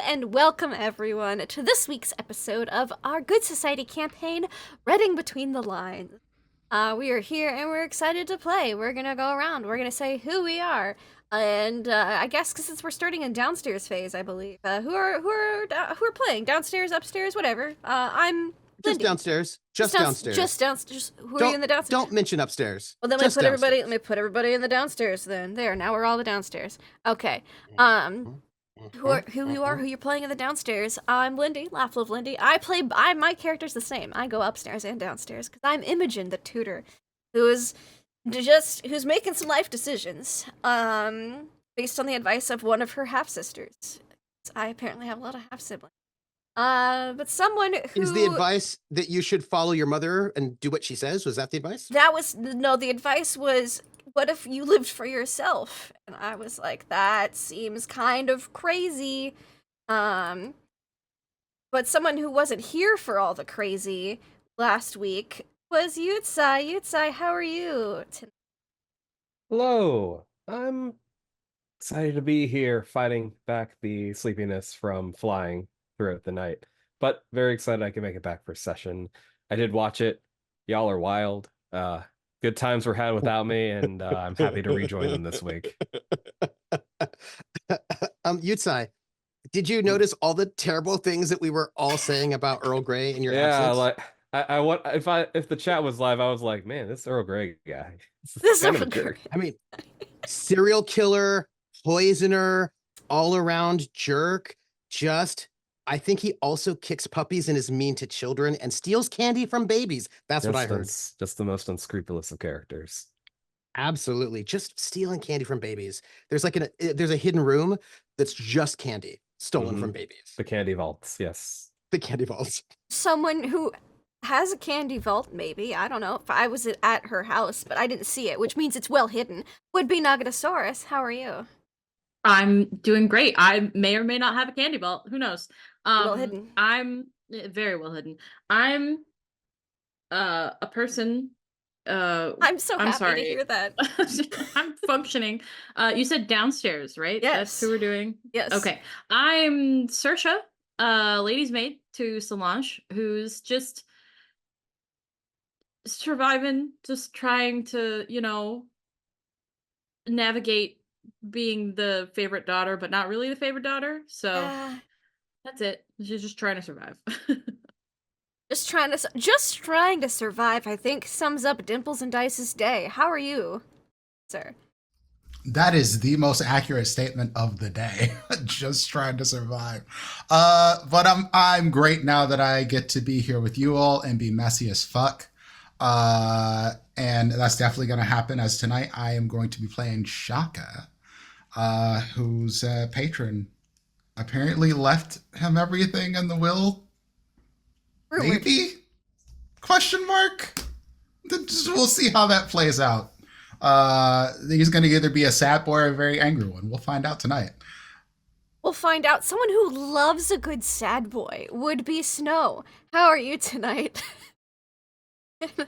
and welcome everyone to this week's episode of our Good Society campaign, Reading Between the Lines. We are here and we're excited to play. We're gonna go around, we're gonna say who we are, and I guess since we're starting in downstairs phase, I believe, who are playing? Downstairs, upstairs, whatever. I'm Just Lindy. downstairs. Just downstairs. Just downstairs. Who are you in the downstairs? Don't mention upstairs. Well, then Just let downstairs. me put everybody in the downstairs. Then there, now we're all the downstairs. Okay. Who you are, who you're playing in the downstairs. I'm Lindy, Laugh Love Lindy. My character's the same. I go upstairs and downstairs because I'm Imogen, the tutor, who's making some life decisions, based on the advice of one of her half sisters. I apparently have a lot of half siblings. But someone who Is the advice that you should follow your mother and do what she says? Was that the advice? The advice was, what if you lived for yourself? And I was like, that seems kind of crazy. But someone who wasn't here for all the crazy last week was Yutsai. Yutsai, how are you? Hello. I'm excited to be here fighting back the sleepiness from flying throughout the night. But very excited I can make it back for session. I did watch it. Y'all are wild. Good times were had without me, and I'm happy to rejoin them this week. Yutsai, did you notice all the terrible things that we were all saying about Earl Grey in your Yeah, absence? like I want if the chat was live, I was like, man, this Earl Grey guy. This kind Earl of a jerk. I mean, serial killer, poisoner, all around jerk. I think he also kicks puppies and is mean to children and steals candy from babies. That's what I heard. Just the most unscrupulous of characters. Absolutely. Just stealing candy from babies. There's a hidden room that's just candy stolen from babies. The candy vaults, yes. The candy vaults. Someone who has a candy vault, maybe, I don't know, if I was at her house, but I didn't see it, which means it's well hidden, would be Nagatosaurus. How are you? I'm doing great. I may or may not have a candy vault. Who knows? Well hidden. I'm very well hidden. I'm a person. I'm so happy sorry. to hear that. I'm functioning. You said downstairs, right? Yes. That's who we're doing? Yes. Okay. I'm Saoirse, lady's maid to Solange, who's just surviving, just trying to, navigate being the favorite daughter, but not really the favorite daughter. So that's it. She's just trying to survive. Just trying to survive, I think, sums up Dimples and Dice's day. How are you, sir? That is the most accurate statement of the day. Just trying to survive. But I'm great now that I get to be here with you all and be messy as fuck. And that's definitely going to happen, as tonight I am going to be playing Shaka, whose patron apparently left him everything in the will. Maybe? Question mark? We'll see how that plays out. He's going to either be a sad boy or a very angry one. We'll find out tonight. We'll find out. Someone who loves a good sad boy would be Snow. How are you tonight?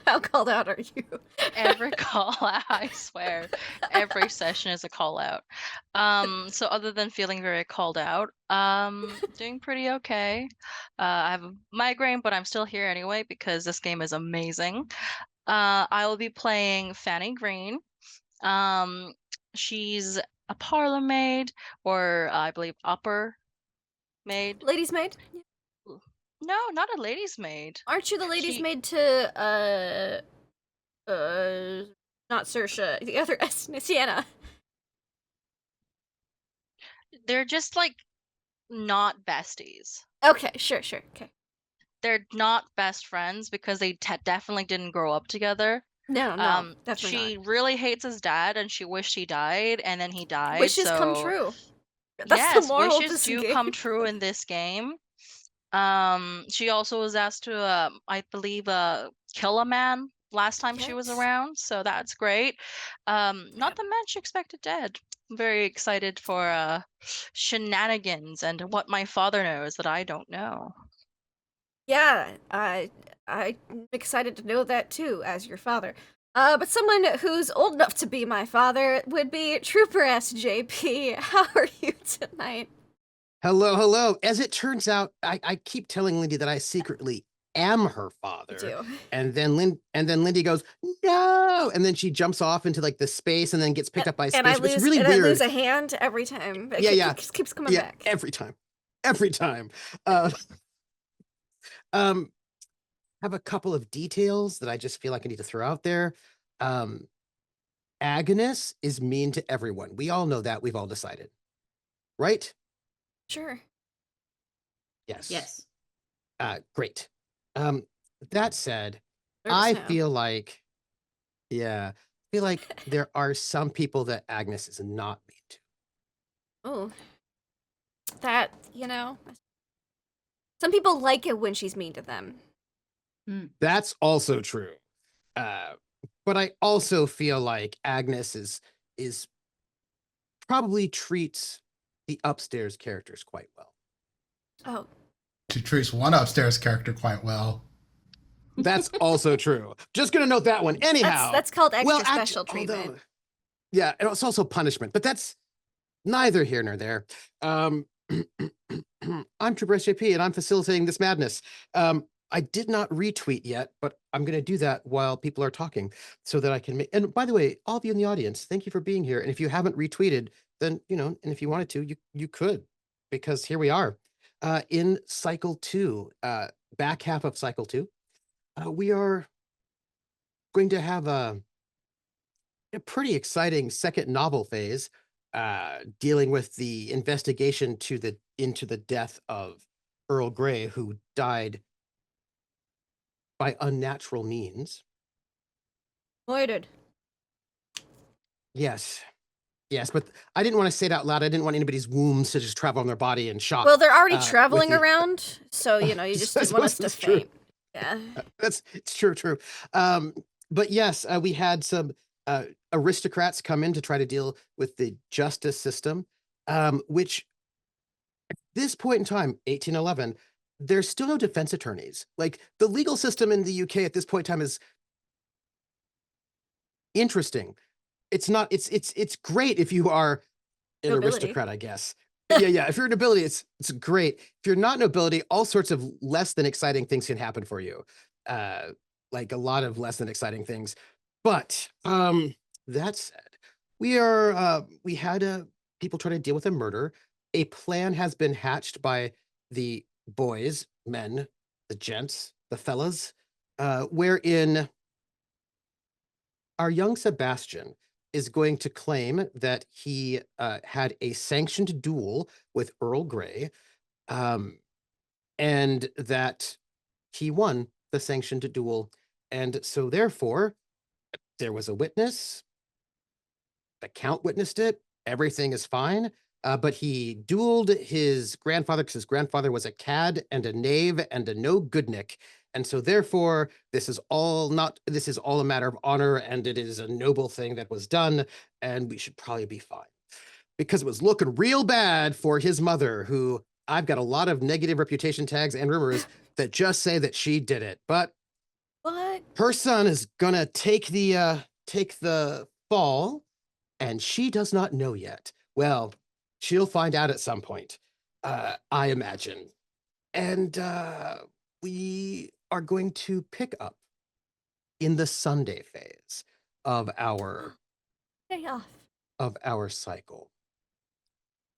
How called out are you? Every call out, I swear. Every session is a call out. So other than feeling very called out, doing pretty okay. I have a migraine, but I'm still here anyway because this game is amazing. I will be playing Fanny Green. She's a parlor maid, or I believe upper maid. Ladies' maid? No, not a lady's maid. Aren't you the lady's maid to, not Saoirse, the other Sienna? They're just, like, not besties. Okay, sure, okay. They're not best friends because they definitely didn't grow up together. No, definitely She really hates his dad, and she wished he died, and then he died. Wishes come true. That's yes, the moral wishes of this do game. come true in this game. She also was asked to, I believe, kill a man last time she was around, so that's great. Not the man she expected dead. I'm very excited for shenanigans and what my father knows that I don't know. Yeah, I'm excited to know that too, as your father. But someone who's old enough to be my father would be Trooper SJP. How are you tonight? Hello, hello. As it turns out, I keep telling Lindy that I secretly am her father. do. And then Lindy goes, no. And then she jumps off into like the space and then gets picked up by a And I spaceship. It's lose really and weird. I lose a hand every time. It Yeah, keeps coming yeah, back. every time. Every time. Uh, have a couple of details that I just feel like I need to throw out there. Agnes is mean to everyone. We all know that. We've all decided. Right? Sure. Yes. Yes. Great. That said, Nervous I now. feel like, yeah, I feel like there are some people that Agnes is not mean to. Oh. That, some people like it when she's mean to them. That's also true. But I also feel like Agnes is probably treats the upstairs characters quite well. Oh. She treats one upstairs character quite well. That's also true. Just gonna note that one. Anyhow, That's called extra well, special treatment. Yeah, and it's also punishment, but that's neither here nor there. I'm Trooper SJP, and I'm facilitating this madness. I did not retweet yet, but I'm going to do that while people are talking so that I can make. And by the way, all of you in the audience, thank you for being here. And if you haven't retweeted, then, and if you wanted to, you could, because here we are in cycle 2, back half of cycle 2. We are going to have a pretty exciting second novel phase dealing with the investigation into the death of Earl Grey, who died by unnatural means. Murdered. Yes, but I didn't want to say it out loud. I didn't want anybody's wombs to just travel on their body and shock. Well, they're already with traveling the- around, so you just I didn't want us suppose to that's true. faint. Yeah. It's true. But yes, we had some aristocrats come in to try to deal with the justice system, which at this point in time, 1811, there's still no defense attorneys. Like, the legal system in the UK at this point in time is interesting. It's not, it's great if you are an Nobility. aristocrat, I guess. Yeah. If you're nobility, it's great. If you're not nobility, all sorts of less than exciting things can happen for you. Like a lot of less than exciting things. But that said, we had people try to deal with a murder. A plan has been hatched by the boys, men, the gents, the fellas, wherein our young Sebastian is going to claim that he had a sanctioned duel with Earl Grey, and that he won the sanctioned duel. And so therefore, there was a witness, the count witnessed it, everything is fine. But he dueled his grandfather because his grandfather was a cad and a knave and a no goodnik. And so therefore, this is all a matter of honor, and it is a noble thing that was done, and we should probably be fine. Because it was looking real bad for his mother, who I've got a lot of negative reputation tags and rumors that just say that she did it. But What? her son is gonna take the fall, and she does not know yet. Well, she'll find out at some point, I imagine. And we are going to pick up in the Sunday phase of our Day off. cycle.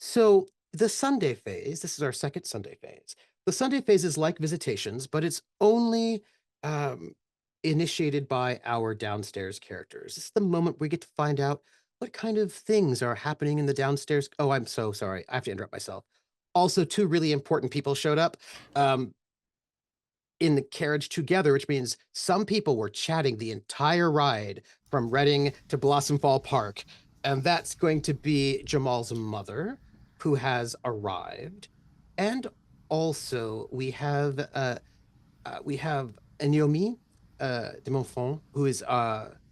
So the Sunday phase, this is our second Sunday phase. The Sunday phase is like visitations, but it's only initiated by our downstairs characters. This is the moment we get to find out what kind of things are happening in the downstairs. Oh, I'm so sorry. I have to interrupt myself. Also, 2 really important people showed up in the carriage together, which means some people were chatting the entire ride from Reading to Blossomfall Park. And that's going to be Jamal's mother, who has arrived. And also we have Naomi de Montfort, who is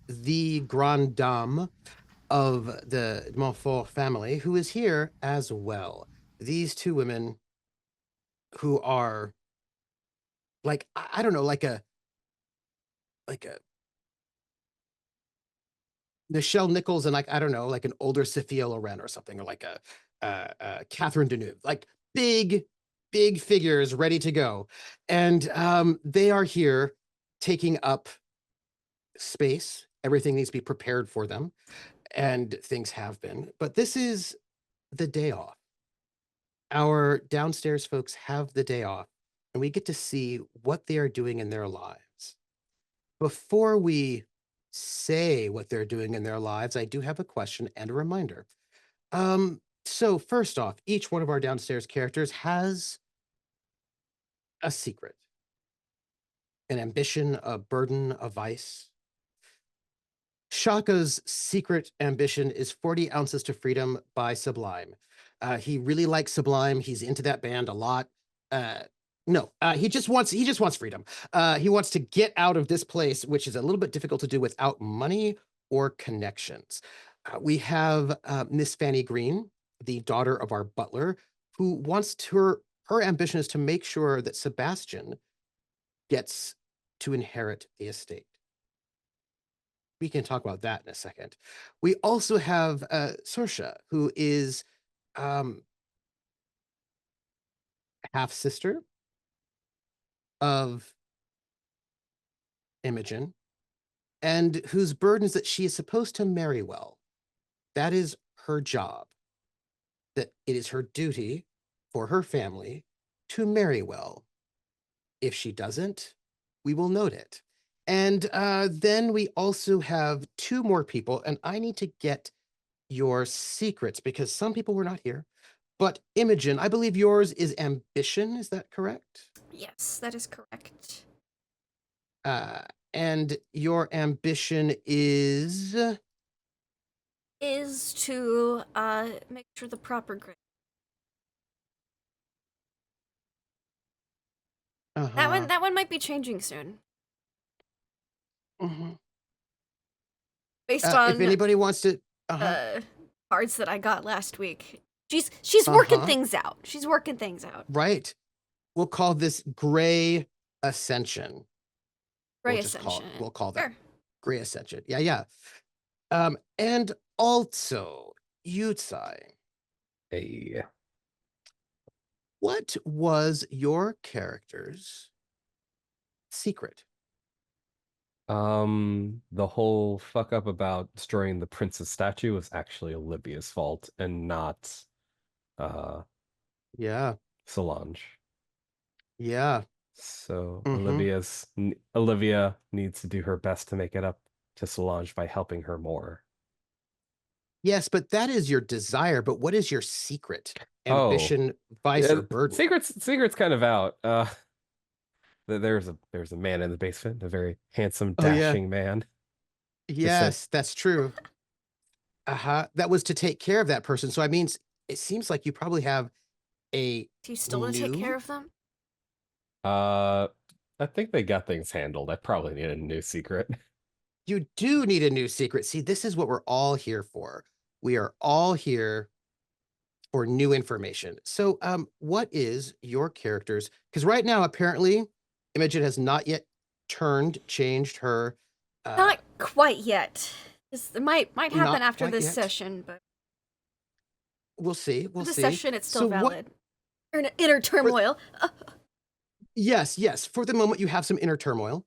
the grande dame of the de Montfort family, who is here as well. These 2 women who are like, I don't know, like a Nichelle Nichols and like, I don't know, like an older Sophia Loren or something, or like a Catherine Deneuve. Like, big figures ready to go. And they are here taking up space. Everything needs to be prepared for them, and things have been. But this is the day off. Our downstairs folks have the day off, and we get to see what they are doing in their lives. Before we say what they're doing in their lives, I do have a question and a reminder. So first off, each one of our downstairs characters has a secret, an ambition, a burden, a vice. Shaka's secret ambition is 40 Ounces to Freedom by Sublime. He really likes Sublime. He's into that band a lot. He just wants freedom. He wants to get out of this place, which is a little bit difficult to do without money or connections. We have Miss Fanny Green, the daughter of our butler, who wants to, her ambition is to make sure that Sebastian gets to inherit the estate. We can talk about that in a second. We also have Sorsha, who is half-sister of Imogen, and whose burden is that she is supposed to marry well. That is her job. That it is her duty for her family to marry well. If she doesn't, we will note it. And then we also have two more people, and I need to get your secrets because some people were not here. But Imogen, I believe yours is ambition. Is that correct? Yes, that is correct. And your ambition is To make sure the proper grid. That one might be changing soon. Based on if anybody wants to cards that I got last week. She's working things out. She's working things out. Right. We'll call this Gray Ascension. Gray Ascension. We'll call that Sure. Gray Ascension. Yeah. And also, Yutsai. Hey. What was your character's secret? The whole fuck up about destroying the princess statue was actually Olivia's fault and not Solange. Yeah. So Olivia needs to do her best to make it up to Solange by helping her more. Yes, but that is your desire. But what is your secret? Ambition, vice, or burden? Secret's kind of out. There's a man in the basement, a very handsome, dashing man. Yes, that's true. That was to take care of that person. So I mean, it seems like you probably have a. Do you still want to take care of them? I think they got things handled. I probably need a new secret. You do need a new secret. See, this is what we're all here for. We are all here for new information. So, what is your character's? Because right now, apparently, Imogen has not yet changed her. Not quite yet. It might happen after this yet. Session, but we'll see. the session it's still So valid. Inner turmoil. Yes. For the moment, you have some inner turmoil.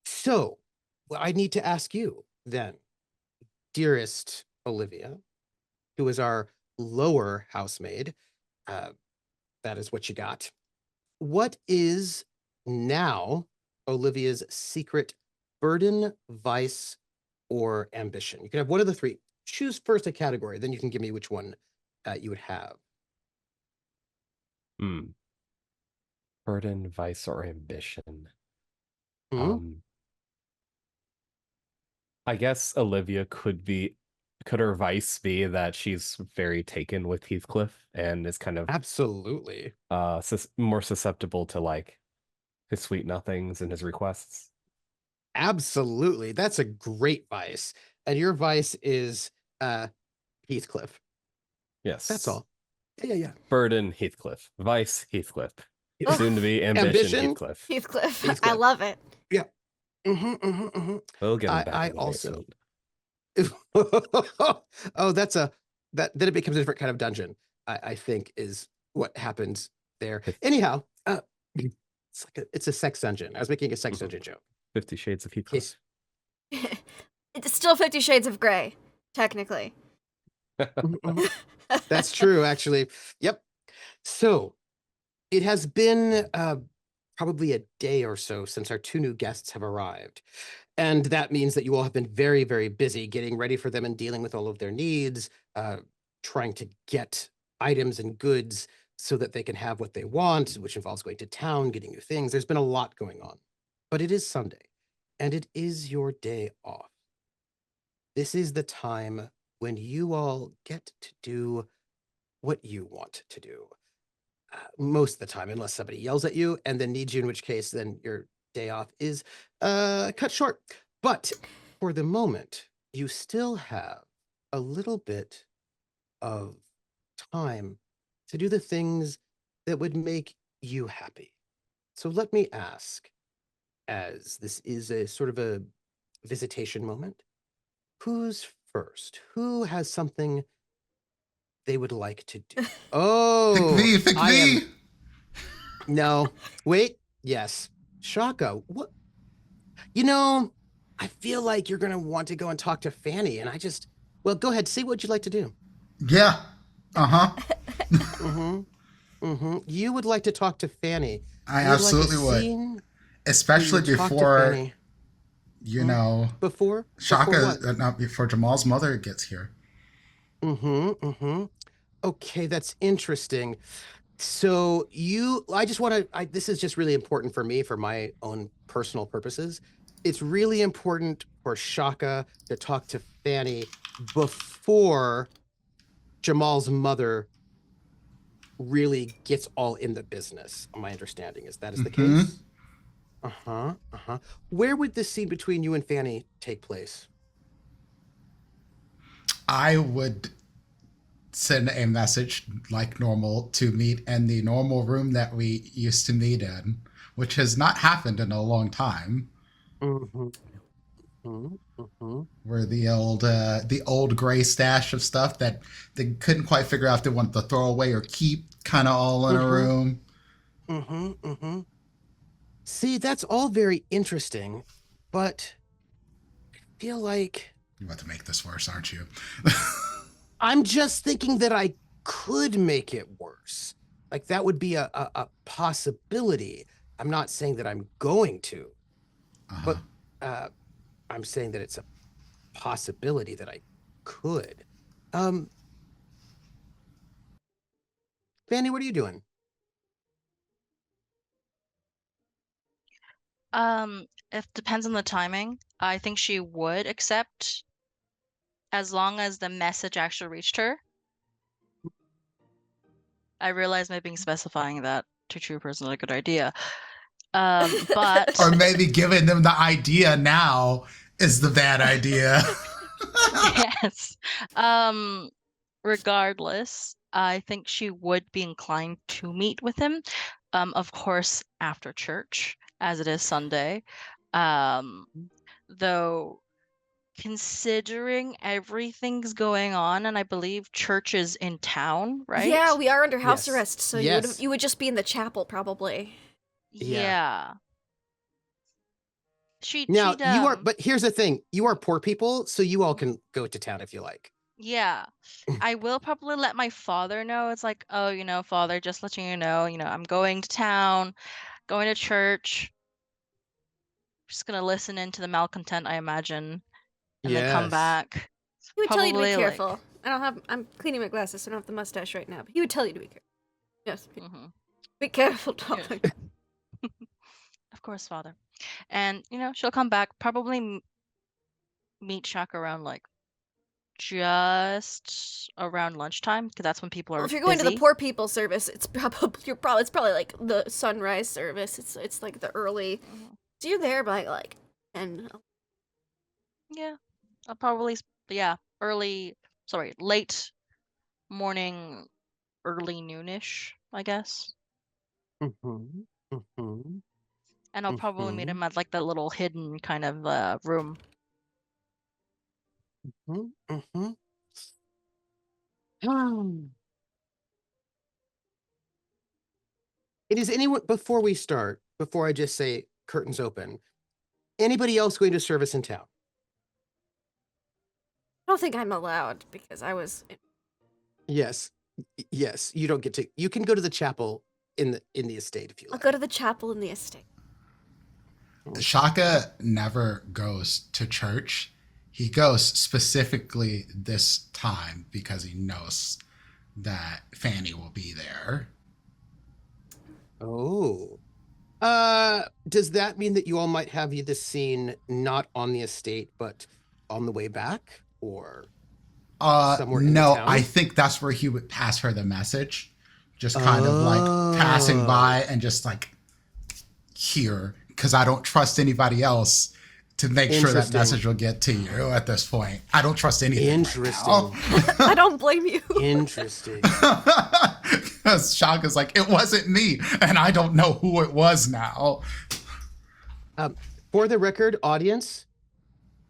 So, I need to ask you then, dearest Olivia, who is our lower housemaid. That is what you got. What is now Olivia's secret burden, vice, or ambition? You can have one of the three. Choose first a category, then you can give me which one you would have. Burden, vice, or ambition. I guess Olivia could her vice be that she's very taken with Heathcliff and is kind of absolutely more susceptible to like his sweet nothings and his requests? Absolutely. That's a great vice. And your vice is Heathcliff. Yes. That's all. Yeah. Burden, Heathcliff. Vice, Heathcliff. Soon to be ambition, Heathcliff. Heathcliff. I love it. Yeah. We'll get him back I in the also. basement. Oh, then it becomes a different kind of dungeon. I think is what happens there. Fif- Anyhow, it's a sex dungeon. I was making a sex dungeon joke. 50 Shades of In Heathcliff. case- It's still 50 Shades of Grey, technically. That's true, actually. Yep. So it has been probably a day or so since our 2 new guests have arrived. And that means that you all have been very, very busy getting ready for them and dealing with all of their needs, trying to get items and goods so that they can have what they want, which involves going to town, getting new things. There's been a lot going on. But it is Sunday, and it is your day off. This is the time when you all get to do what you want to do. Most of the time, unless somebody yells at you and then needs you, in which case then your day off is cut short. But for the moment, you still have a little bit of time to do the things that would make you happy. So let me ask, as this is a sort of a visitation moment, who's first? Who has something they would like to do? Oh, Pick I me. am. No, wait. Yes, Shaka. What? You know, I feel like you're gonna want to go and talk to Fanny, and well, go ahead. See what you'd like to do. Yeah. Uh-huh. You would like to talk to Fanny. I You would like a absolutely would. scene where Especially you talk to before, Fanny. you know, Before Shaka, what? not before Jamal's mother gets here. Okay, that's interesting. So I just want to, this is just really important for me, for my own personal purposes. It's really important for Shaka to talk to Fanny before Jamal's mother really gets all in the business. My understanding is that is the case. Where would this scene between you and Fanny take place? I would send a message like normal to meet in the normal room that we used to meet in, which has not happened in a long time. Where the old gray stash of stuff that they couldn't quite figure out if they wanted to throw away or keep, kind of all in a room. See, that's all very interesting, but I feel like You're about to make this worse, aren't you? I'm just thinking that I could make it worse. Like that would be a possibility. I'm not saying that I'm going to, but I'm saying that it's a possibility that I could. Fanny, what are you doing? It depends on the timing. I think she would accept as long as the message actually reached her. I realize maybe specifying that to true person is a good idea. But Or maybe giving them the idea now is the bad idea. yes. Regardless, I think she would be inclined to meet with him. Of course, after church, as it is Sunday. Though considering everything's going on, and I believe church is in town, right? Yeah, we are under house Yes. arrest, so Yes. you would just be in the chapel, probably. Yeah. Now She'd, you are, but here's the thing: you are poor people, so you all can go to town if you like. yeah. I will probably let my father know. It's like, oh, father, just letting you know, I'm going to town, going to church. Just gonna listen into the malcontent, I imagine, and then come Yes. back. He would tell you to be Probably, like- careful. I'm cleaning my glasses, so I don't have the mustache right now, but he would tell you to be careful. Yes, be careful, darling. Of course, father. And, she'll come back, probably meet Shaka around, like, just around lunchtime, because that's when people are Well, if you're going to busy. the poor people service, it's probably like the sunrise service. It's like the early. So you're there by like 10. Yeah, I'll probably late morning, early noonish, I guess. And I'll probably meet him at like the little hidden kind of room. It is anyone before we start, before I just say curtains open, anybody else going to service in town? I don't think I'm allowed because I was. Yes. Yes, you don't get to. You can go to the chapel in the estate if you I'll like. go to the chapel in the estate. Shaka never goes to church. He goes specifically this time because he knows that Fanny will be there. Oh. Does that mean that you all might have this scene not on the estate, but on the way back, or somewhere in the No, town? I think that's where he would pass her the message. Just kind of like passing by and just like here, because I don't trust anybody else to make sure that Interesting. message will get to you at this point. I don't trust anything. Interesting. Right I don't blame you. Interesting. Because Shaka's like, it wasn't me, and I don't know who it was now. For the record, audience,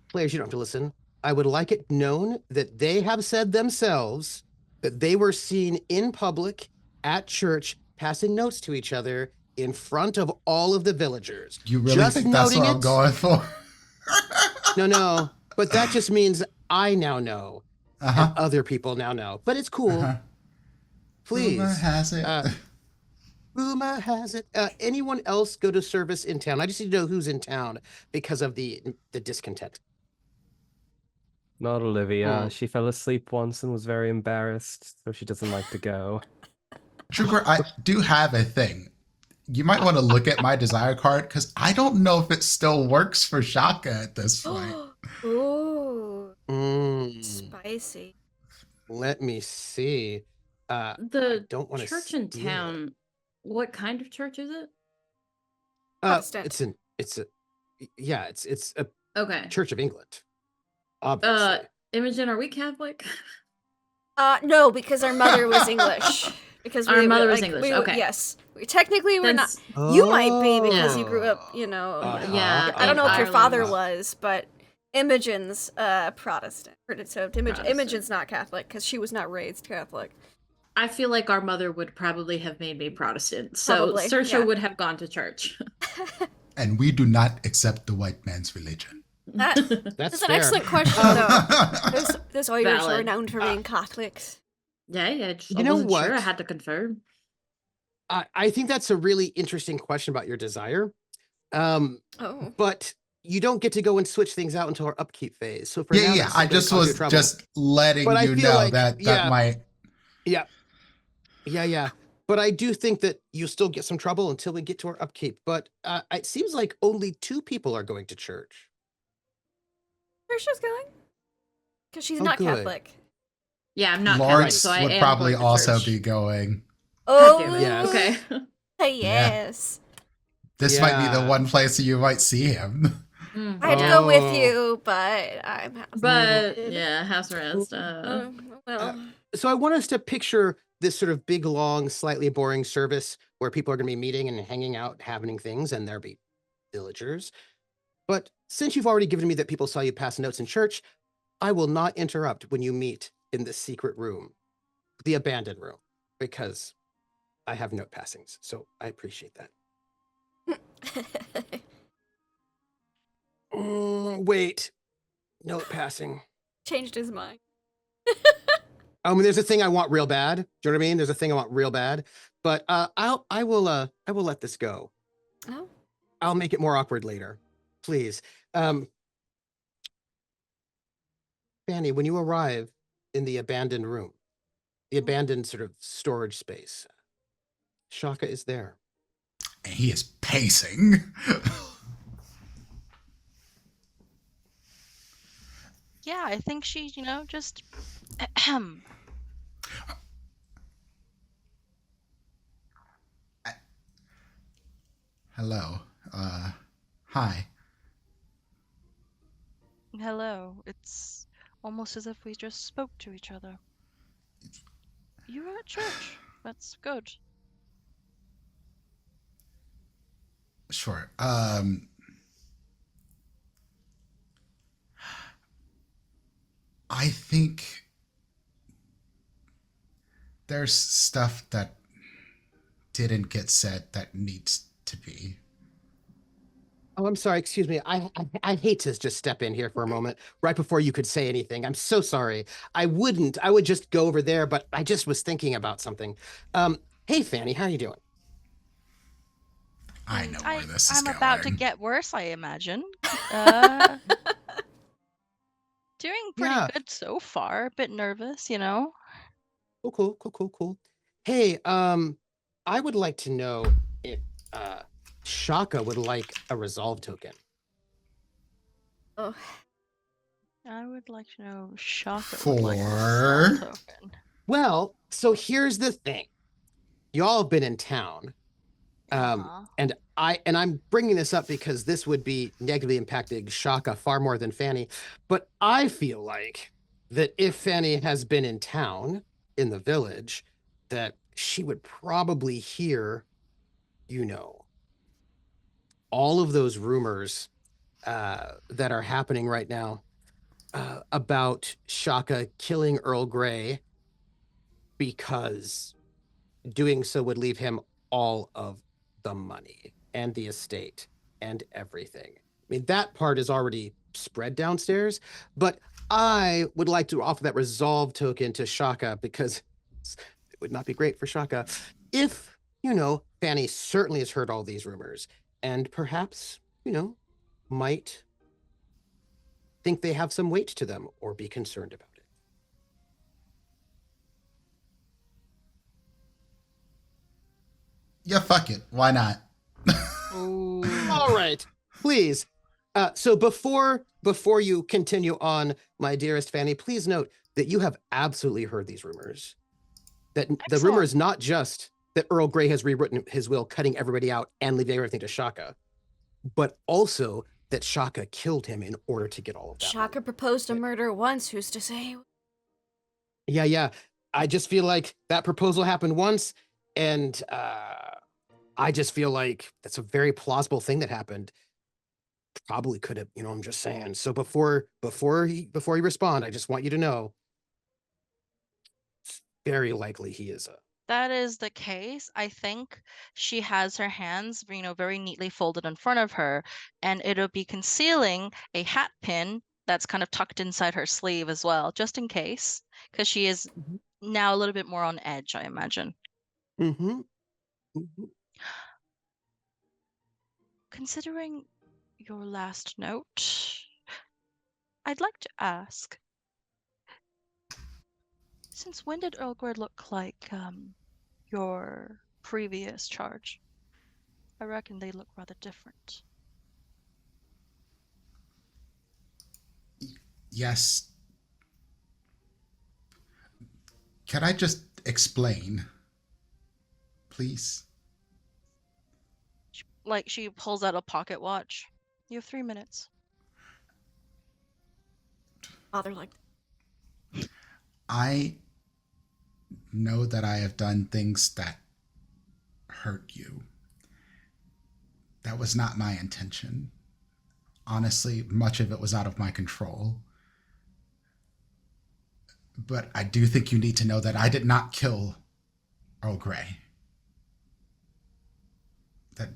players, you don't have to listen. I would like it known that they have said themselves that they were seen in public at church passing notes to each other in front of all of the villagers. You really Just think that's noting what I'm it? going for? No, but that just means I now know, Uh-huh. and other people now know. But it's cool. Uh-huh. Please. Rumor has it. Rumor has it. Anyone else go to service in town? I just need to know who's in town because of the discontent. Not Olivia. Hmm. She fell asleep once and was very embarrassed, so she doesn't like to go. Sugar, I do have a thing. You might want to look at my desire card because I don't know if it still works for Shaka at this point. Ooh, Mm, spicy. let me see. I The don't want to church in town. What kind of church is it? Protestant. It's a Okay. Church of England. Obviously. Imogen, are we Catholic? No, because our mother was English. Because Our mother was like, English, okay. okay. Yes. Technically, we're not. That's- You might be because you Oh. grew up, Yeah, I don't know if your Ireland. father was, but Imogen's Protestant. So Protestant. Imogen's not Catholic because she was not raised Catholic. I feel like our mother would probably have made me Protestant. So Probably, Saoirse yeah. would have gone to church. And we do not accept the white man's religion. That's That's an fair. excellent question, though. Those Irish are Valid. renowned for being Catholics. Yeah. You know wasn't sure. I what? had to confirm. I think that's a really interesting question about your desire. Oh. But you don't get to go and switch things out until our upkeep phase. So for now, Yeah. that's I still gonna just cause you was trouble. just letting But I you feel know like- that yeah. might. Yeah. But I do think that you'll still get some trouble until we get to our upkeep. But it seems like only 2 people are going to church. Saoirse's going? Because she's Oh, not good. Catholic. Yeah, I'm not Lawrence Catholic, so I would am probably going to also church. be going. Oh, God damn it. Yes. Okay. yes. This might be the Yeah. one place that you might see him. I had to go with Oh. you, but I'm house But arrested. yeah, house arrest. Well, So I want us to picture this sort of big, long, slightly boring service where people are going to be meeting and hanging out, having things, and there'll be villagers. But since you've already given me that people saw you pass notes in church, I will not interrupt when you meet in the secret room, the abandoned room, because I have note passings. So I appreciate that. Wait, note passing. changed his mind. I mean, there's a thing I want real bad. Do you know what I mean? There's a thing I want real bad, but I will let this go. Oh, I'll make it more awkward later, please. Fanny, when you arrive in the abandoned room, the abandoned sort of storage space, Shaka is there. And he is pacing. Yeah, I think she, just Hello. Hi. hello. It's almost as if we just spoke to each other. You were at church. That's good. Sure. I think there's stuff that didn't get said that needs to be. Oh, I'm sorry. Excuse me. I hate to just step in here for a moment right before you could say anything. I'm so sorry. I wouldn't. I would just go over there, but I just was thinking about something. Hey, Fanny, how are you doing? I know where this is I'm going. about to get worse, I imagine. Doing pretty Yeah. good so far. A bit nervous, you know. Cool. Hey, I would like to know if Shaka would like a resolve token. Oh, I would like to know if Shaka For- would like a soul token. Well, so here's the thing. Y'all have been in town. Uh-huh. And I'm bringing this up because this would be negatively impacting Shaka far more than Fanny. But I feel like that if Fanny has been in town in the village, that she would probably hear, all of those rumors that are happening right now about Shaka killing Earl Grey because doing so would leave him all of the money and the estate and everything. I mean, that part is already spread downstairs, but I would like to offer that resolve token to Shaka because it would not be great for Shaka if, Fanny certainly has heard all these rumors and perhaps, might think they have some weight to them or be concerned about it. Yeah, fuck it. Why not? Ooh. All right, please. So before you continue on, my dearest Fanny, please note that you have absolutely heard these rumors. That the rumor is not just that Earl Grey has rewritten his will, cutting everybody out and leaving everything to Shaka, but also that Shaka killed him in order to get all of that. Shaka proposed a murder once. Who's to say? Yeah. I just feel like that proposal happened once, and I just feel like that's a very plausible thing that happened. Probably could have, I'm just saying. So before you respond, I just want you to know it's very likely he is a. That is the case. I think she has her hands, very neatly folded in front of her, and it'll be concealing a hat pin that's kind of tucked inside her sleeve as well, just in case, because she is now a little bit more on edge, I imagine. Mm-hmm. Considering your last note, I'd like to ask, since when did Earl Grey look like your previous charge? I reckon they look rather different. Yes. Can I just explain, please? She pulls out a pocket watch. You have 3 minutes. Father like. I know that I have done things that hurt you. That was not my intention. Honestly, much of it was out of my control. But I do think you need to know that I did not kill Earl Grey.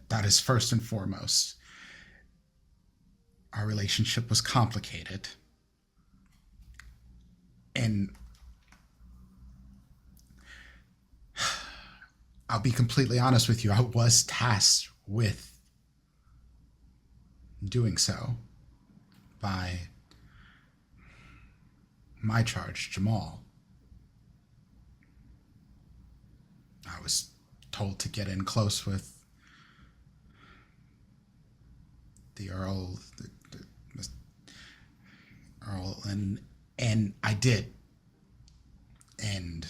That is first and foremost. Our relationship was complicated. And I'll be completely honest with you, I was tasked with doing so by my charge, Jamal. I was told to get in close with the Earl, Earl, and I did. And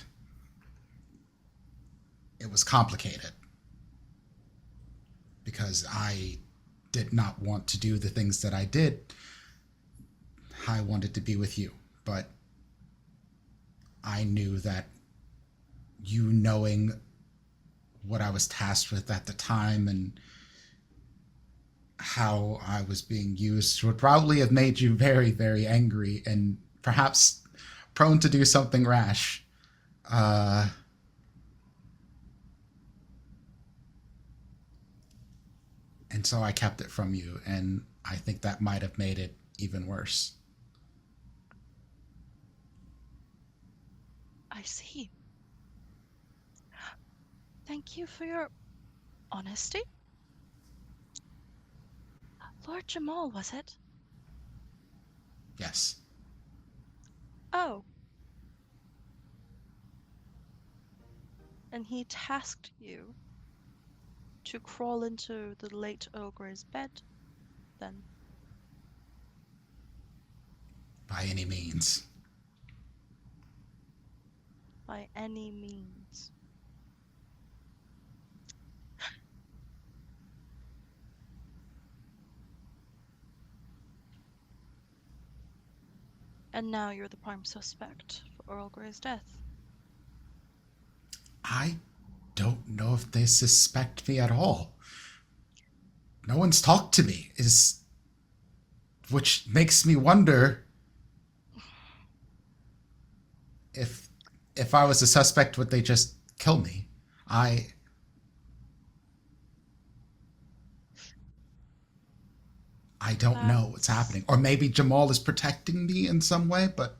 it was complicated because I did not want to do the things that I did. I wanted to be with you, but I knew that you knowing what I was tasked with at the time and how I was being used would probably have made you very, very angry and perhaps prone to do something rash. And so I kept it from you, and I think that might have made it even worse. I see. Thank you for your honesty. Lord Jamal, was it? Yes. Oh. And he tasked you to crawl into the late ogre's bed, then? By any means. By any means. And now you're the prime suspect for Earl Grey's death. I don't know if they suspect me at all. No one's talked to me, which makes me wonder if I was a suspect, would they just kill me? I don't know what's happening. Or maybe Jamal is protecting me in some way, but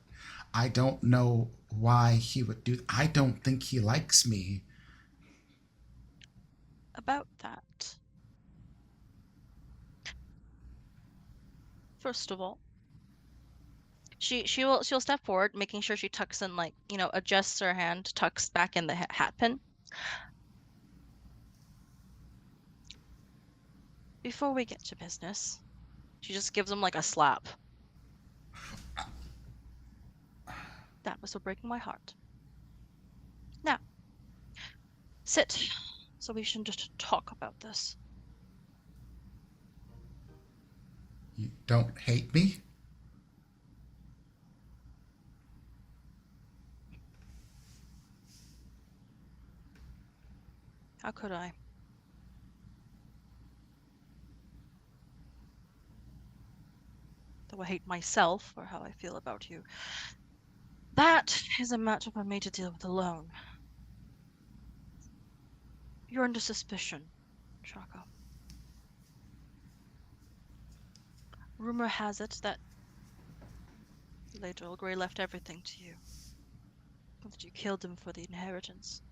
I don't know why he would do. I don't think he likes me. About that. First of all, she'll step forward, making sure she tucks in, like, adjusts her hand, tucks back in the hat pin. Before we get to business, she just gives him like a slap. That was for breaking my heart. Now, sit, so we should just talk about this. You don't hate me? How could I? Though I hate myself for how I feel about you. That is a matter for me to deal with alone. You're under suspicion, Shaka. Rumor has it that late Earl Grey left everything to you. That you killed him for the inheritance.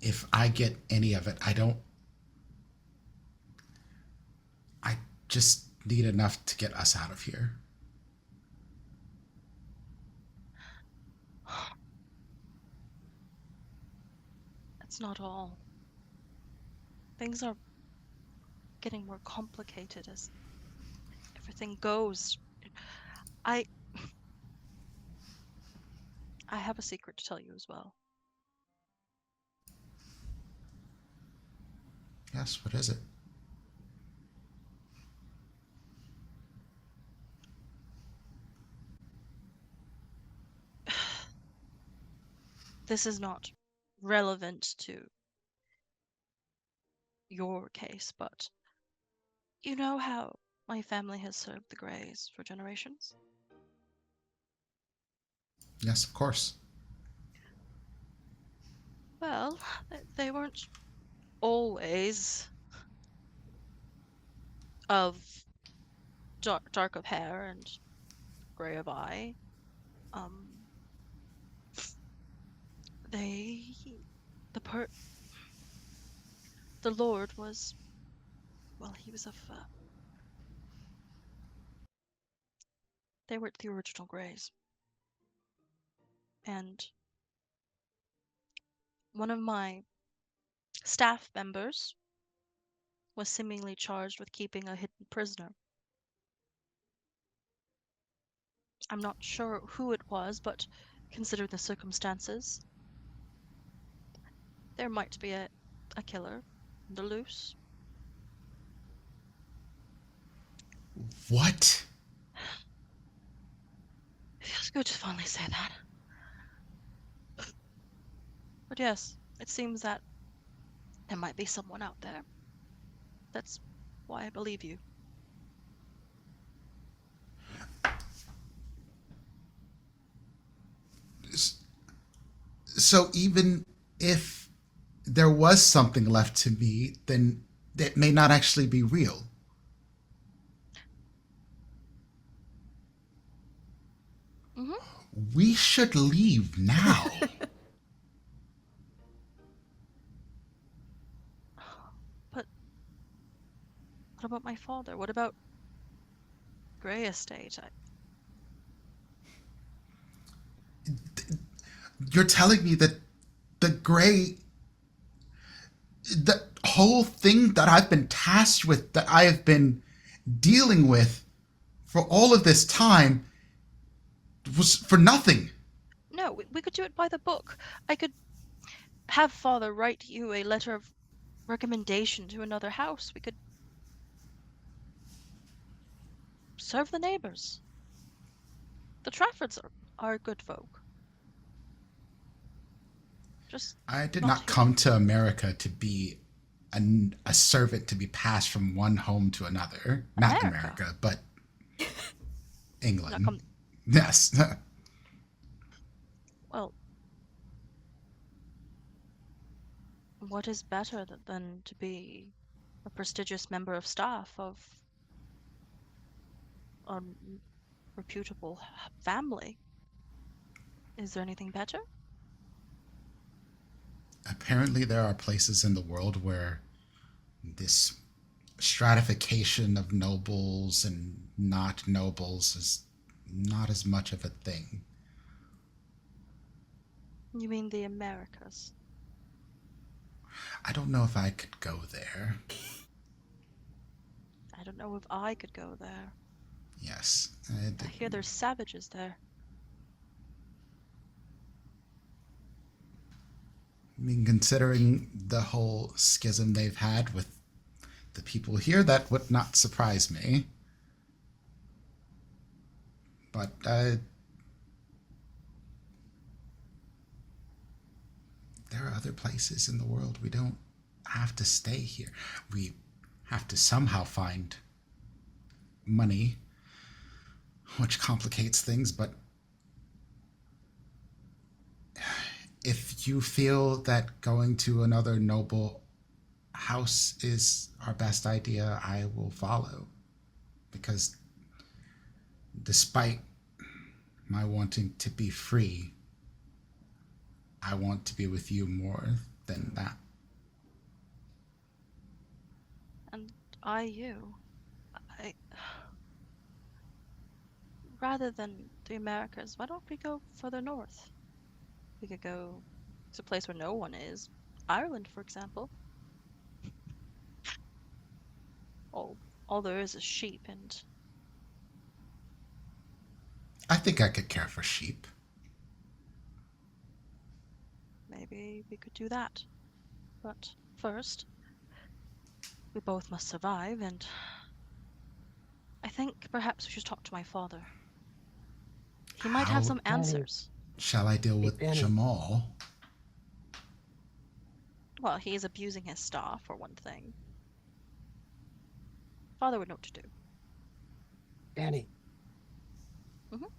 If I get any of it, I just need enough to get us out of here. That's not all. Things are getting more complicated as everything goes. I have a secret to tell you as well. Yes, what is it? This is not relevant to your case, but you know how my family has served the Greys for generations? Yes, of course. Well, they weren't always of dark of hair and gray of eye. The Lord was, well, he was of, they weren't the original Greys. And one of my staff members was seemingly charged with keeping a hidden prisoner. I'm not sure who it was, but considering the circumstances, there might be a killer on the loose. What? It feels good to finally say that. But yes, it seems that there might be someone out there. That's why I believe you. So even if there was something left to me, then it may not actually be real. Hmm. We should leave now. But what about my father? What about Grey Estate? You're telling me that the whole thing that I've been tasked with, that I have been dealing with for all of this time, was for nothing. No, we could do it by the book. I could have father write you a letter of recommendation to another house. We could serve the neighbors. The Traffords are good folk. Just I did not not here. come to America to be a servant to be passed from one home to another. Not America. America, but England. come- Yes. Well, what is better than to be a prestigious member of staff of a reputable family? Is there anything better? Apparently, there are places in the world where this stratification of nobles and not nobles is not as much of a thing. You mean the Americas? I don't know if I could go there. I don't know if I could go there. Yes. I hear there's savages there. I mean, considering the whole schism they've had with the people here, that would not surprise me. But there are other places in the world. We don't have to stay here. We have to somehow find money, which complicates things, but if you feel that going to another noble house is our best idea, I will follow. Because despite my wanting to be free, I want to be with you more than that. And you. Rather than the Americas, why don't we go further north? We could go to a place where no one is. Ireland, for example. All there is sheep, and I think I could care for sheep. maybe we could do that. But first, we both must survive, and I think perhaps we should talk to my father. He might have How some answers. shall I deal Hey, with Benny. Jamal? Well, he is abusing his staff, for one thing. Father would know what to do. Danny. Mhm.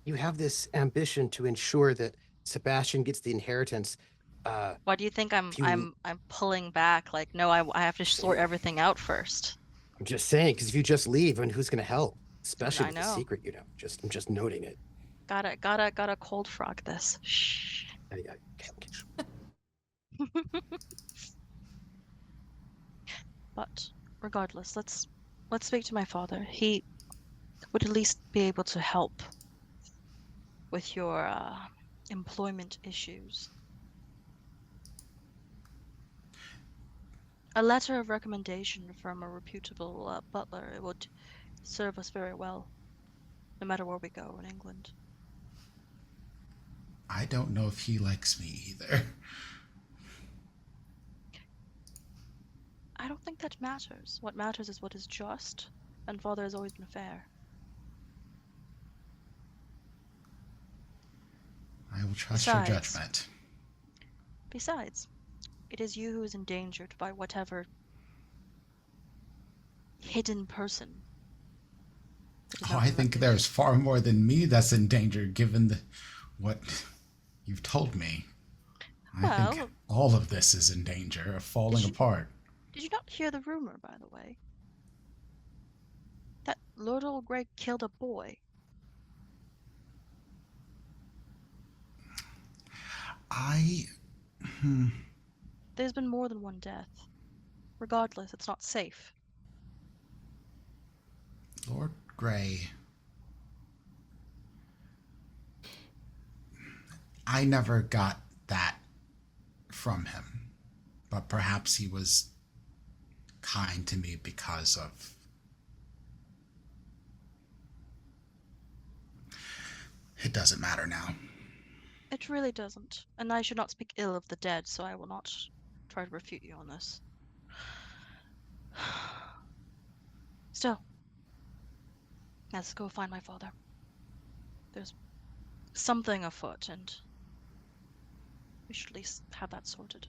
You have this ambition to ensure that Sebastian gets the inheritance. Why do you think I'm If you- I'm pulling back? Like, no, I have to sort everything out first. I'm just saying, because if you just leave, and who's going to help? Especially I with the know. secret, I'm just noting it. Gotta cold frog this. Shh. Okay. But regardless, let's speak to my father. He would at least be able to help with your employment issues. A letter of recommendation from a reputable butler would serve us very well, no matter where we go in England. I don't know if he likes me either. I don't think that matters. What matters is what is just, and father has always been fair. I will trust your Besides- judgment. Besides, it is you who is endangered by whatever hidden person. that is Oh, out I to think wreck there's far more than me that's in danger given what you've told me. I think Well- all of this is in danger of falling you- apart. Did you not hear the rumor, by the way? That Lord Old Grey killed a boy. There's been more than one death. Regardless, it's not safe. Lord Grey. I never got that from him, but perhaps he was kind to me because of... It doesn't matter now. It really doesn't. And I should not speak ill of the dead, so I will not try to refute you on this. Still, let's go find my father. There's something afoot, and we should at least have that sorted.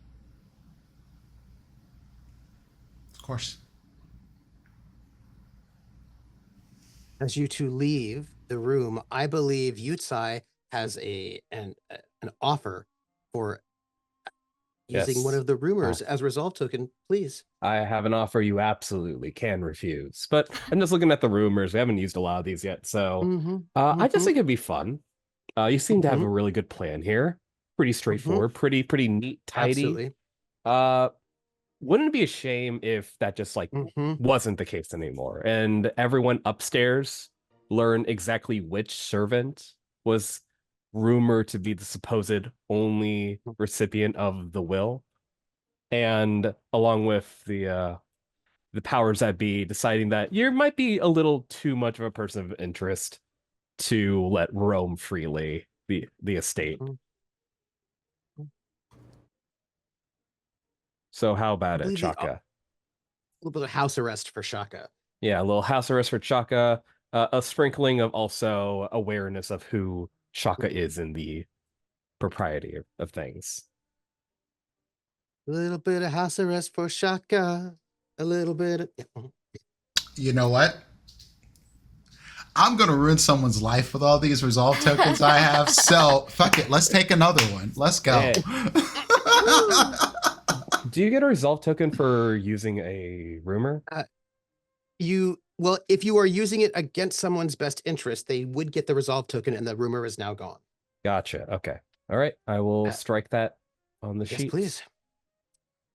Of course. As you two leave the room, I believe Yutsai has an offer for using one Yes. of the rumors as resolve token. Please. I have an offer you absolutely can refuse. But I'm just looking at the rumors. We haven't used a lot of these yet, so I just think it'd be fun. You seem to have a really good plan here. Pretty straightforward, pretty neat, tidy. Absolutely. Wouldn't it be a shame if that just like wasn't the case anymore and everyone upstairs learned exactly which servant was rumored to be the supposed only recipient of the will, and along with the powers that be deciding that you might be a little too much of a person of interest to let roam freely the estate. So how about it, Chaka? A little bit of house arrest for Shaka. Yeah, a little house arrest for Chaka, a sprinkling of also awareness of who Chaka is in the propriety of things. A little bit of house arrest for Shaka. A little bit of... You know what? I'm going to ruin someone's life with all these resolve tokens I have. So, fuck it. Let's take another one. Let's go. Hey. Do you get a resolve token for using a rumor? Well, if you are using it against someone's best interest, they would get the resolve token, and the rumor is now gone. Gotcha. Okay. All right. I will strike that on the Yes, sheet. please.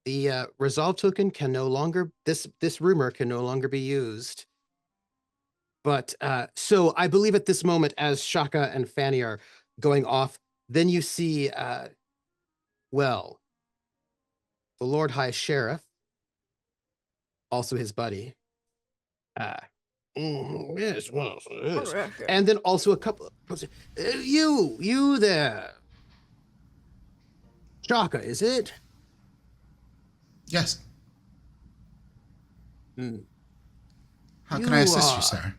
The resolve token can no longer, this rumor can no longer be used. But so I believe at this moment, as Shaka and Fanny are going off, then you see, well, the Lord High Sheriff, also his buddy. Yes, well, yes. And then also a couple of, you there. Shaka, is it? Yes. Hmm. How can I You assist you, are- sir?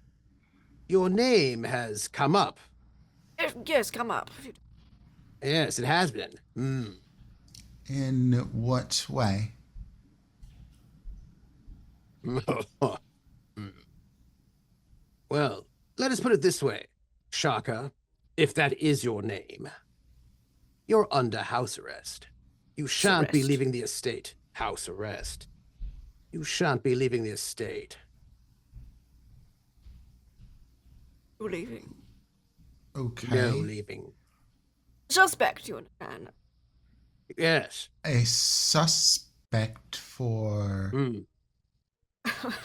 Your name has come up. Yes, come up. Yes, it has been. In what way? Well, let us put it this way, Shaka, if that is your name. You're under house arrest. You shan't be arrest. leaving the estate. House arrest. You shan't be leaving the estate. You're leaving. Okay. No leaving. Suspect, you understand. Yes. A suspect for...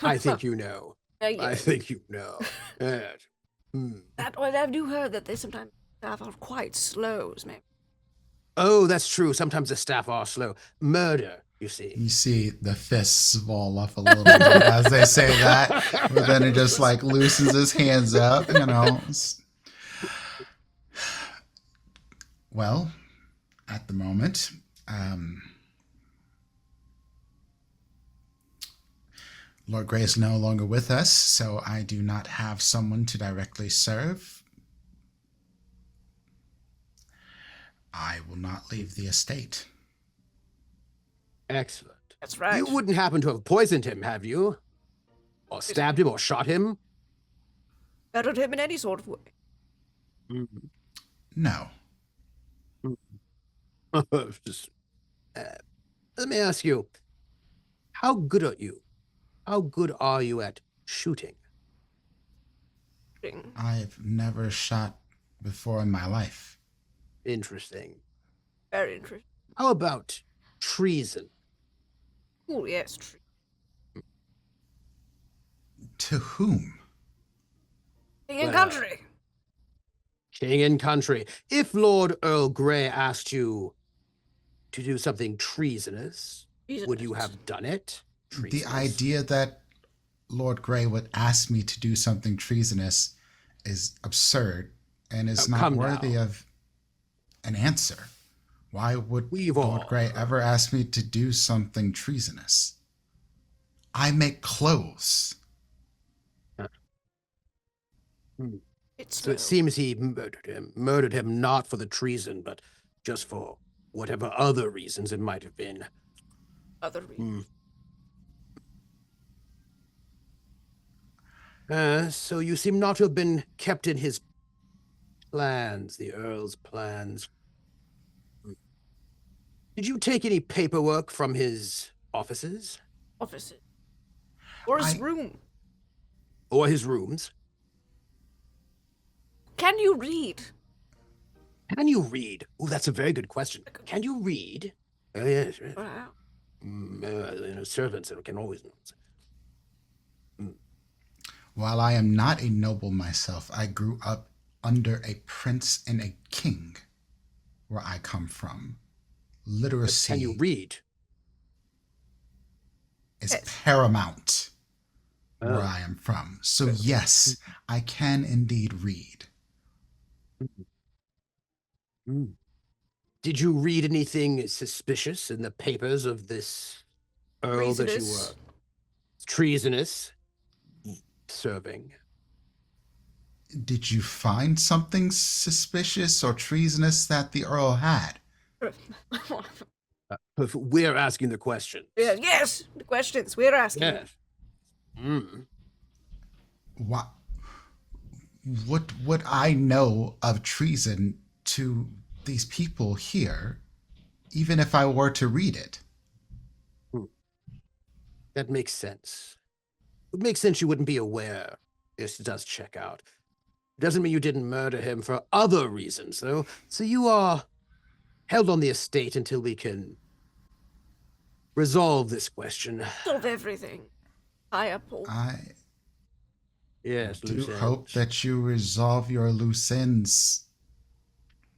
I think you know. I Yes. think you know. Yes. That well, I do heard that they sometimes staff are quite slow, maybe. Oh, that's true. Sometimes the staff are slow. Murder, you see. You see the fists ball up a little bit as they say that, but then it just like loosens his hands up, you know. Well, at the moment, Lord Grey is no longer with us, so I do not have someone to directly serve. I will not leave the estate. Excellent. That's right. You wouldn't happen to have poisoned him, have you? Or stabbed him or shot him? Murdered him in any sort of way. No. Just Let me ask you, how good are you? How good are you at shooting? I've never shot before in my life. Interesting. Very interesting. How about treason? Oh, yes. To whom? King and Well, country. King and country. If Lord Earl Grey asked you to do something treasonous, would you have done it? The Treasonous. idea that Lord Grey would ask me to do something treasonous is absurd and is not come worthy now. of an answer. Why would We've Lord all Grey heard. ever ask me to do something treasonous? I make clothes. It's So it seems he murdered him. Murdered him not for the treason, but just for whatever other reasons it might have been. other reasons. So you seem not to have been kept in his plans, the Earl's plans. Did you take any paperwork from his offices? Offices. Or his I- room. Or his rooms? Can you read? Can you read? Oh, that's a very good question. Can you read? Oh, yes. Yes. Wow. Servants can always know. While I am not a noble myself, I grew up under a prince and a king where I come from. But Literacy can you read? is Yes. paramount where Oh. I am from. So yes, I can indeed read. Did you read anything suspicious in the papers of this Earl that you Treasonous. were treasonous serving? Did you find something suspicious or treasonous that the Earl had? If we're asking the question. Yes, the questions we're asking. Yes. What would I know of treason to these people here, even if I were to read it? That makes sense. It makes sense you wouldn't be aware. This does check out. Doesn't mean you didn't murder him for other reasons, though. So you are held on the estate until we can resolve this question. Solve everything. High up. I Yes, do loose hope ends. that you resolve your loose ends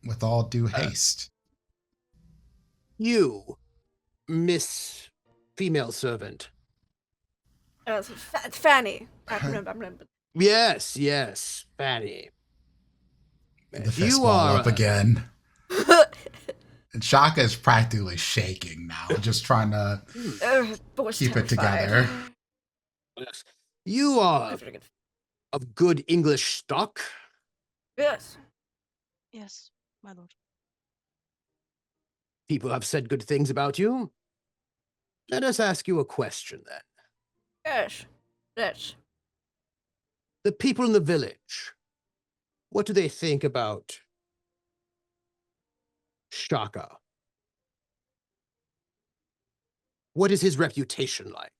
with all due haste. You, Miss Female Servant. Fanny. I remember. Yes, yes, Fanny. The fist ball up again. And Shaka is practically shaking now, just trying to keep it together. Yes. You are of good English stock. Yes. Yes, my lord. People have said good things about you. Let us ask you a question then. Yes. Yes. The people in the village, what do they think about Shaka? What is his reputation like?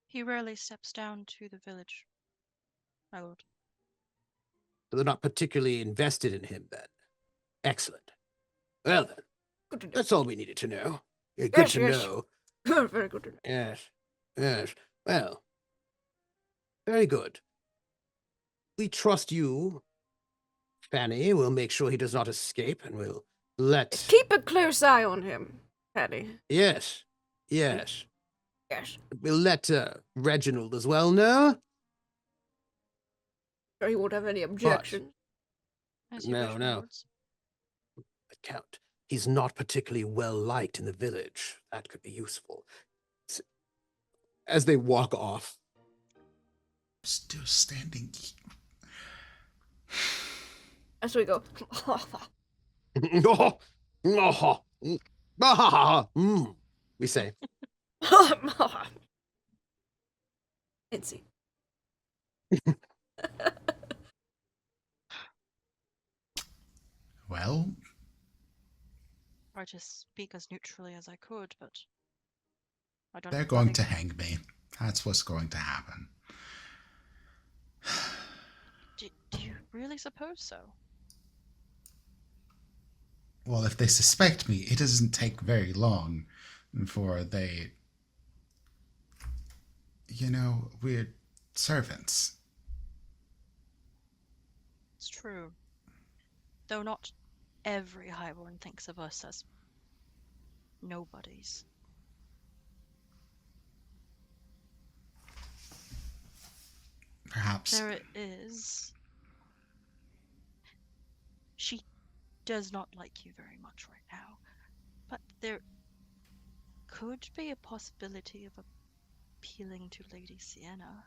He rarely steps down to the village, my lord. So they're not particularly invested in him then. Excellent. Well then, Good to know. that's all we needed to know. Good Yes, to yes. know. Very good to know. Yes. Yes. Well, very good. We trust you, Fanny. We'll make sure he does not escape, and we'll let... Keep a close eye on him, Fanny. Yes. Yes. Yes. We'll let Reginald as well know. Sure he won't have any objection. As you No, wish, my no. lords. But Count, he's not particularly well liked in the village. That could be useful. As they walk off. Still standing. As we go. We say. Incy. Well, try to speak as neutrally as I could, but I don't. They're going to hang me. That's what's going to happen. Do you really suppose so? Well, if they suspect me, it doesn't take very long before they... we're servants. It's true. Though not every Highborn thinks of us as nobodies. Perhaps. There it is. She does not like you very much right now, but there could be a possibility of appealing to Lady Sienna.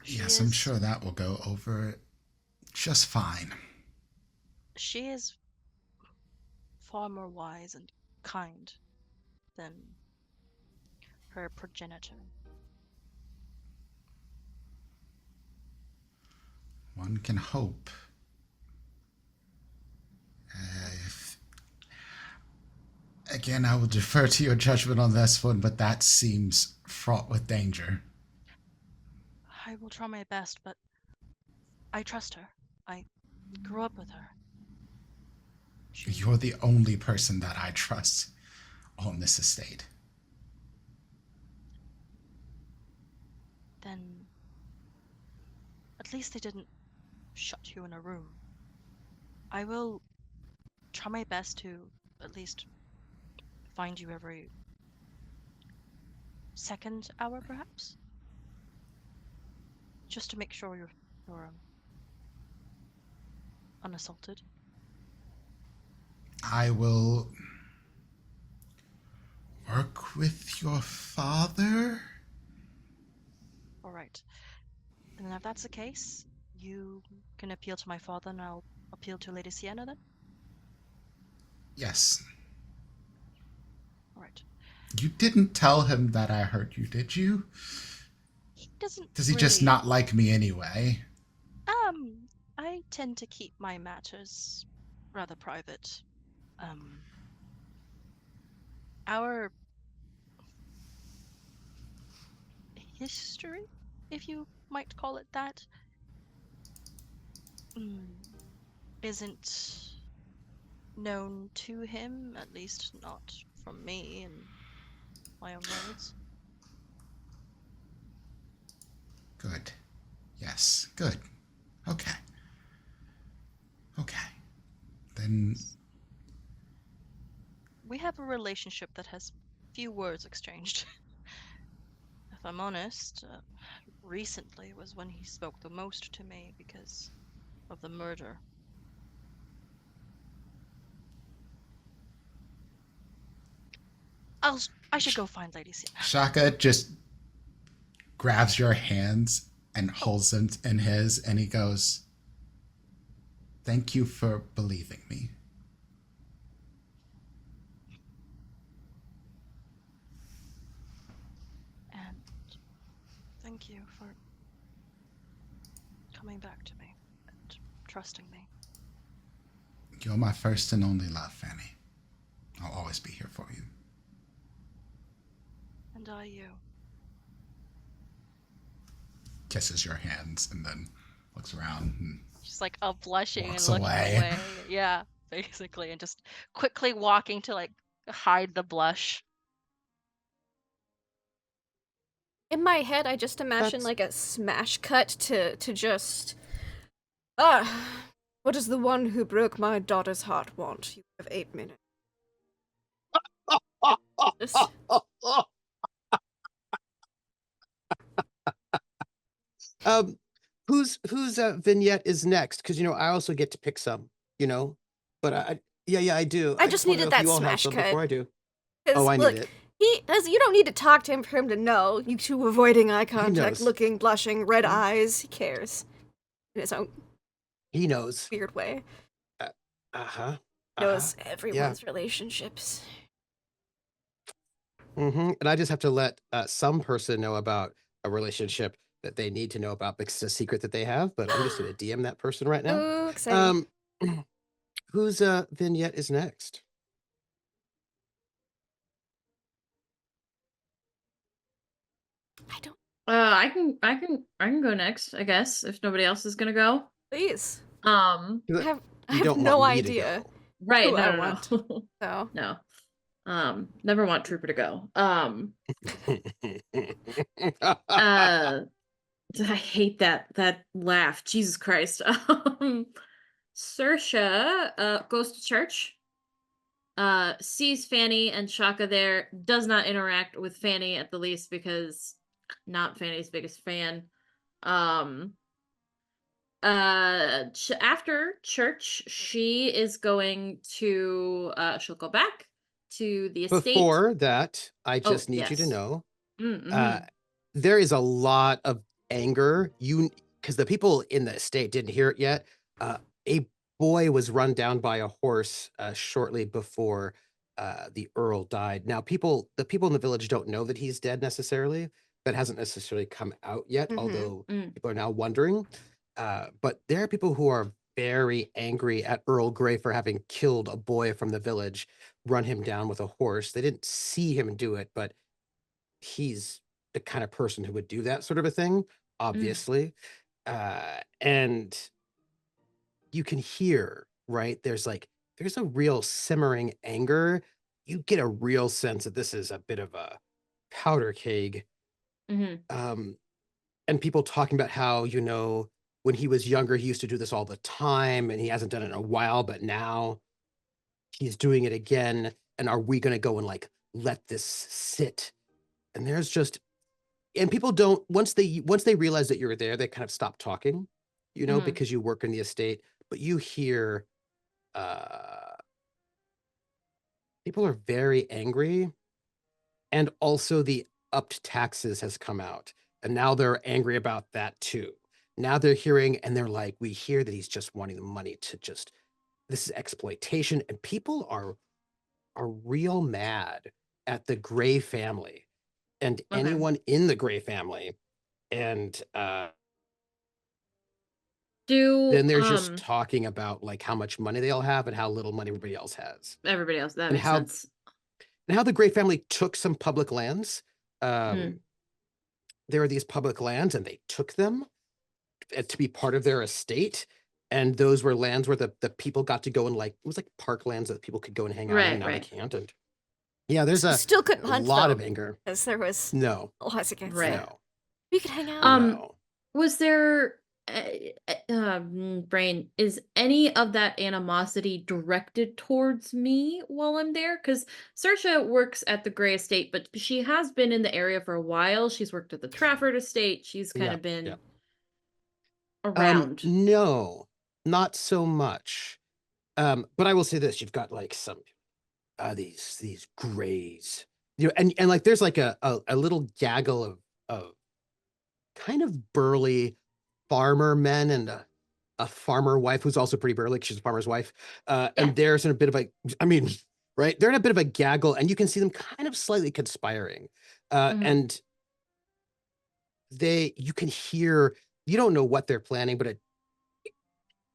Yes, I'm sure that will go over just fine. She is far more wise and kind than her progenitor. One can hope. Again, I will defer to your judgment on this one, but that seems fraught with danger. I will try my best, but I trust her. I grew up with her. You're the only person that I trust on this estate. Then at least they didn't shut you in a room. I will try my best to at least find you every second hour, perhaps? Just to make sure you're unassaulted. I will work with your father. All right. And then if that's the case, you can appeal to my father and I'll appeal to Lady Sienna then? Yes. All right. You didn't tell him that I hurt you, did you? He doesn't. Does he just really- not like me anyway? I tend to keep my matters rather private. Our history, if you might call it that, isn't known to him, at least not from me and my own words. Good. Yes, good. Okay. Okay. Then We have a relationship that has few words exchanged. If I'm honest, recently was when he spoke the most to me because of the murder. I should go find Lady Sienna. Shaka just grabs your hands and holds them in his, and he goes, "Thank you for believing me." And thank you for coming back to me and trusting me. You're my first and only love, Fanny. I'll always be here for you. And I you. Kisses your hands and then looks around and Just like blushing Walks and looking away. away. Yeah, basically, and just quickly walking to like hide the blush. In my head, I just imagine That's- like a smash cut to just. What does the one who broke my daughter's heart want? You have 8 minutes. Just- Whose vignette is next? Because I also get to pick some. But I do. I just wanna needed know if that you all have smash some cut. before I do. 'Cause, Oh, I look, need it. He does. You don't need to talk to him for him to know. You two avoiding eye contact, knows. looking, blushing, red eyes. He cares in his own He knows. weird way. Uh-huh. Knows everyone's relationships. And I just have to let some person know about a relationship that they need to know about because it's a secret that they have, but I'm just going to DM that person right now. Ooh, exciting. Whose vignette is next? I don't. I can go next, I guess, if nobody else is gonna go. Please. Um, I have You don't no want me to idea. go. right, Who I no, want. So no. Never want Trooper to go. I hate that laugh. Jesus Christ. Saoirse goes to church. Sees Fanny and Shaka there. Does not interact with Fanny at the least because not Fanny's biggest fan. After church, she is going to she'll go back to the estate. Before that, I Oh, just need you to yes. know Mm-hmm. there is a lot of anger. Because the people in the estate didn't hear it yet. A boy was run down by a horse shortly before the Earl died. Now, the people in the village don't know that he's dead necessarily. That hasn't necessarily come out yet, Mhm. although people are now wondering. But there are people who are very angry at Earl Grey for having killed a boy from the village, run him down with a horse. They didn't see him do it, but he's the kind of person who would do that sort of a thing, obviously. And you can hear, right? There's a real simmering anger. You get a real sense that this is a bit of a powder keg. Mm-hmm. And people talking about how, when he was younger, he used to do this all the time and he hasn't done it in a while, but now he's doing it again. And are we going to go and let this sit? And there's just, and people don't, once they realize that you're there, they kind of stop talking, Mhm. because you work in the estate, but you hear, people are very angry. And also the upped taxes has come out. And now they're angry about that too. Now they're hearing, and they're like, we hear that he's just wanting the money to this is exploitation. And people are real mad at the Gray family and Okay. anyone in the Gray family. And then they're just talking about how much money they all have and how little money everybody else has. Everybody else, that And makes sense. And how the Gray family took some public lands. There are these public lands and they took them to be part of their estate. And those were lands where the people got to go and it was like park lands that people could go and hang out in. Now they can't. And yeah, there's still couldn't a hunt lot though, of anger. because there was No, laws against Right. that. no, You could hang out. no. Was there brain, is any of that animosity directed towards me while I'm there? Because Saoirse works at the Gray estate, but she has been in the area for a while. She's worked at the Trafford estate. She's kind Yeah, of been yeah. around. No, not so much. But I will say this: you've got some these Grays, and there's a little gaggle of kind of burly farmer men and a farmer wife who's also pretty burly. She's a farmer's wife, and there's in a bit of right? They're in a bit of a gaggle, and you can see them kind of slightly conspiring, and you can hear. You don't know what they're planning, but how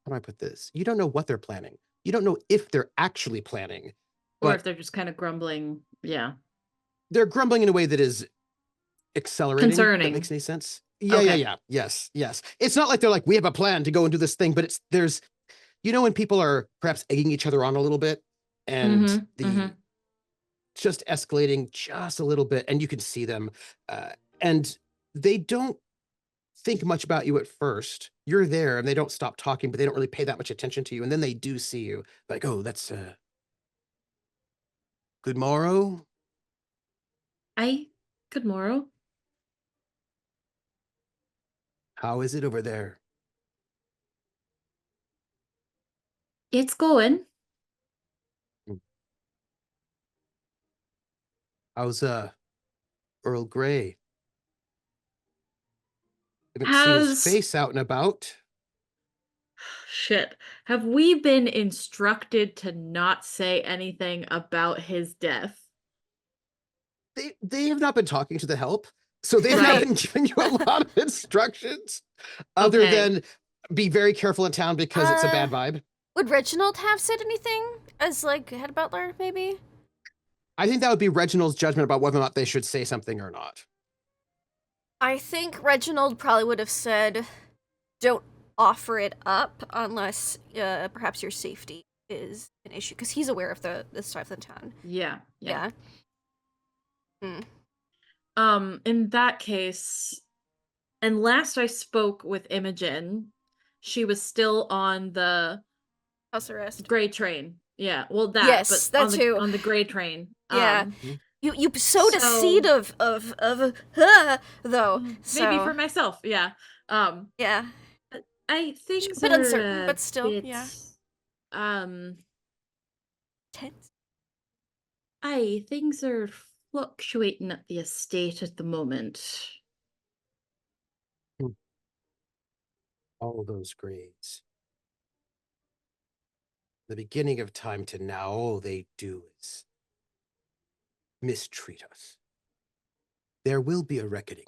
do I put this? You don't know what they're planning. You don't know if they're actually planning, Or but if they're just kind of grumbling. Yeah. they're grumbling in a way that is accelerating. Concerning. That makes any sense? Yeah, Okay. yeah. Yes. It's not like they're we have a plan to go and do this thing, but there's, when people are perhaps egging each other on a little bit and just escalating just a little bit, and you can see them, and they don't think much about you at first. You're there and they don't stop talking, but they don't really pay that much attention to you. And then they do see you oh, that's good morrow. Good morrow. How is it over there? It's going. How's Earl Grey? Haven't seen his face out and about. Shit. Have we been instructed to not say anything about his death? They have not been talking to the help. So they Right. haven't given you a lot of instructions other Okay. than be very careful in town because it's a bad vibe. Would Reginald have said anything as like head butler, maybe? I think that would be Reginald's judgment about whether or not they should say something or not. I think Reginald probably would have said, "Don't offer it up unless perhaps your safety is an issue," because he's aware of the stuff in town. Yeah. Yeah. Hmm. In that case, and last I spoke with Imogen, she was still on the House arrest. gray train. Yeah, well that, Yes, but that too. on the gray train. Yeah. Um, You sowed a seed So- of though. maybe So, for myself. Yeah. yeah. I things Bit are uncertain, a but still, bit, yeah. Tense. Things are fluctuating at the estate at the moment. All those grades. The beginning of time to now, all they do is mistreat us. There will be a reckoning.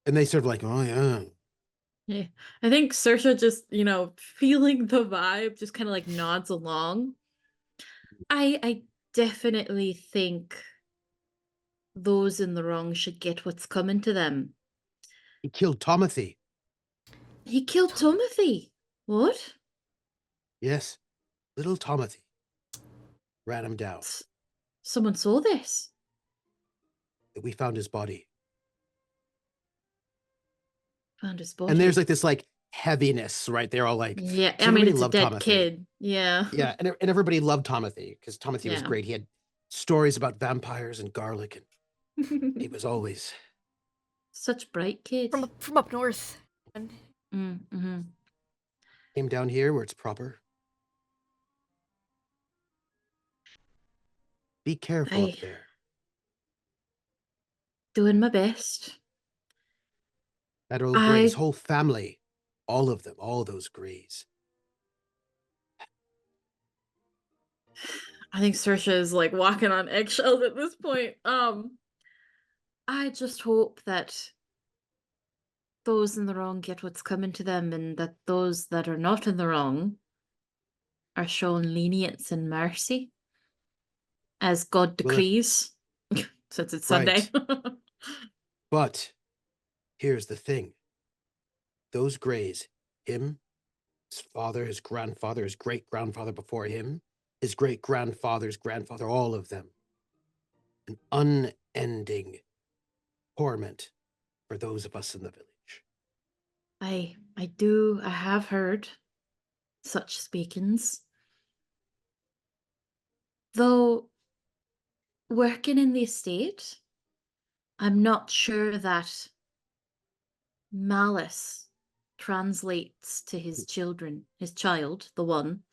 And they sort of like, oh yeah. Yeah, I think Saoirse just, feeling the vibe, just kind of like nods along. I definitely think those in the wrong should get what's coming to them. He killed Timothy. He killed Timothy. What? Yes, little Timothy. Ran him down. Someone saw this. We found his body. Found his body. And there's like this like heaviness, right? They're all like, yeah, so I mean everybody it's a loved dead Timothy. kid. Yeah. Yeah, and everybody loved Timothy because Timothy was Yeah. great. He had stories about vampires and garlic, and he was always Such bright kid. From up north. And Mm-hmm. came down here where it's proper. Be careful up there. Doing my best. That old Grey, his I- whole family, all of them, all those Greys. I think Saoirse is like walking on eggshells at this point. I just hope that those in the wrong get what's coming to them, and that those that are not in the wrong are shown lenience and mercy as God Well, if- decrees, since it's Sunday. But here's the thing. Those Greys, him, his father, his grandfather, his great-grandfather before him, his great-grandfather's grandfather, all of them. An unending torment for those of us in the village. I have heard such speakings. Though working in the estate, I'm not sure that malice translates to his child, the one.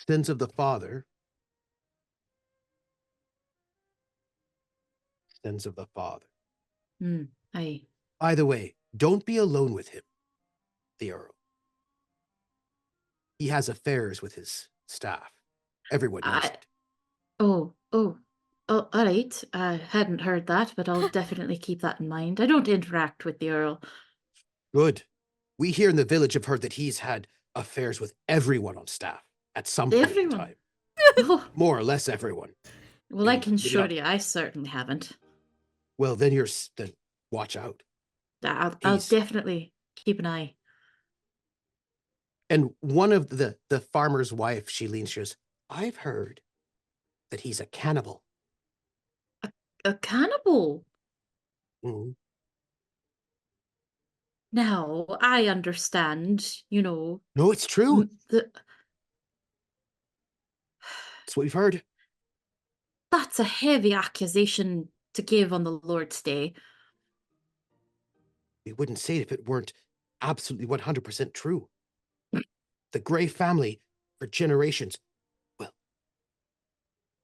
Sins of the father. Sins of the father. Aye. Either way, don't be alone with him, the Earl. He has affairs with his staff. Everyone knows it. Oh, all right. I hadn't heard that, but I'll definitely keep that in mind. I don't interact with the Earl. Good. We here in the village have heard that he's had affairs with everyone on staff at some point in Everyone? time. Oh, More or less everyone. well, I Maybe- can maybe assure not. you, I certainly haven't. Well, then then watch out. I'll Please. definitely keep an eye. And one of the farmer's wife, she leans, she goes, I've heard that he's a cannibal. A cannibal? Mhm. Now, I understand, No, it's true. the That's what we've heard. that's a heavy accusation to give on the Lord's Day. We wouldn't say it if it weren't absolutely 100% true. The Grey family, for generations, well,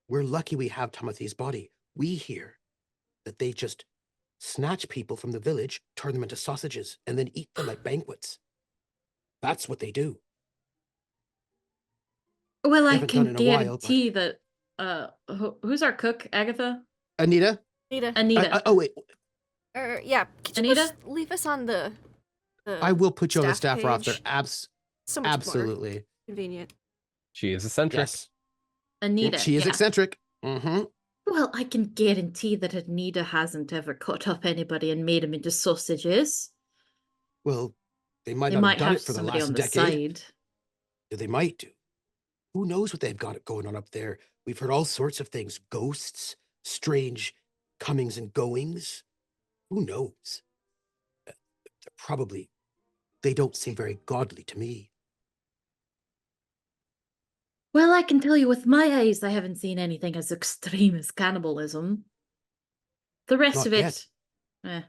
we're lucky we have Timothy's body. We hear that they just snatch people from the village, turn them into sausages, and then eat them at banquets. That's what they do. Well, I haven't done can it in a while, but- guarantee that who's our cook? Agatha? Anita? Anita. Anita. Oh, wait. Yeah. Could you Anita? just leave us on the I will put you on the staff staff roster. page? So much more Absolutely. convenient. She is eccentric. Yes. Anita. She is yeah. eccentric. Mm-hmm. Well, I can guarantee that Anita hasn't ever cut up anybody and made them into sausages. Well, they might They not might have done have it for the somebody last on the decade. side. They might do. Who knows what they've got going on up there? We've heard all sorts of things. Ghosts, strange comings and goings. Who knows? They don't seem very godly to me. Well, I can tell you with my eyes, I haven't seen anything as extreme as cannibalism. The rest Not of it, yet. eh.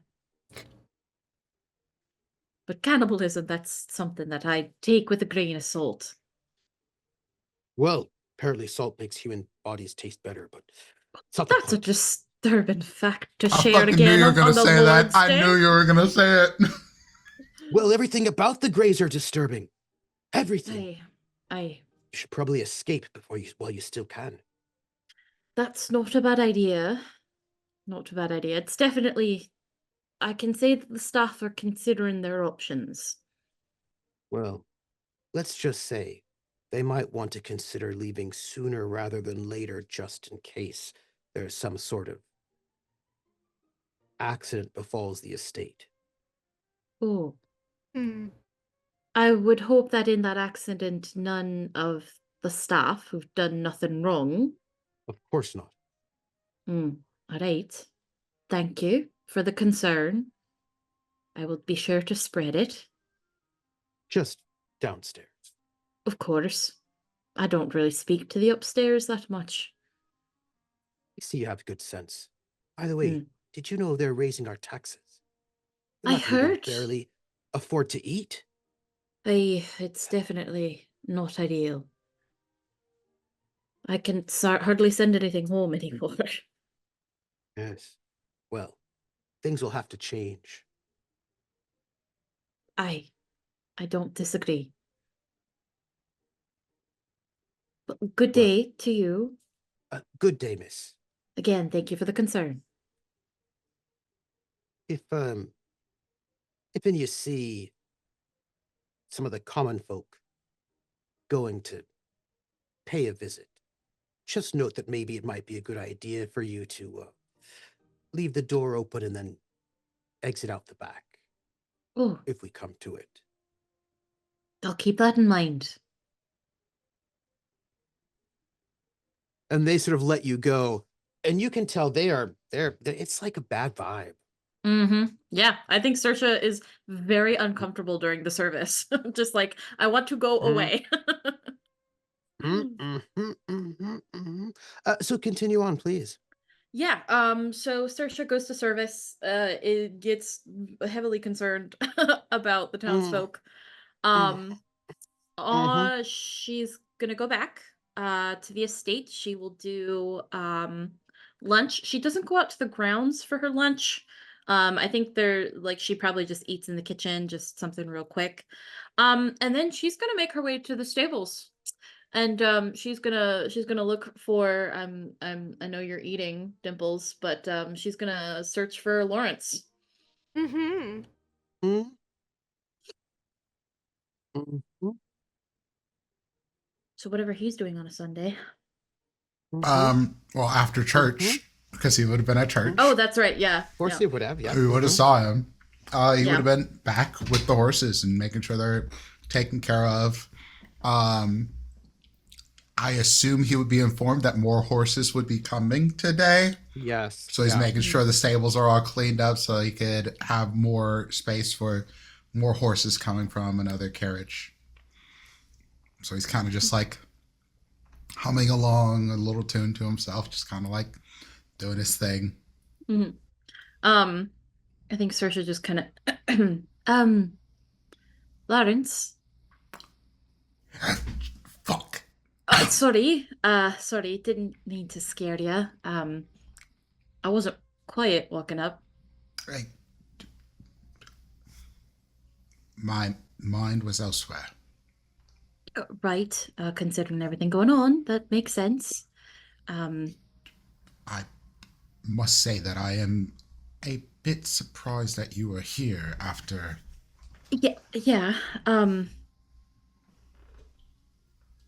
But cannibalism, that's something that I take with a grain of salt. Well, apparently salt makes human bodies taste better, but it's not the That's a point. disturbing fact to I share fucking knew again you were on gonna the say that. Lord's I Day. knew you were gonna say it. Well, everything about the Greys are disturbing. Everything. Aye. You should probably escape while you still can. That's not a bad idea. Not a bad idea. It's definitely... I can say that the staff are considering their options. Well, let's just say they might want to consider leaving sooner rather than later, just in case there's some sort of accident befalls the estate. Oh. Hmm. I would hope that in that accident, none of the staff who've done nothing wrong. Of course not. All right. Thank you for the concern. I will be sure to spread it. Just downstairs. Of course. I don't really speak to the upstairs that much. I see you have good sense. By the way, did you know they're raising our taxes? We're I not gonna be able heard. to barely afford to eat. It's definitely not ideal. I can hardly send anything home anymore. Yes. Well, things will have to change. I don't disagree. But good Well- day to you. Good day, miss. Again, thank you for the concern. If you see some of the common folk going to pay a visit, just note that maybe it might be a good idea for you to leave the door open and then exit out the back, Oh, if we come to it. I'll keep that in mind. And they sort of let you go, and you can tell they're it's like a bad vibe. Yeah, I think Saoirse is very uncomfortable during the service. Just like, I want to go away. So continue on, please. Yeah, so Saoirse goes to service. It gets heavily concerned about the townsfolk. She's gonna go back to the estate. She will do lunch. She doesn't go out to the grounds for her lunch. I think they're like, she probably just eats in the kitchen, just something real quick. And then she's gonna make her way to the stables. And she's gonna look for I know you're eating, Dimples, but she's gonna search for Lawrence. Mm-hmm. So whatever he's doing on a Sunday. Well, after church, because he would have been at church. Oh, that's right. Yeah. Of course, he would have. Yeah, We would have saw him. He Yeah. would have been back with the horses and making sure they're taken care of. I assume he would be informed that more horses would be coming today. Yes. So he's making sure the stables are all cleaned up so he could have more space for more horses coming from another carriage. So he's kind of just like humming along a little tune to himself, just kind of like doing his thing. I think Saoirse just kind of Lawrence. Fuck. Sorry, didn't mean to scare you. I wasn't quiet walking up. Hey. My mind was elsewhere. Right, considering everything going on, that makes sense. I must say that I am a bit surprised that you are here after. Yeah.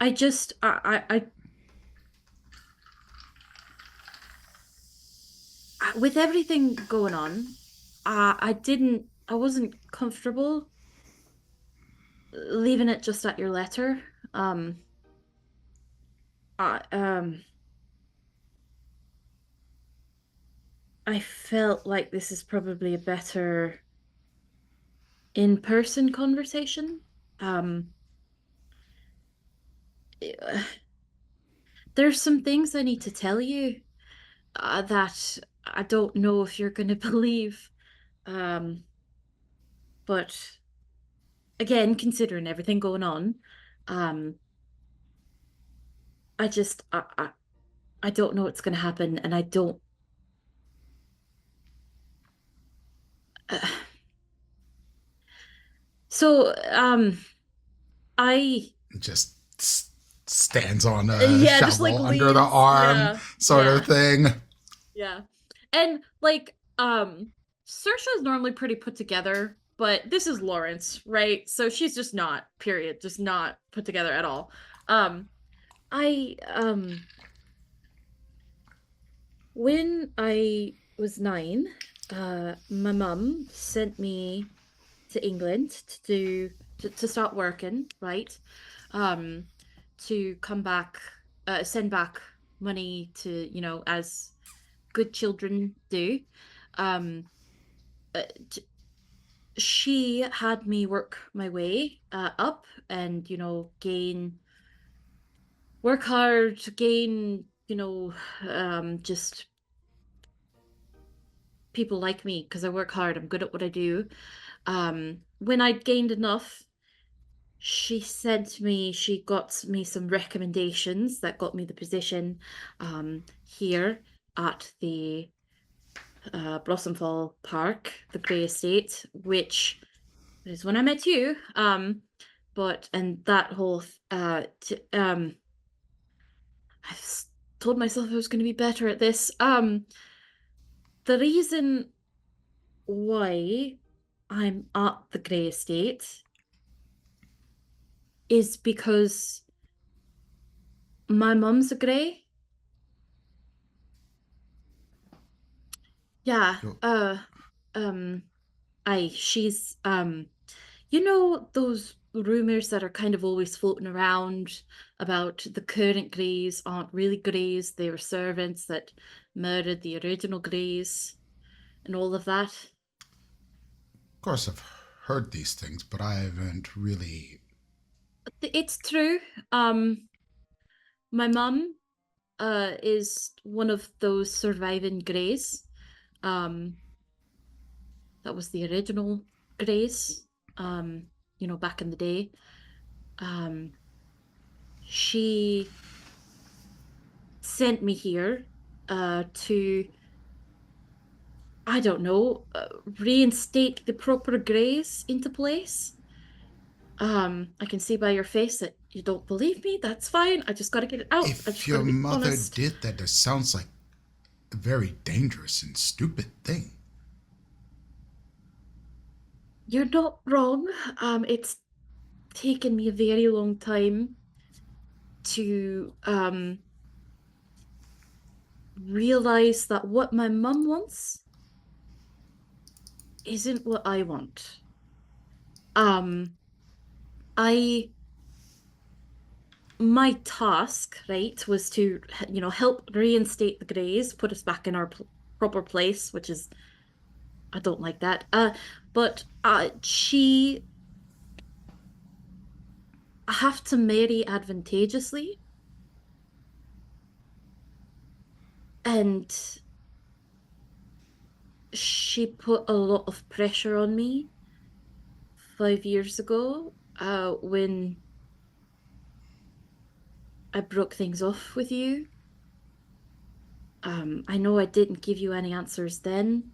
I just with everything going on, I wasn't comfortable leaving it just at your letter. I I felt like this is probably a better in-person conversation. Um, there's some things I need to tell you that I don't know if you're going to believe. Um, but again, considering everything going on, um, I just I don't know what's going to happen, and I don't. Uh, so I Just stands on a yeah, just like shovel under the leans. arm, Yeah, sort yeah, of thing. yeah. And like Saoirse is normally pretty put together, but this is Lawrence, right? So she's just not, period, just not put together at all. Um I when I was 9, my mum sent me to England to to start working, right? Um, to come back, send back money to, as good children do. Um, uh, t- she had me work my way up and, work hard, gain, just people like me because I work hard. I'm good at what I do. When I'd gained enough, she said to me she got me some recommendations that got me the position here at the Blossomfall Park, the Grey Estate, which is when I met you. But and that whole I told myself I was going to be better at this. The reason why I'm at the Grey Estate is because my mum's a Grey. Yeah. You're- Um, she's those rumors that are kind of always floating around about the current Greys aren't really Greys, they were servants that murdered the original Greys and all of that. Of course, I've heard these things, but I haven't really. It's true. My mum is one of those surviving Greys. Um, that was the original Greys, back in the day. Um, she sent me here to, I don't know, reinstate the proper Greys into place. I can see by your face that you don't believe me. That's fine. I just got to get it out. I If just got your to be mother honest. did that, it sounds like a very dangerous and stupid thing. You're not wrong. It's taken me a very long time to realize that what my mum wants isn't what I want. Um, I my task, right, was to help reinstate the Greys, put us back in our proper place, which is I don't like that. But she have to marry advantageously, and she put a lot of pressure on me 5 years ago, when I broke things off with you. I know I didn't give you any answers then,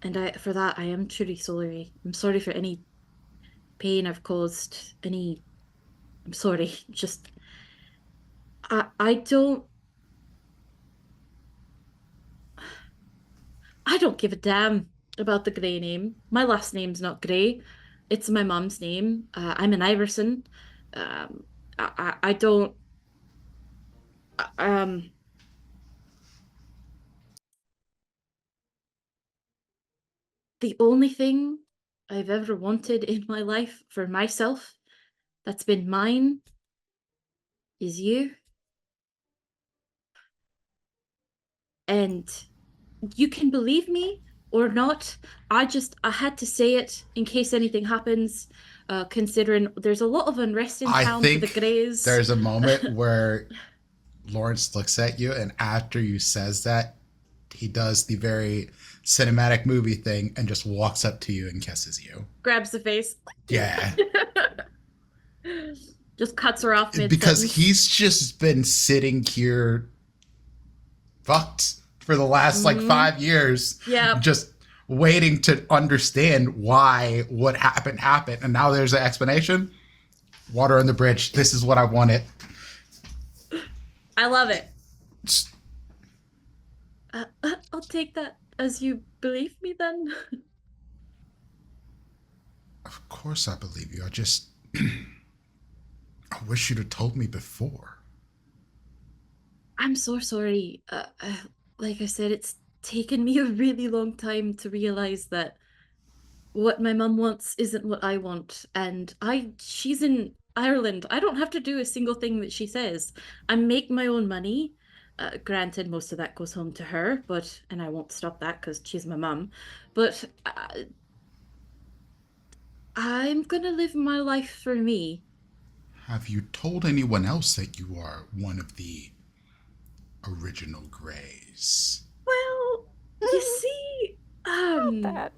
and for that I am truly sorry. I'm sorry for any pain I've caused. I'm sorry. Just I don't give a damn about the Grey name. My last name's not Grey. It's my mom's name. I'm an Iverson. I don't. Um, the only thing I've ever wanted in my life for myself that's been mine is you. And you can believe me or not. I had to say it in case anything happens, considering there's a lot of unrest in I town for the think Greys. there's a moment where Lawrence looks at you, and after you says that, he does the very cinematic movie thing and just walks up to you and kisses you. Grabs the face. Yeah. Just cuts her off mid Because he's just been sitting here fucked for the last like 5 years. Yeah. Just waiting to understand why what happened. And now there's an explanation. Water on the bridge. This is what I wanted. I love it. I'll take that as you believe me then. Of course I believe you. I just I wish you'd have told me before. I'm so sorry. Like I said, it's taken me a really long time to realize that what my mum wants isn't what I want. And she's in Ireland. I don't have to do a single thing that she says. I make my own money. Granted, most of that goes home to her, and I won't stop that because she's my mum. But I'm gonna live my life for me. Have you told anyone else that you are one of the original Greys? Well, you see, That.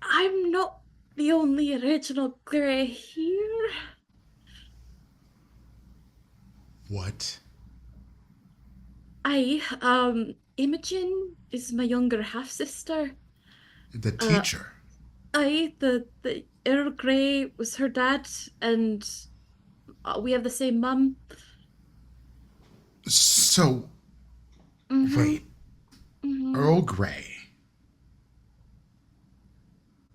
I'm not the only original Grey here. What? Imogen is my younger half sister. The teacher? The Earl Grey was her dad, and we have the same mum. So, wait. Earl Grey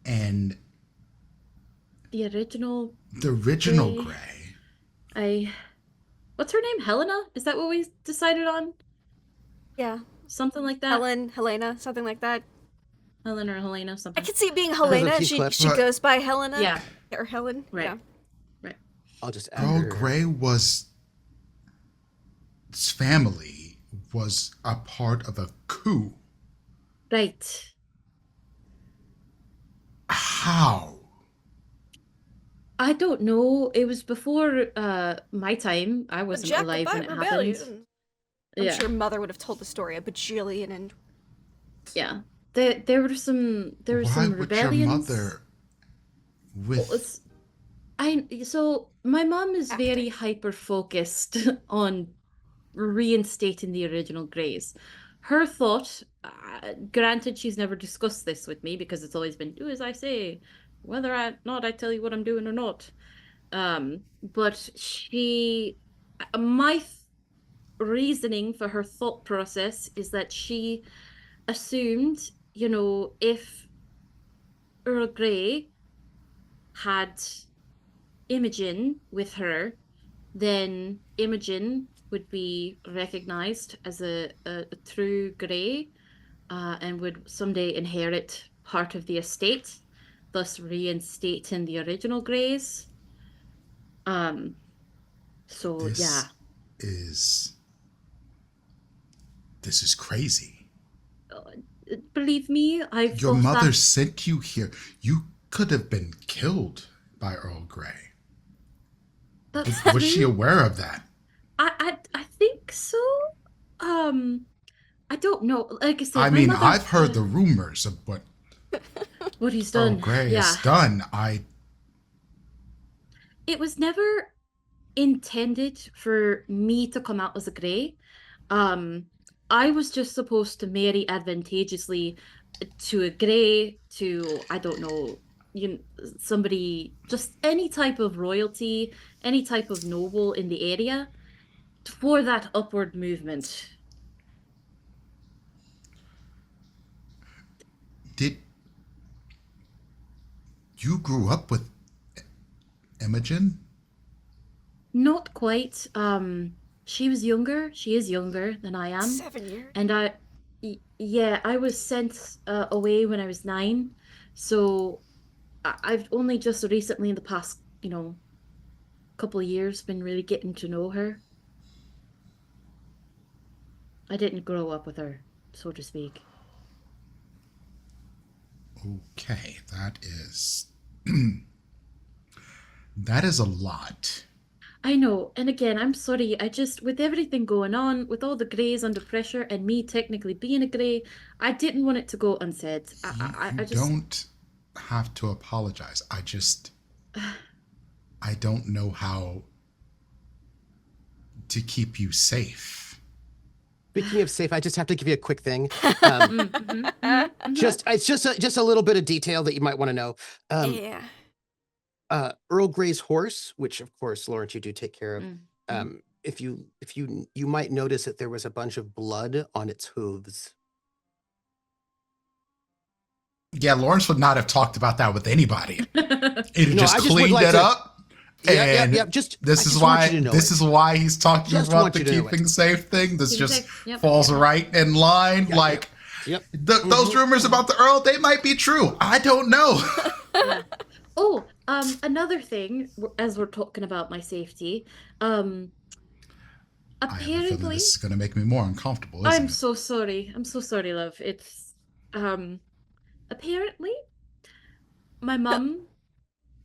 and the original Grey. What's her name? Helena? Is that what we decided on? Yeah. Something like that. Helena, something like that. Helen or Helena, something. I could see it being Helena. few She clips. goes by Helena. Yeah. Or Helen. Right. Yeah. Right. I'll just add Earl her. Grey was... His family was a part of a coup. Right. How? I don't know. It was before my time. I The wasn't Jacobite alive when it rebellion. happened. I'm Yeah. sure Mother would have told the story a bajillion and Yeah. There were some Why would rebellions. your mother with... So my mom is very hyper focused on reinstating the original Greys. Her thought, granted, she's never discussed this with me because it's always been do as I say, whether or not I tell you what I'm doing or not. But my reasoning for her thought process is that she assumed, if Earl Grey had Imogen with her, then Imogen would be recognized as a true Grey, and would someday inherit part of the estate, thus reinstating the original Greys. So yeah. This is crazy. Believe me, I've Your thought mother that... sent you here. You could have been killed by Earl Grey. That's Was she true. aware of that? I think so. I don't know. Like I said, I my mean, mother, I've heard the rumors of what he's Earl done. Grey Yeah. has done. It was never intended for me to come out as a Grey. I was just supposed to marry advantageously to a Grey, to, I don't know, somebody, just any type of royalty, any type of noble in the area for that upward movement. Did you grew up with Imogen? Not quite. She was younger. She is younger than I am. 7 years. And yeah, I was sent away when I was 9. So I've only just recently, in the past, couple of years, been really getting to know her. I didn't grow up with her, so to speak. Okay, that is that is a lot. I know, and again, I'm sorry. I just, with everything going on, with all the greys under pressure, and me technically being a grey, I didn't want it to go unsaid. I just don't have to apologize. I don't know how to keep you safe. Speaking of safe, I just have to give you a quick thing. Mhm. It's just a little bit of detail that you might want to know. Yeah. Earl Grey's horse, which of course, Lawrence, you do take care of. Mhm. If you might notice that there was a bunch of blood on its hooves. Yeah, Lawrence would not have talked about that with anybody. He'd have No, just I just would cleaned like it to- up. Yep. And I this just is want why you to know this it. is why he's talking Just about want the you to know it. keeping safe thing. This Keeping just safe, yep, falls yep. right in line. Yeah, like Yep. those rumors about the Earl, they might be true. I don't know. Yeah. Oh, another thing, as we're talking about my safety, I have a feeling apparently, this is going to make me more uncomfortable, isn't I'm it? so sorry. I'm so sorry, love. It's, apparently, my mum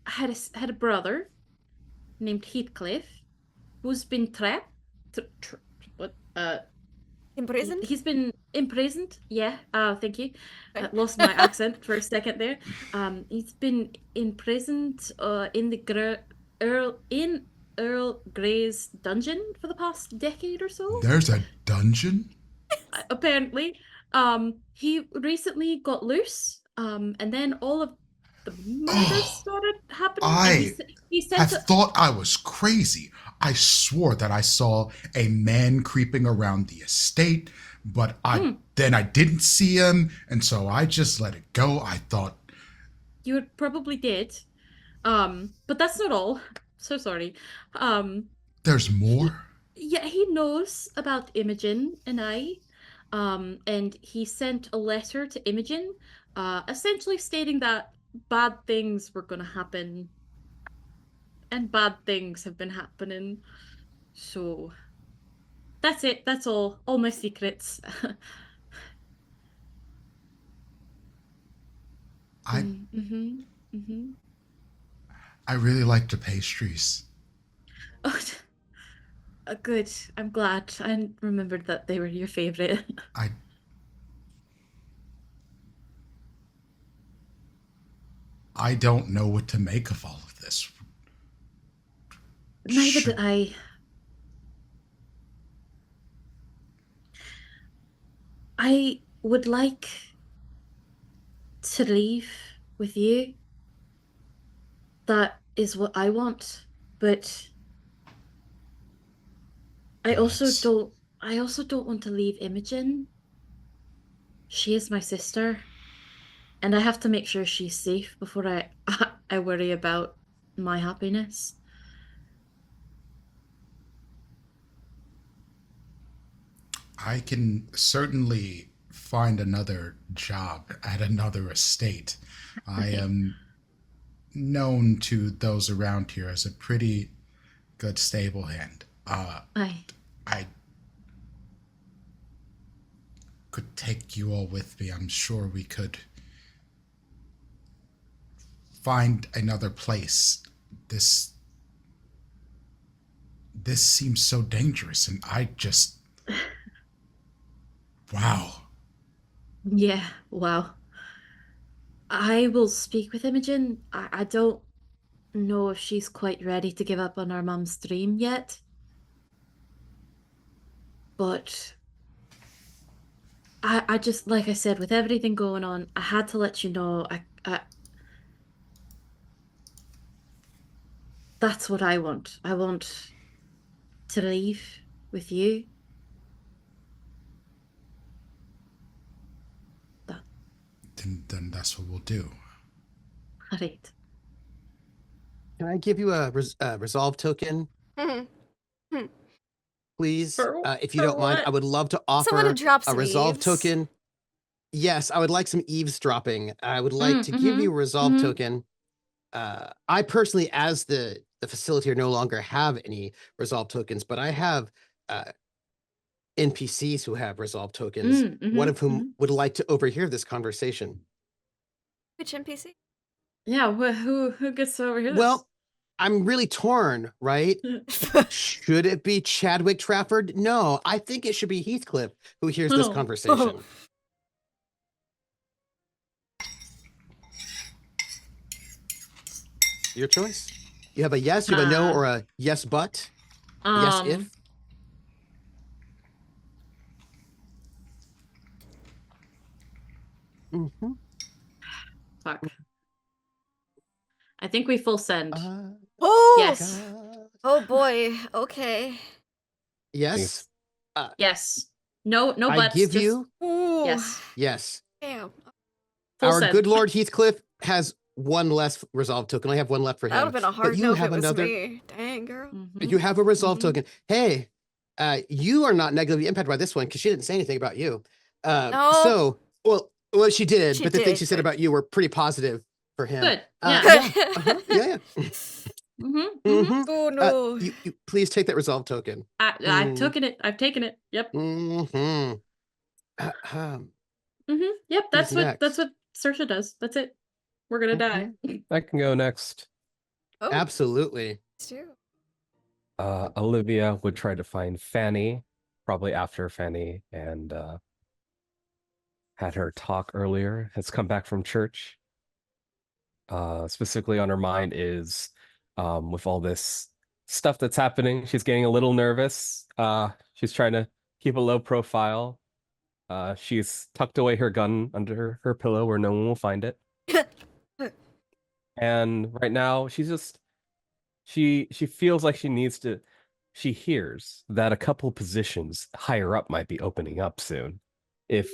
had a brother named Heathcliff who's been trapped. What? Imprisoned? He's been imprisoned. Yeah. Thank you. Okay. Lost my accent for a second there. He's been imprisoned in Earl Grey's dungeon for the past decade or so. There's a dungeon? Apparently, he recently got loose. And then all of the murders started happening. And he sent have thought I was crazy. I swore that I saw a man creeping around the estate, but then I didn't see him, and so I just let it go. I thought You probably did. But that's not all. So sorry. there's more. Yeah, he knows about Imogen and I. And he sent a letter to Imogen, essentially stating that bad things were gonna happen. And bad things have been happening. So that's it. That's all. All my secrets. I I really like the pastries. Oh, good. I'm glad. I remembered that they were your favorite. I don't know what to make of all of this. Neither did I. I would like to leave with you. That is what I want, but I also don't want to leave Imogen. She is my sister, and I have to make sure she's safe before I worry about my happiness. I can certainly find another job at another estate. I am known to those around here as a pretty good stable hand. I could take you all with me. I'm sure we could find another place. This seems so dangerous, and I just wow. Yeah, wow. I will speak with Imogen. I don't know if she's quite ready to give up on our mum's dream yet. But I just, like I said, with everything going on, I had to let you know. That's what I want. I want to leave with you. That Then that's what we'll do. great. Can I give you a resolve token, please? If you For don't mind, what? I would love to Someone to offer drop a some resolve eaves. token. Yes, I would like some eavesdropping. I would like to give you a resolve token. I personally, as the facilitator, no longer have any resolve tokens, but I have NPCs who have resolve tokens, one of whom would like to overhear this conversation. Which NPC? Yeah, who gets to overhear Well, I'm really torn, right? this? Should it be Chadwick Trafford? No, I think it should be Heathcliff who hears this Oh. conversation. Your choice. You have a yes, you have a no, or a yes, but, yes, if. Fuck. I think we full send. Oh! Yes. Oh boy. Okay. Yes. Yes. No I buts. give Just you yes. yes. Damn. Full Our send. good Lord Heathcliff has one less resolve token. I have one left for That would him. have been a But hard you no if have it was another. me. Dang, girl. You have a resolve token. Hey, you are not negatively impacted by this one because she didn't say anything about you. No. So, well, she did, She but the things did, she said but- about you were pretty positive for him. Good. Yeah. Yeah. Oh no. You please take that resolve token. I've taken it. I've taken it. Yep. Yep. Who's That's what Saoirse does. That's it. We're gonna die. I can go next. Oh, Absolutely. it's true. Olivia would try to find Fanny, probably after Fanny and had her talk earlier, has come back from church. Specifically on her mind is with all this stuff that's happening, she's getting a little nervous. She's trying to keep a low profile. She's tucked away her gun under her pillow where no one will find it. And right now she's just she feels like she hears that a couple positions higher up might be opening up soon if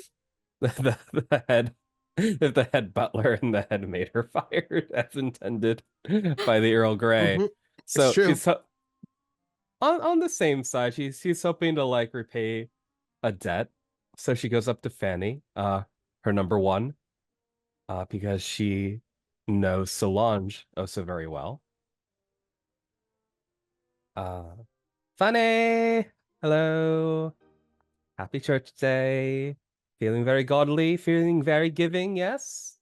the head butler and the head maid are fired as intended by the Earl Grey. So true. she's on the same side. She's hoping to like repay a debt. So she goes up to Fanny, her number one, because she knows Solange oh so very well. Fanny! Hello. Happy church day. Feeling very godly, feeling very giving, yes?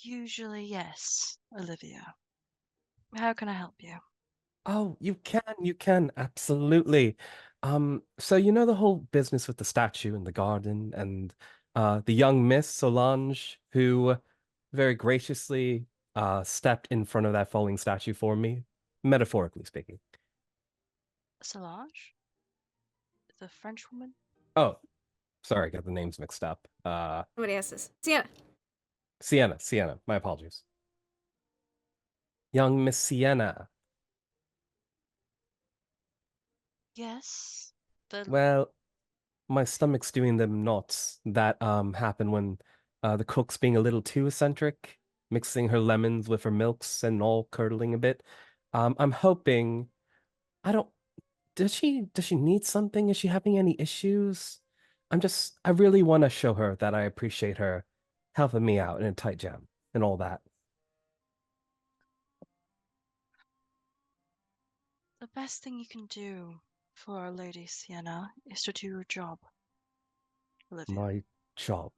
Usually, yes, Olivia. How can I help you? Oh, you can, absolutely. So you know the whole business with the statue in the garden and the young Miss Solange who very graciously stepped in front of that falling statue for me, metaphorically speaking. Solange? The French woman? Oh, sorry, got the names mixed up. Somebody else this. Sienna. Sienna, my apologies. Young Miss Sienna. Yes. Well, my stomach's doing them knots that happen when the cook's being a little too eccentric, mixing her lemons with her milks and all curdling a bit. I'm hoping I don't does she need something? Is she having any issues? I really want to show her that I appreciate her helping me out in a tight jam and all that. The best thing you can do for Our Lady Sienna is to do your job, Olivia. My job.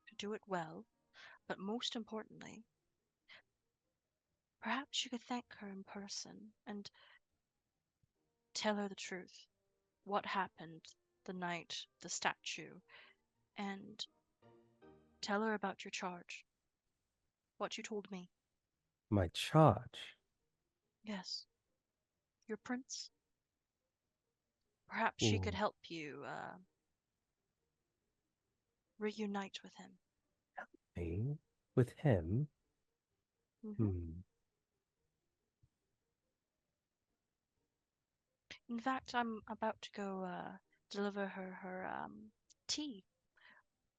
To do it well, but most importantly, perhaps you could thank her in person and tell her the truth. What happened the night the statue, and tell her about your charge. What you told me. My charge. Yes. Your prince. Perhaps she could help you reunite with him. Me? With him? Mm-hmm. In fact, I'm about to go deliver her tea.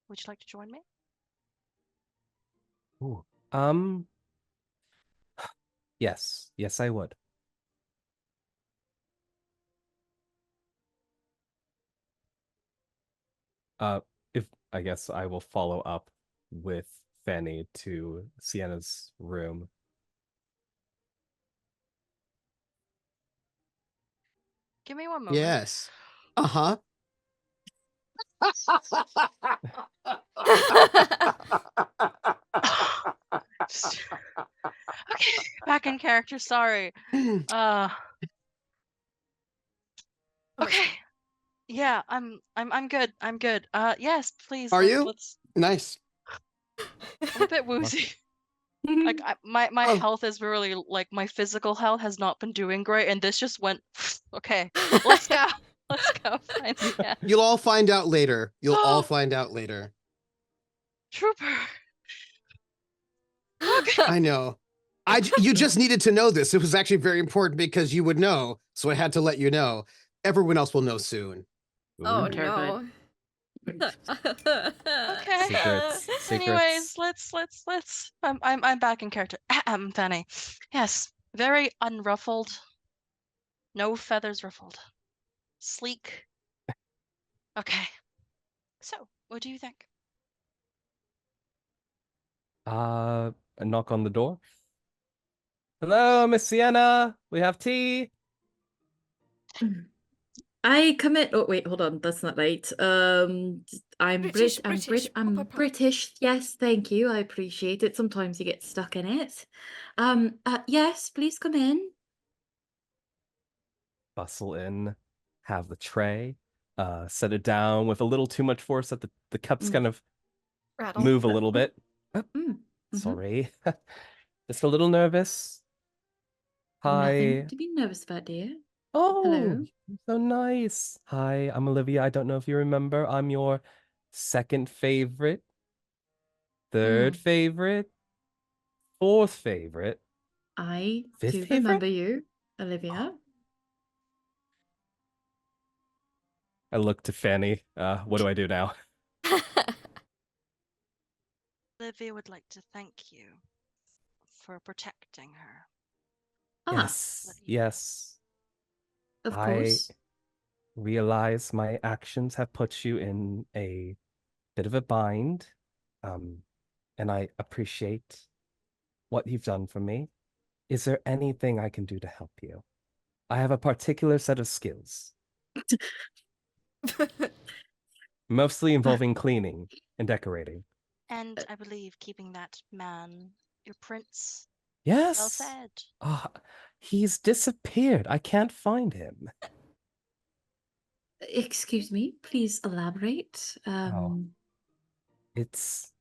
Would you like to join me? Ooh. Yes, I would. If I guess I will follow up with Fanny to Sienna's room. Give me one moment. Yes. Uh-huh. Okay, back in character. Sorry. Okay. Yeah, I'm good. I'm good. Yes, please. Are you? Let's. Nice. I'm a bit woozy. Like my Oh. health is really like my physical health has not been doing great, and this just went. Okay, let's go. Let's go. Yeah. You'll all find out later. You'll all find out later. Trooper. Okay. I know. You just needed to know this. It was actually very important because you would know, so I had to let you know. Everyone else will know soon. Oh Ooh. no. Okay. Secrets. Anyways, let's. I'm back in character. Fanny. Yes, very unruffled. No feathers ruffled. Sleek. Okay. So, what do you think? A knock on the door. Hello, Miss Sienna. We have tea. I commit. Oh wait, hold on. That's not right. I'm British, I'm British. I'm Papa. British. Yes, thank you. I appreciate it. Sometimes you get stuck in it. Yes, please come in. Bustle in, have the tray, set it down with a little too much force that the cups kind of Rattle. move a little bit. Oh, Mm, mhm. sorry. Just a little nervous. Nothing Hi. to be nervous about, dear. Oh, Hello. so nice. Hi, I'm Olivia. I don't know if you remember. I'm your second favorite, third favorite, fourth favorite, I fifth do favorite. remember you, Olivia. I look to Fanny. What do I do now? Olivia would like to thank you for protecting her. Yes, Let you know. yes. Of I course. realize my actions have put you in a bit of a bind, and I appreciate what you've done for me. Is there anything I can do to help you? I have a particular set of skills, mostly involving cleaning and decorating. And I believe keeping that man, your prince, Yes. well fed. Ah, he's disappeared. I can't find him. Excuse me, please elaborate. It's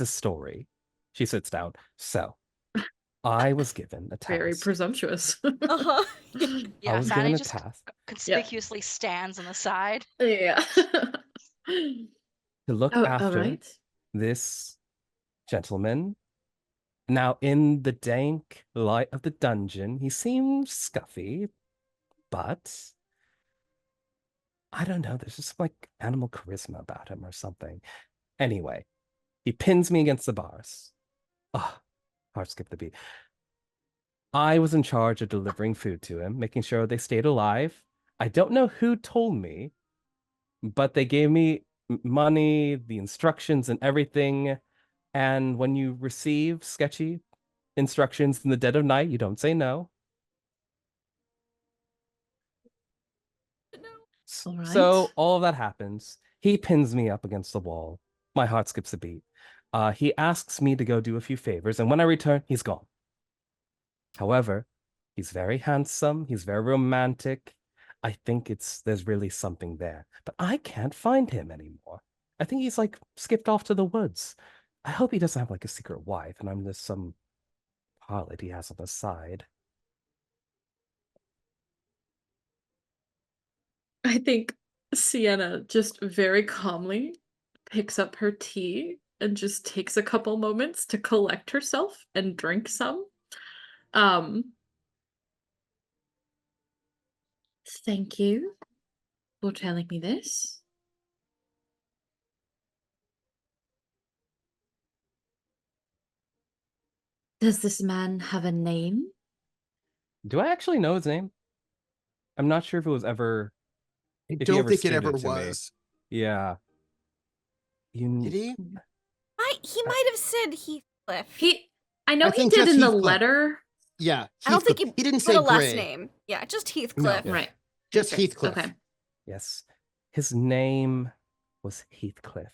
a story. She sits down. So, I was given a Very task. presumptuous. Uh-huh. I Yeah, was Fanny given a just task conspicuously stands on the side. Yeah. to look Oh, all after right. this gentleman. Now, in the dank light of the dungeon, he seems scuffy, but I don't know. There's just like animal charisma about him or something. Anyway, he pins me against the bars. Ah, heart skipped the beat. I was in charge of delivering food to him, making sure they stayed alive. I don't know who told me, but they gave me money, the instructions, and everything. And when you receive sketchy instructions in the dead of night, you don't say no. All right. So all of that happens. He pins me up against the wall. My heart skips a beat. He asks me to go do a few favors, and when I return, he's gone. However, he's very handsome. He's very romantic. I think there's really something there, but I can't find him anymore. I think he's like skipped off to the woods. I hope he doesn't have like a secret wife, and I'm just some harlot he has on the side. I think Sienna just very calmly picks up her tea and just takes a couple moments to collect herself and drink some. Um Thank you for telling me this. Does this man have a name? Do I actually know his name? I'm not sure if it was ever I if he don't ever think it ever stated to me. was. Yeah. Did he? He I- might have said Heathcliff. I know I he think did just in the Heathcliff. letter. Yeah, I don't think Heathcliff. he didn't put say a last Gray. name. Yeah, just Heathcliff. Yeah. Right. Just Okay, Heathcliff. Okay. Yes. His name was Heathcliff.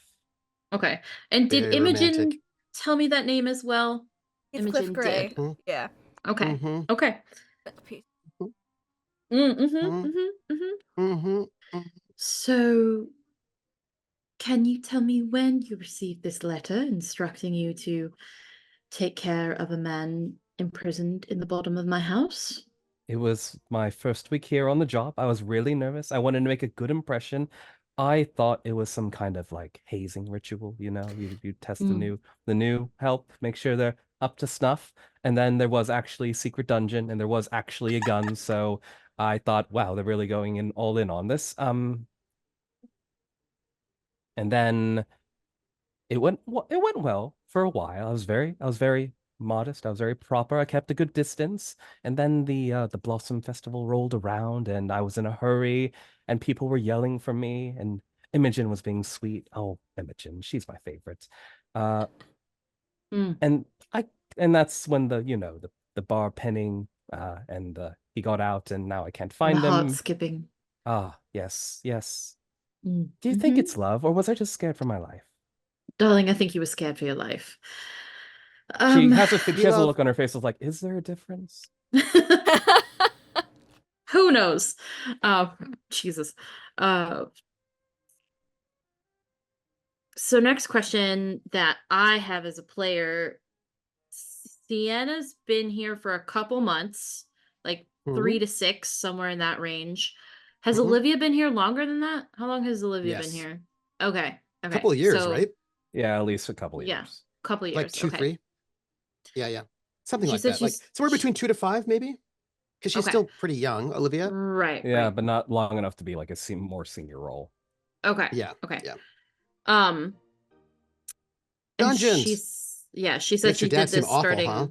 Okay. And did Very Imogen romantic. tell me that name as well? Heathcliff Imogen Grey. did. Mhm. Yeah. Okay. Mm-hmm. Okay. Mm-hmm. So, can you tell me when you received this letter instructing you to take care of a man imprisoned in the bottom of my house? It was my first week here on the job. I was really nervous. I wanted to make a good impression. I thought it was some kind of like hazing ritual, you test Mm. the new help, make sure they're up to snuff. And then there was actually a secret dungeon and there was actually a gun. So I thought, wow, they're really going in all in on this. And then it went well for a while. I was very modest. I was very proper. I kept a good distance. And then the Blossom Festival rolled around and I was in a hurry and people were yelling for me and Imogen was being sweet. Oh, Imogen, she's my favorite. Uh Mm. and I and that's when the bar penning and he got out and now I can't The find heart him. skipping. Ah, yes, yes. Mm. Do you think Mhm. it's love or was I just scared for my life? Darling, I think you were scared for your life. She Um, has a You love- look on her face of like, is there a difference? who knows? Jesus. Uh, so next question that I have as a player, Sienna's been here for a couple months, like Mhm. 3 to 6, somewhere in that range. Has Mhm. Olivia been here longer than that? How long has Olivia been Yes. here? Okay. A Okay. couple of years, So, right? Yeah, at least a couple of yeah, years. couple of Like years. 2, Okay. 3. Yeah. Something She like said that. Like she's somewhere between 2 to 5, maybe? Because she's okay. still pretty young, Olivia. Right, Yeah, right. but not long enough to be like a more senior role. Okay. Yeah. Okay. Yeah. And Dungeons. she said Makes your she dad did seem this awful, starting huh?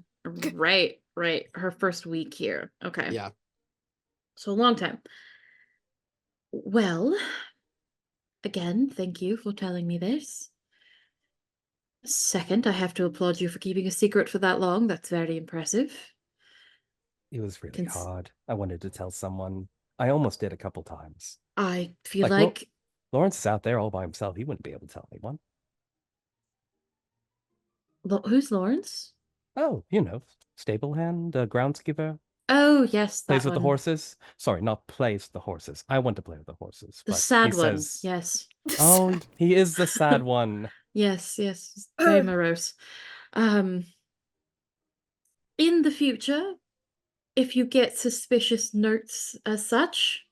right, her first week here. Okay. Yeah. So a long time. Well, again, thank you for telling me this. Second, I have to applaud you for keeping a secret for that long. That's very impressive. It was really Cons- hard. I wanted to tell someone. I almost did a couple times. I feel Like, like Lawrence is out there all by himself. He wouldn't be able to tell anyone. Who's Lawrence? Oh, stable hand, groundskeeper, Oh, yes, plays that with the one. horses. Sorry, not plays with the horses. I want to play with the horses, The but he sad one. says, Yes. "Oh, he is the sad one." Yes, he's very morose. In the future, if you get suspicious notes as such,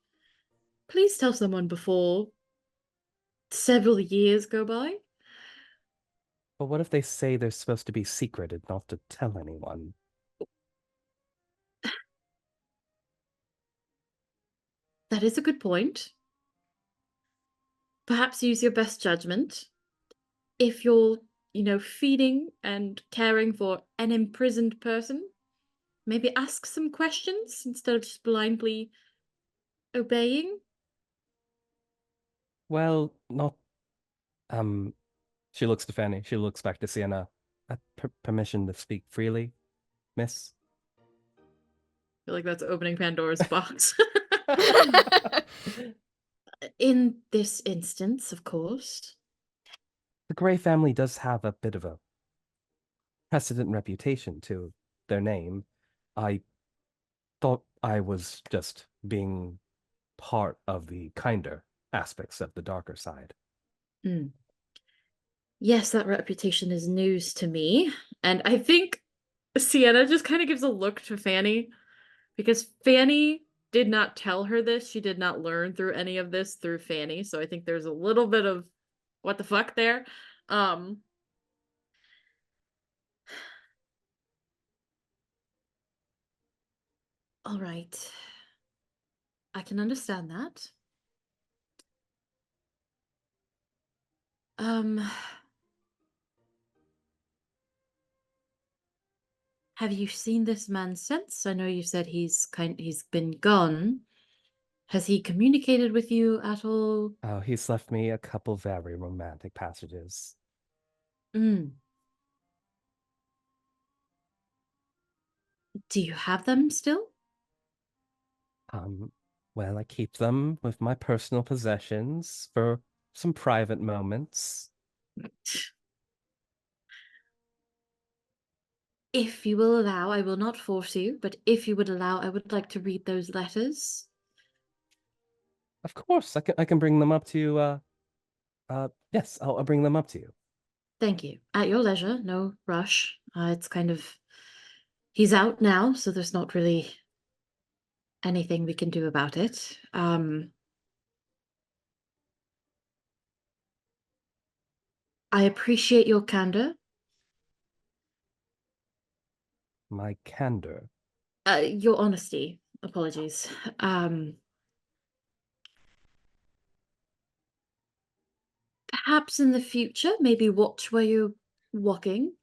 please tell someone before several years go by. But what if they say they're supposed to be secret and not to tell anyone? That is a good point. Perhaps use your best judgment. If you're, feeding and caring for an imprisoned person, maybe ask some questions instead of just blindly obeying. Well, not. She looks to Fanny. She looks back to Sienna. Permission to speak freely, miss? I feel like that's opening Pandora's box. In this instance, of course. The Grey family does have a bit of a precedent reputation to their name. I thought I was just being part of the kinder aspects of the darker side. Mm. Yes, that reputation is news to me. And I think Sienna just kind of gives a look to Fanny because Fanny did not tell her this. She did not learn through any of this through Fanny. So I think there's a little bit of what the fuck there. All right. I can understand that. Have you seen this man since? I know you said he's been gone. Has he communicated with you at all? Oh, he's left me a couple very romantic passages. Mm. Do you have them still? Well, I keep them with my personal possessions for some private moments. If you will allow, I will not force you, but if you would allow, I would like to read those letters. Of course, I can bring them up to you. Yes, I'll bring them up to you. Thank you. At your leisure, no rush. It's kind of... He's out now, so there's not really anything we can do about it. I appreciate your candor. My candor. Your honesty. Apologies. Perhaps in the future, maybe watch where you're walking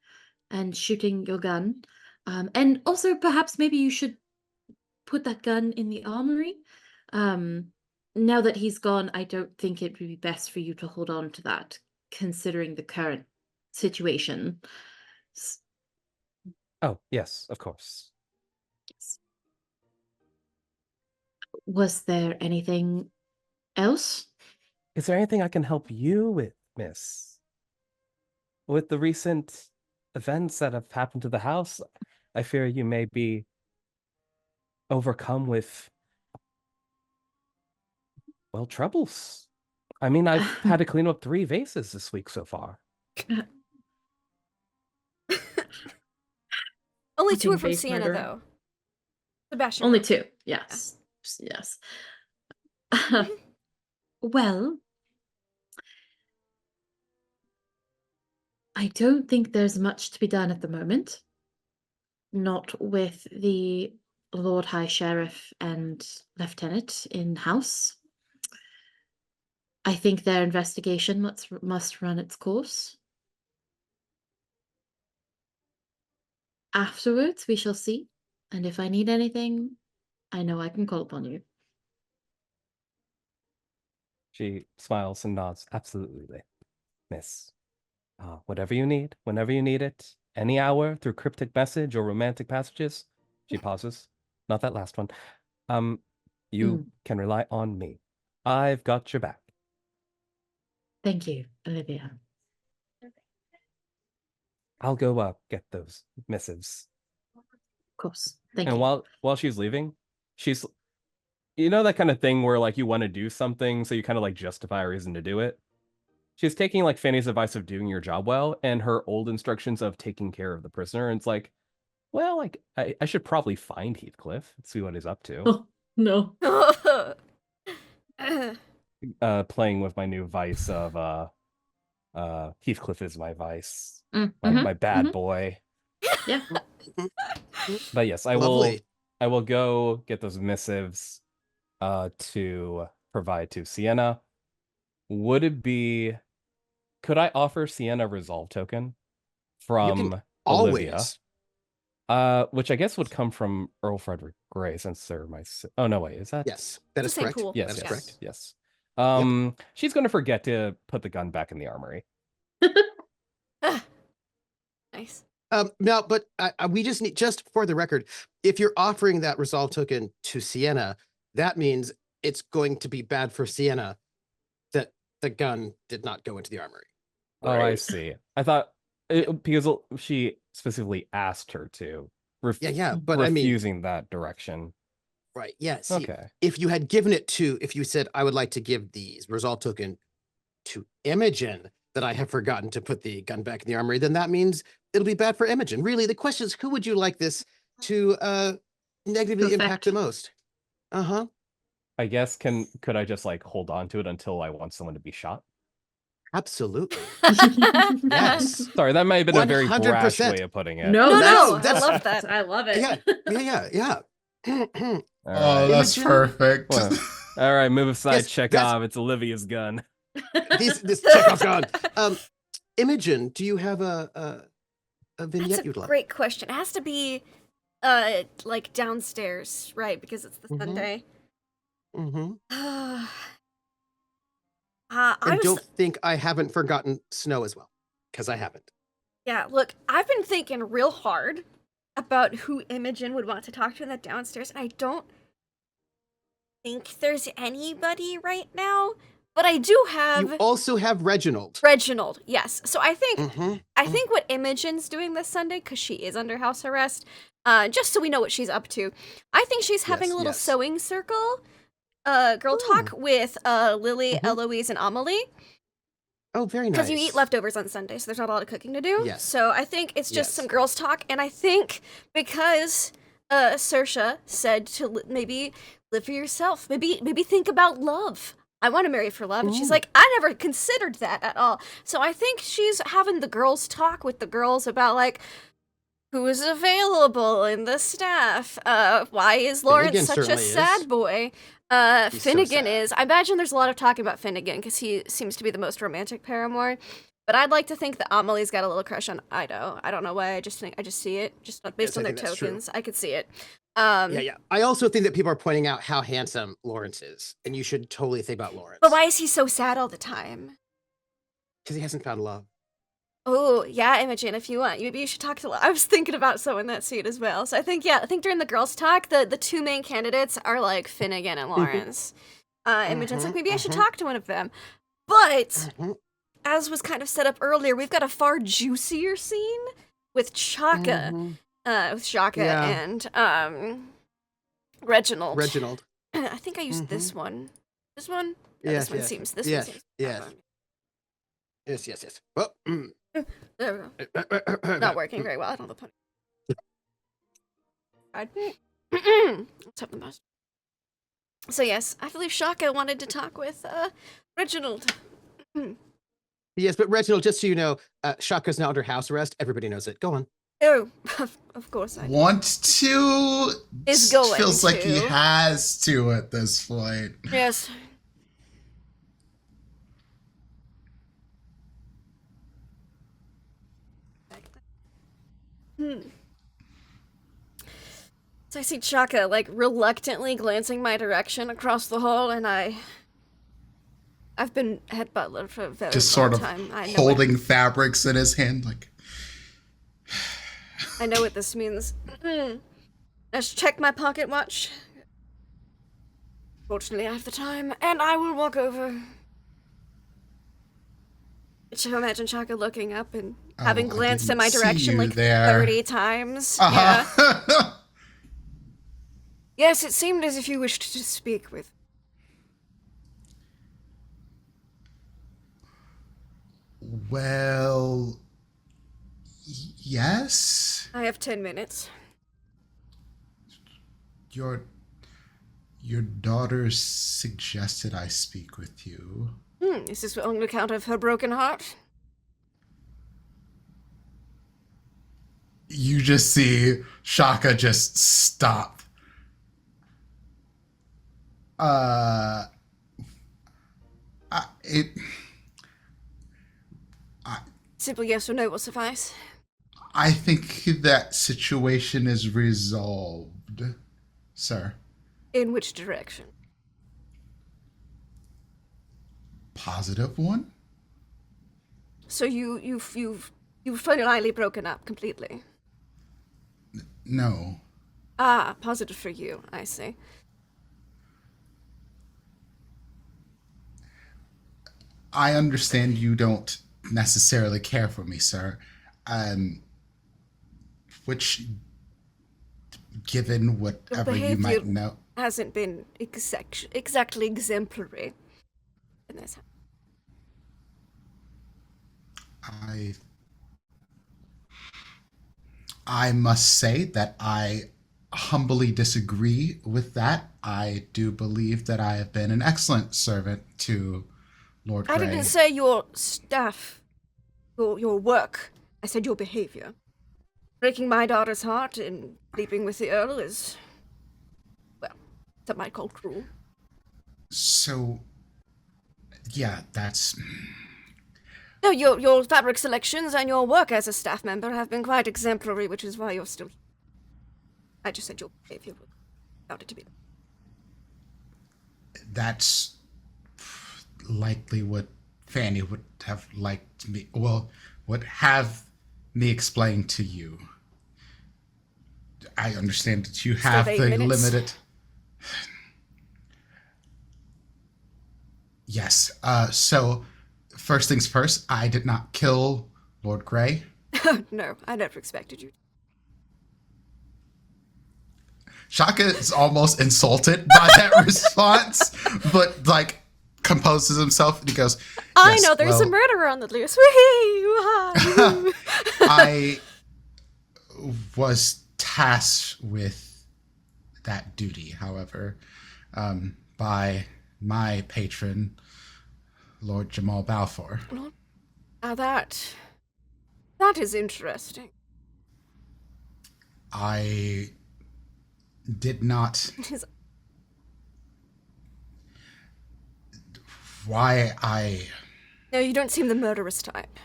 and shooting your gun. And also perhaps maybe you should put that gun in the armory. Now that he's gone, I don't think it would be best for you to hold on to that, considering the current situation. Oh, yes, of course. Was there anything else? Is there anything I can help you with, miss? With the recent events that have happened to the house, I fear you may be overcome with, well, troubles. I mean, I've had to clean up 3 vases this week so far. Only 2 are Fucking from base Sienna, murder. though. Sebastian. Only wrote 2. Yes. Yes. Well, I don't think there's much to be done at the moment. Not with the Lord High Sheriff and Lieutenant in house. I think their investigation must run its course. Afterwards, we shall see. And if I need anything, I know I can call upon you. She smiles and nods. Absolutely, miss. Whatever you need, whenever you need it, any hour, through cryptic message or romantic passages. She pauses. Not that last one. You can rely on me. I've got your back. Thank you, Olivia. I'll go get those missives. Of course. Thank And you. while she's leaving, she's, you know, that kind of thing where like you want to do something, so you kind of like justify a reason to do it. She's taking like Fanny's advice of doing your job well and her old instructions of taking care of the prisoner. And it's like, well, like I should probably find Heathcliff and see what he's up to. Oh, no. Playing with my new vice of Heathcliff is my vice. Mm-hmm. My bad boy. Yeah. But yes, Lovely. I will go get those missives to provide to Sienna. Could I offer Sienna a resolve token from Olivia? Always. Which I guess would come from Earl Frederick Grey, since they're my oh no, wait, is that? Yes, that It's is the same correct. pool. Yes, that is yes, correct. yes. She's gonna forget to put the gun back in the armory. Nice. No, but we just need, just for the record, if you're offering that resolve token to Sienna, that means it's going to be bad for Sienna that the gun did not go into the armory. Oh, I see. I thought because she specifically asked her to. Yeah, but I mean, refusing that direction. right? Yeah. See, Okay. if you had given it to, if you said, I would like to give the resolve token to Imogen, that I have forgotten to put the gun back in the armory, then that means it'll be bad for Imogen. Really, the question is, who would you like this to negatively impact the most? I guess could I just like hold on to it until I want someone to be shot? Absolutely. Yes. Sorry, that might have been a very brash 100%. way of putting it. No, No, that's- I love that. I love it. Yeah. Oh, that's Imogen? perfect. Well, all right, move aside, Yes, Chekhov. It's Olivia's gun. This Chekhov's gone. Imogen, do you have a vignette That's a you'd like? great question. It has to be, like downstairs, right? Because it's the Mhm. Sunday. Mm-hmm. I And was, don't think I haven't forgotten Snow as well, because I haven't. yeah. Look, I've been thinking real hard about who Imogen would want to talk to in that downstairs, and I don't think there's anybody right now. But I do have You also have Reginald. Reginald. Yes. So I think Mm-hmm. I think what Imogen's doing this Sunday, because she is under house arrest, just so we know what she's up to, I think she's having Yes, a little yes. sewing circle, girl talk with Lily, Mhm. Eloise, and Amelie. Oh, very nice. Because you eat leftovers on Sunday, so there's not a lot of cooking to do. Yes. So I think it's just Yes. some girls talk, and I think because Saoirse said to maybe live for yourself, maybe think about love. I want to marry for love. And she's Ooh. like, I never considered that at all. So I think she's having the girls talk with the girls about like who is available in the staff. Why is Lawrence Finnegan such a certainly sad is. boy? He's so Finnegan sad. is. I imagine there's a lot of talk about Finnegan because he seems to be the most romantic paramour. But I'd like to think that Amelie's got a little crush on Ido. I don't know why. I just see it, just based Yes, I on their think that's true. tokens. I could see it. Yeah. I also think that people are pointing out how handsome Lawrence is, and you should totally think about Lawrence. But why is he so sad all the time? Because he hasn't found love. Oh, yeah, Imogen, if you want, maybe you should talk to. I was thinking about sewing that seat as well. So I think during the girls' talk, the two main candidates are like Finnegan and Lawrence. Imogen's like, maybe I should talk to one of them. But Mhm. as was kind of set up earlier, we've got a far juicier scene with Chaka, Mhm. Yeah. and Reginald. Reginald. I think I used this one. This one. Yeah, Yes, this one yes, seems. This yes, one seems. yes. Yes. Well, There we go. Not working very well. I don't know the pun. Let's hope the most. So yes, I believe Shaka wanted to talk with Reginald. Yes, but Reginald, just so you know, Shaka's now under house arrest. Everybody knows it. Go on. Oh, of course I. Want to Is going feels like he to. has to at this point. Yes. So I see Chaka like reluctantly glancing my direction across the hall, and I've been head butler for a very Just long sort of time. I know holding fabrics in his hand, like. I know what this means. Let's check my pocket watch. Fortunately, I have the time, and I will walk over. So imagine Chaka looking up and having I glanced in didn't my see direction you like there. 30 times. Yeah. Uh-huh. Yes, it seemed as if you wished to speak with. Well, yes. I have 10 minutes. Your daughter suggested I speak with you. Is this on account of her broken heart? You just see Shaka just stop. Simple yes or no will suffice. I think that situation is resolved, sir. In which direction? Positive one? So you've finally broken up completely. No. Ah, positive for you, I see. I understand you don't necessarily care for me, sir. Which, given whatever you might behavior- know, Hasn't been exactly exemplary in this. I must say that I humbly disagree with that. I do believe that I have been an excellent servant to Lord Grey. I didn't say your staff, your work. I said your behavior. Breaking my daughter's heart and sleeping with the Earl is, well, Some might call cruel. So, yeah, that's... No, your fabric selections and your work as a staff member have been quite exemplary, which is why you're still here. I just said your behavior found it to be. That's likely what Fanny would have liked me, well, would have me explain to you. I understand that you have Still the 8 minutes. limited... Yes, so first things first, I did not kill Lord Grey. No, I never expected you. Shaka is almost insulted by that response, but like composes himself and he goes, I "Yes, know there's a well, murderer on the loose. Wee-hee, I was tasked with that duty, however, by my patron, Lord Jamal Balfour." Now that is interesting. I did not... His- Why I... No, you don't seem the murderous type.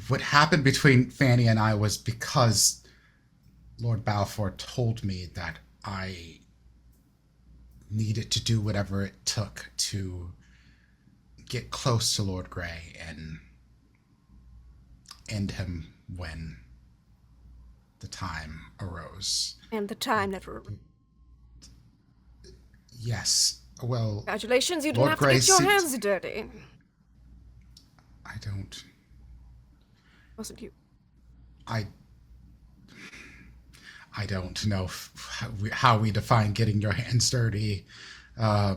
What happened between Fanny and I was because Lord Balfour told me that I needed to do whatever it took to get close to Lord Grey and end him when the time arose. And the time never. Yes, well, Congratulations, you didn't Lord have to Grey get your seems- hands dirty. I don't... Wasn't you? I don't know how we define getting your hands dirty are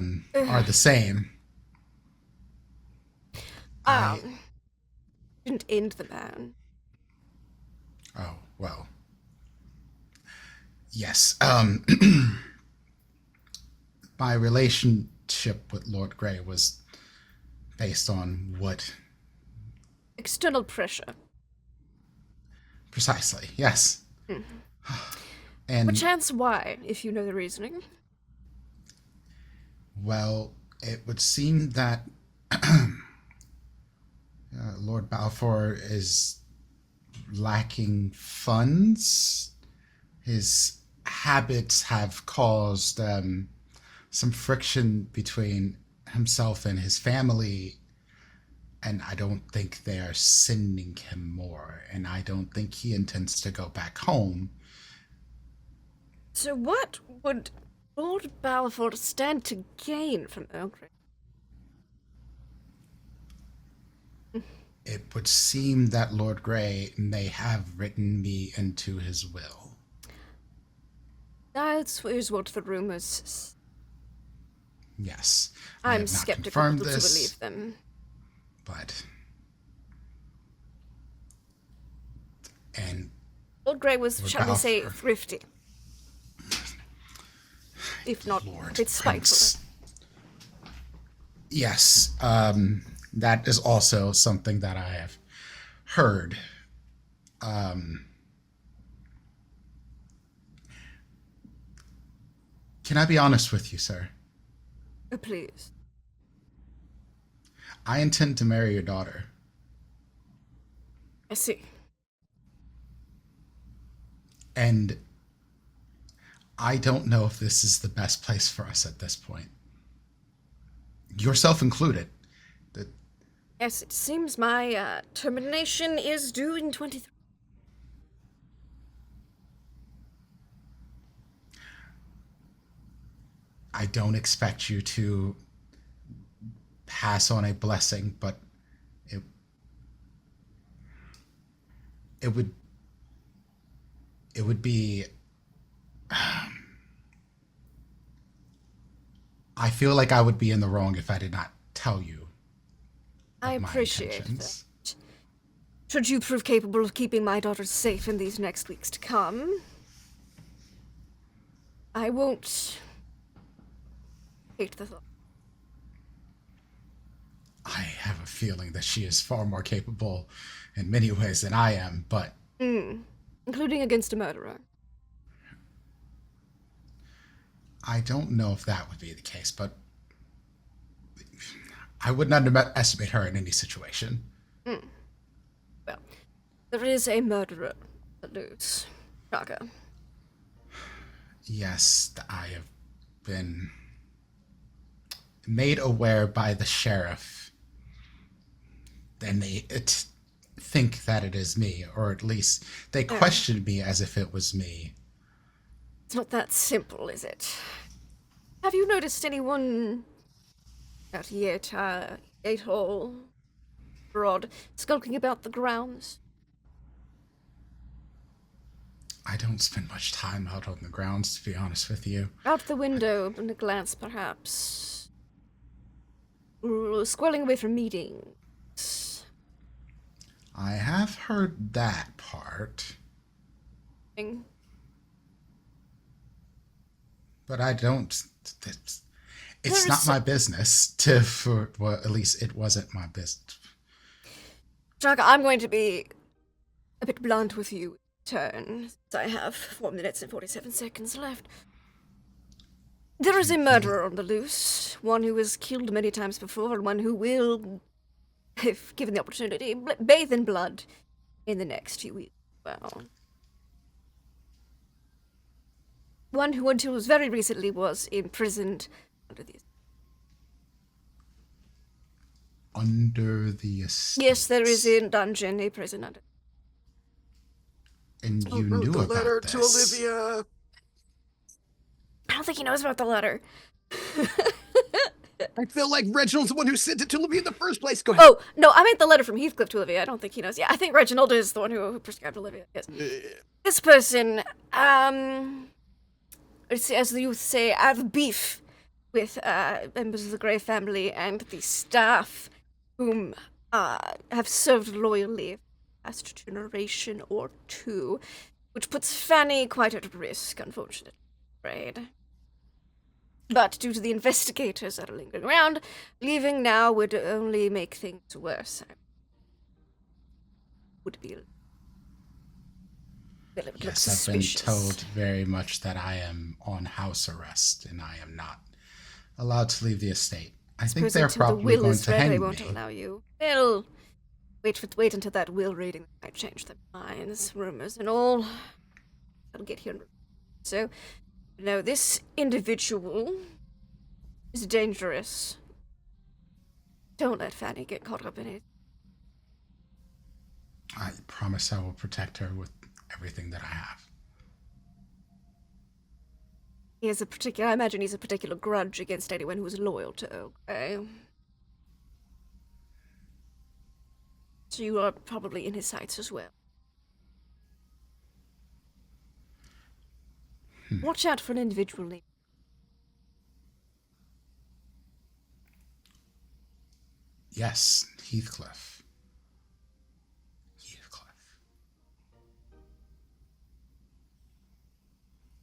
the same. Didn't end the man. Oh, well. Yes. My relationship with Lord Grey was based on what... External pressure. Precisely, yes. And, Perchance why, if you know the reasoning. well, it would seem that Lord Balfour is lacking funds. His habits have caused some friction between himself and his family, and I don't think they are sending him more, and I don't think he intends to go back home. So what would Lord Balfour stand to gain from Earl Grey? It would seem that Lord Grey may have written me into his will. That is what the rumors. Yes. I I'm have not skeptical confirmed to this, believe them. but... And Lord Grey was, Lord shall we say, Balfour. thrifty. If not, Lord a bit spiteful. Prince. Yes, that is also something that I have heard. Can I be honest with you, sir? Please. I intend to marry your daughter. I see. And I don't know if this is the best place for us at this point. Yourself included. Yes, it seems my termination is due in 23. I don't expect you to pass on a blessing, but it would be... I feel like I would be in the wrong if I did not tell you. I of my appreciate intentions. that. Should you prove capable of keeping my daughter safe in these next weeks to come, I won't hate the thought. I have a feeling that she is far more capable in many ways than I am, but Including against a murderer. I don't know if that would be the case, but I wouldn't underestimate her in any situation. Well, there is a murderer loose. Shaka. Yes, I have been made aware by the sheriff. And they think that it is me, or at least they question me as if it was me. It's not that simple, is it? Have you noticed anyone out yet, Gathol, Broad, skulking about the grounds? I don't spend much time out on the grounds, to be honest with you. Out the window, in a glance, perhaps. Squirreling away from meetings. I have heard that part, but I don't. It's not my business well, at least it wasn't my business. Shaka, I'm going to be a bit blunt with you. Turn. I have 4 minutes and 47 seconds left. There is a murderer on the loose, one who was killed many times before, and one who will, if given the opportunity, bathe in blood in the next few weeks. Well, one who until very recently was imprisoned under the... Under the estate. Yes, there is a dungeon, a prison under... And you knew the about letter this. to Olivia. I don't think he knows about the letter. I feel like Reginald's the one who sent it to Olivia in the first place. Go ahead. Oh, no, I meant the letter from Heathcliff to Olivia. I don't think he knows. Yeah, I think Reginald is the one who prescribed Olivia. Yes. This person, as the youth say, I have beef with members of the Grey family and the staff whom have served loyally for the past generation or two, which puts Fanny quite at risk, unfortunately. Afraid. But due to the investigators that are lingering around, leaving now would only make things worse. Would be a little bit Yes, suspicious. I've been told very much that I am on house arrest and I am not allowed to leave the estate. I think they're Until probably the will going is to read, hang they won't me. allow you. They'll wait until that will reading might change their minds, rumors and all. I'll get here. So, no, this individual is dangerous. Don't let Fanny get caught up in it. I promise I will protect her with everything that I have. He has I imagine he's a particular grudge against anyone who is loyal to Oak, eh? So you are probably in his sights as well. Watch out for an individual named... Yes, Heathcliff.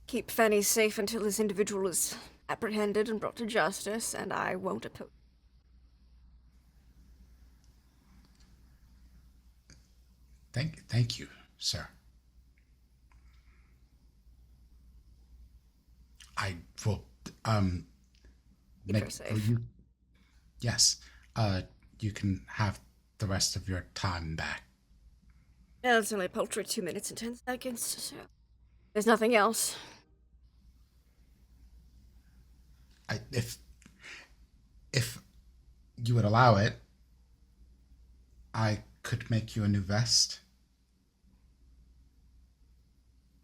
Keep Fanny safe until this individual is apprehended and brought to justice, and I won't oppose. Thank you, sir. I will Keep her safe. Yes. You can have the rest of your time back. Yeah, it's only a paltry 2 minutes and 10 seconds, so there's nothing else. If you would allow it, I could make you a new vest.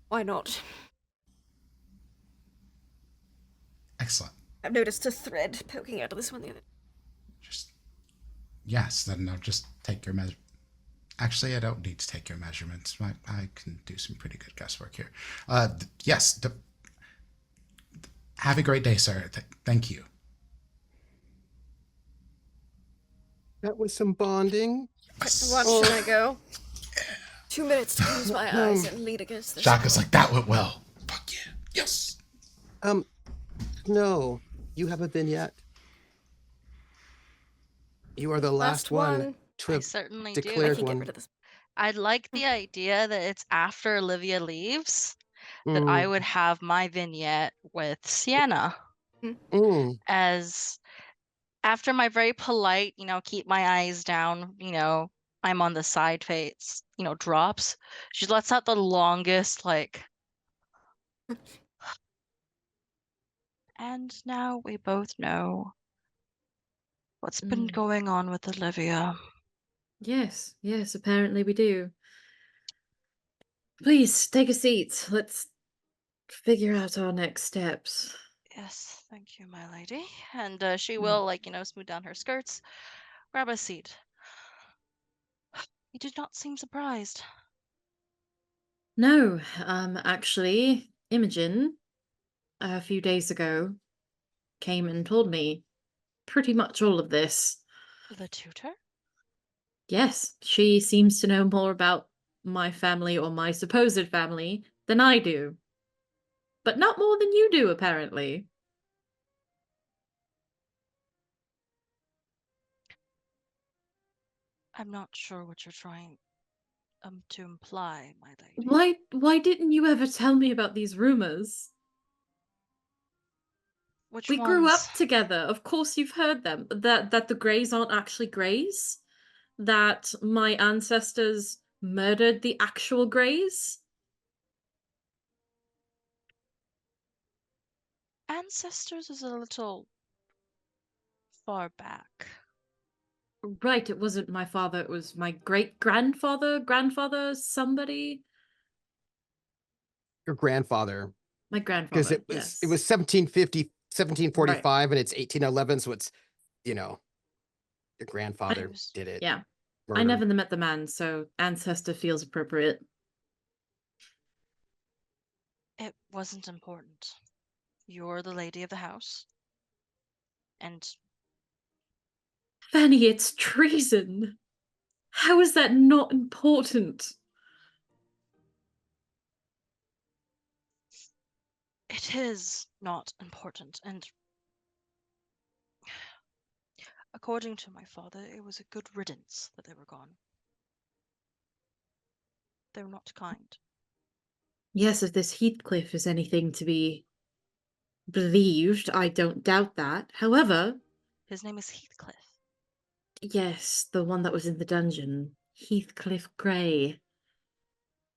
Why not? Excellent. I've noticed a thread poking out of this one the other. Yes, then I'll just take your measure. Actually, I don't need to take your measurements. I can do some pretty good guesswork here. Yes. Have a great day, sir. Thank you. That was some bonding. Watch should I go? 2 minutes to close my eyes and lead against this. Shaka's like, that went well. Fuck yeah. Yes. No. You have a vignette. You are the last one to I have certainly do. declared Get one. rid of this. I like the idea that it's after Olivia leaves that I would have my vignette with Sienna, Mm. as after my very polite, keep my eyes down, I'm on the side face, drops, she lets out the longest, like, and now we both know what's been Mm. going on with Olivia. Yes, yes, apparently we do. Please take a seat. Let's figure out our next steps. Yes, thank you, my lady. And she Mm. will, like, smooth down her skirts, grab a seat. You did not seem surprised. No, actually, Imogen, a few days ago, came and told me pretty much all of this. The tutor? Yes, she seems to know more about my family or my supposed family than I do. But not more than you do, apparently. I'm not sure what you're trying to imply, my lady. Why didn't you ever tell me about these rumors? Which We grew ones? up together. Of course you've heard them. That the Greys aren't actually Greys. That my ancestors murdered the actual Greys. Ancestors is a little far back. Right, it wasn't my father, it was my grandfather, somebody. Your grandfather, My because grandfather, it was yes. 1750, Right. 1745, and it's 1811, so it's, your It grandfather was- did it. Yeah. I Murder. never met the man, so ancestor feels appropriate. It wasn't important. You're the lady of the house. And Fanny, it's treason. How is that not important? it is not important. And according to my father, it was a good riddance that they were gone. They were not kind. Yes, if this Heathcliff is anything to be believed, I don't doubt that. However, His name is Heathcliff. yes, the one that was in the dungeon, Heathcliff Grey.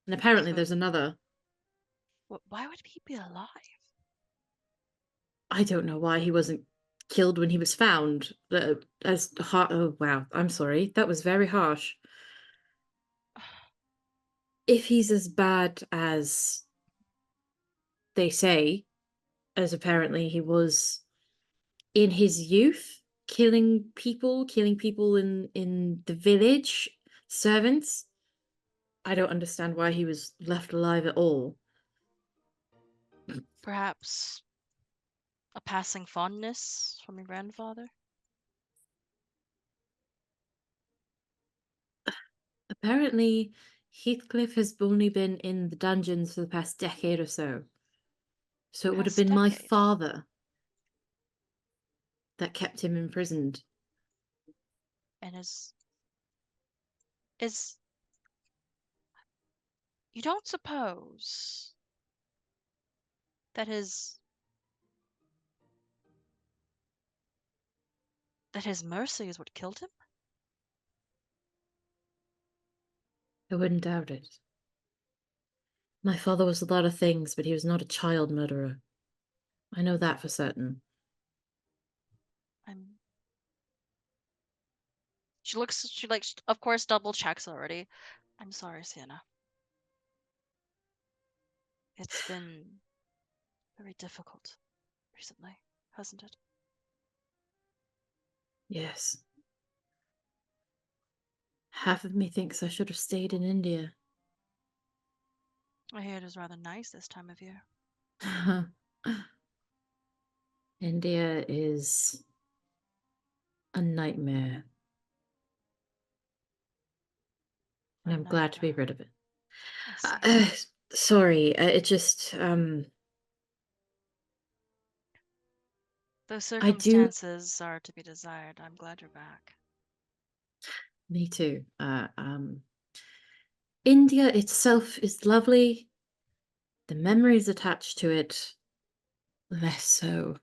And apparently So there's another. why would he be alive? I don't know why he wasn't killed when he was found. Oh wow, I'm sorry. That was very harsh. If he's as bad as they say, as apparently he was in his youth, killing people in the village, servants, I don't understand why he was left alive at all. Perhaps a passing fondness from your grandfather? Apparently, Heathcliff has only been in the dungeons for the past decade or so. So it would have Past been my decade. father that kept him imprisoned. And is you don't suppose that his mercy is what killed him? I wouldn't doubt it. My father was a lot of things, but he was not a child murderer. I know that for certain. She like, of course, double checks already. I'm sorry, Sienna. It's been very difficult recently, hasn't it? Yes. Half of me thinks I should have stayed in India. I hear it is rather nice this time of year. India is a nightmare. And I'm glad to be rid of it. I see. Sorry, it just Those I do. circumstances are to be desired. I'm glad you're back. Me too. India itself is lovely. The memories attached to it, less so.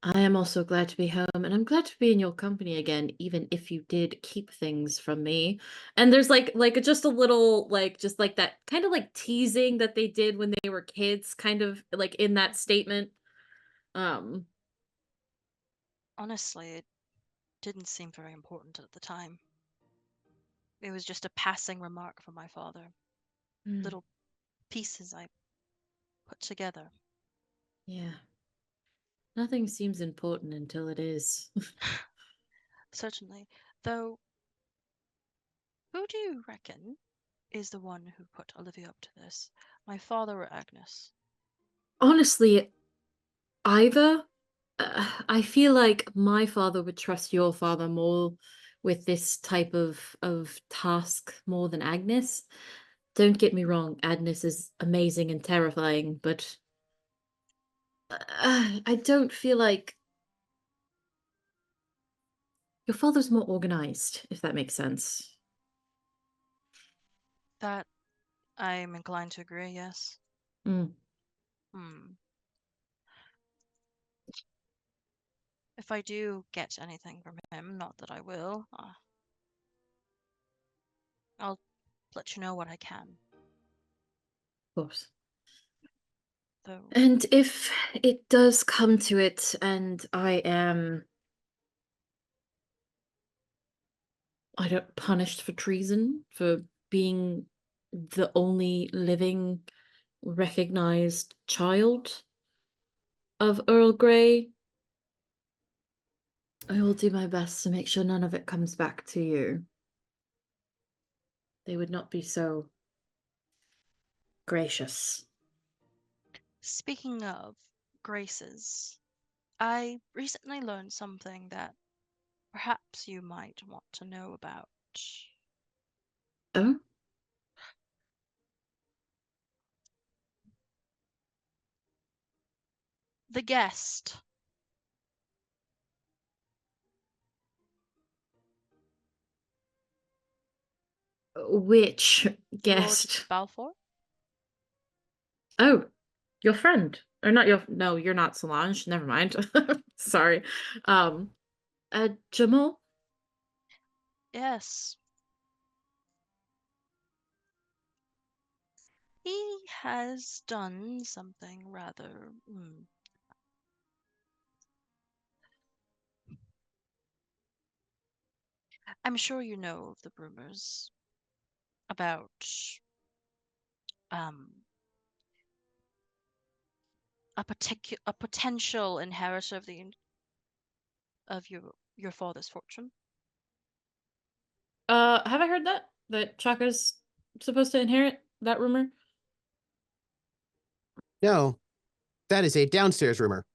I am also glad to be home, and I'm glad to be in your company again, even if you did keep things from me. And there's like just a little just like that kind of like teasing that they did when they were kids, kind of like in that statement. Um, Honestly, it didn't seem very important at the time. It was just a passing remark from my father. mm, Little pieces I put together. yeah. Nothing seems important until it is. Certainly. Though, who do you reckon is the one who put Olivia up to this? My father or Agnes? Honestly, either. I feel like my father would trust your father more with this type of task more than Agnes. Don't get me wrong, Agnes is amazing and terrifying, but I don't feel like your father's more organized, if that makes sense. That I'm inclined to agree, yes. Mm, Hmm. If I do get anything from him, not that I will, I'll let you know what I can. of course. Though, And if it does come to it and I am, I don't punished for treason, for being the only living recognized child of Earl Grey, I will do my best to make sure none of it comes back to you. They would not be so gracious. speaking of graces, I recently learned something that perhaps you might want to know about. Oh? The guest. Which Lord guest? Balfour? Oh, your friend. Or not your, no, you're not Solange. Never mind. Sorry. Um, Jamal? Yes. He has done something rather. I'm sure you know of the rumors about um a potential inheritor of your father's fortune. Have I heard that? That Chaka's supposed to inherit that rumor? No, that is a downstairs rumor.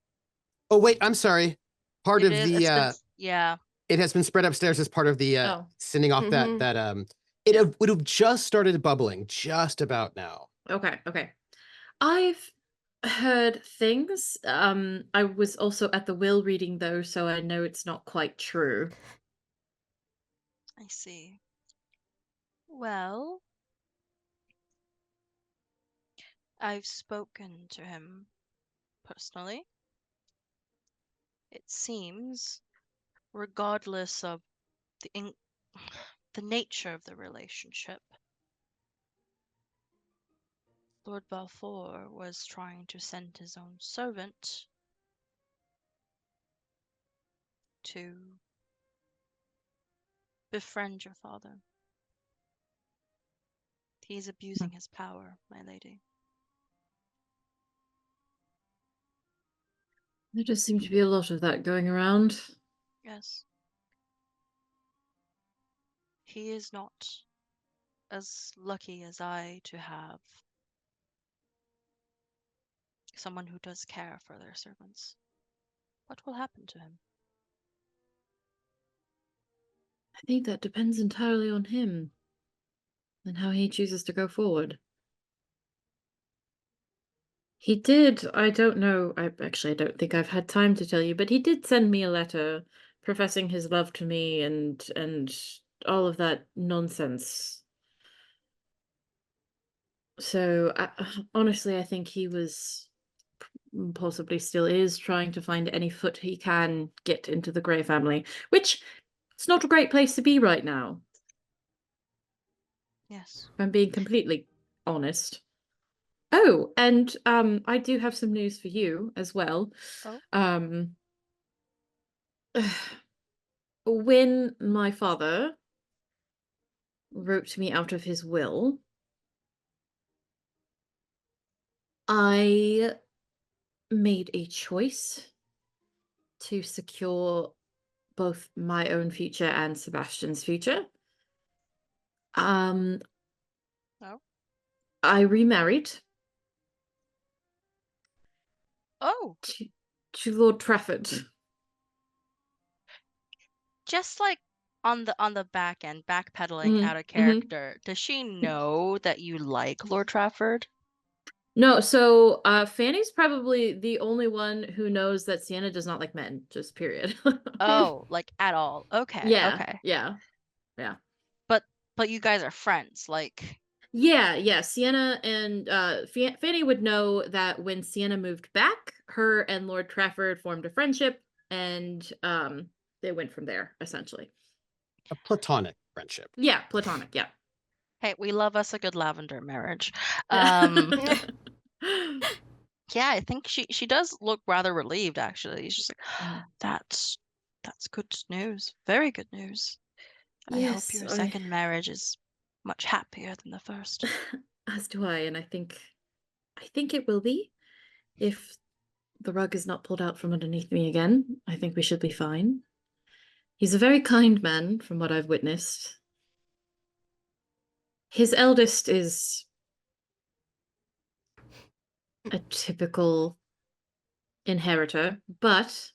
Oh, wait, I'm sorry. Part It of is. the Yeah. it has been spread upstairs as part of the Oh, sending off Mhm. it Yeah. would have just started bubbling just about now. okay, okay. I've heard things. I was also at the will reading though, so I know it's not quite true. I see. Well, I've spoken to him personally. It seems, regardless of the nature of the relationship, Lord Balfour was trying to send his own servant to befriend your father. He's abusing his power, my lady. There does seem to be a lot of that going around. Yes. He is not as lucky as I to have someone who does care for their servants. What will happen to him? I think that depends entirely on him and how he chooses to go forward. He did, I don't know, I don't think I've had time to tell you, but he did send me a letter professing his love to me and all of that nonsense. So honestly, I think he was possibly still is, trying to find any foot he can get into the Grey family, which it's not a great place to be right now, Yes. if I'm being completely honest. Oh, and I do have some news for you as well. Oh. When my father wrote me out of his will, I made a choice to secure both my own future and Sebastian's future. Oh. I remarried Oh. to Lord Trafford. Just like on the back end, backpedaling out of character, does she know that you like Lord Trafford? No, so Fanny's probably the only one who knows that Sienna does not like men, just period. Oh, like at all. Okay, Yeah, okay. yeah. But you guys are friends, like Yeah. Sienna and Fanny would know that when Sienna moved back, her and Lord Trafford formed a friendship, and they went from there, essentially. A platonic friendship. Yeah, platonic, yeah. hey, we love us a good lavender marriage. Yeah, I think she does look rather relieved actually. She's just like, that's good news. Very good news. I hope Yes, your second marriage is much happier than the first. as do I, and I think it will be. If the rug is not pulled out from underneath me again, I think we should be fine. He's a very kind man, from what I've witnessed. His eldest is a typical inheritor, but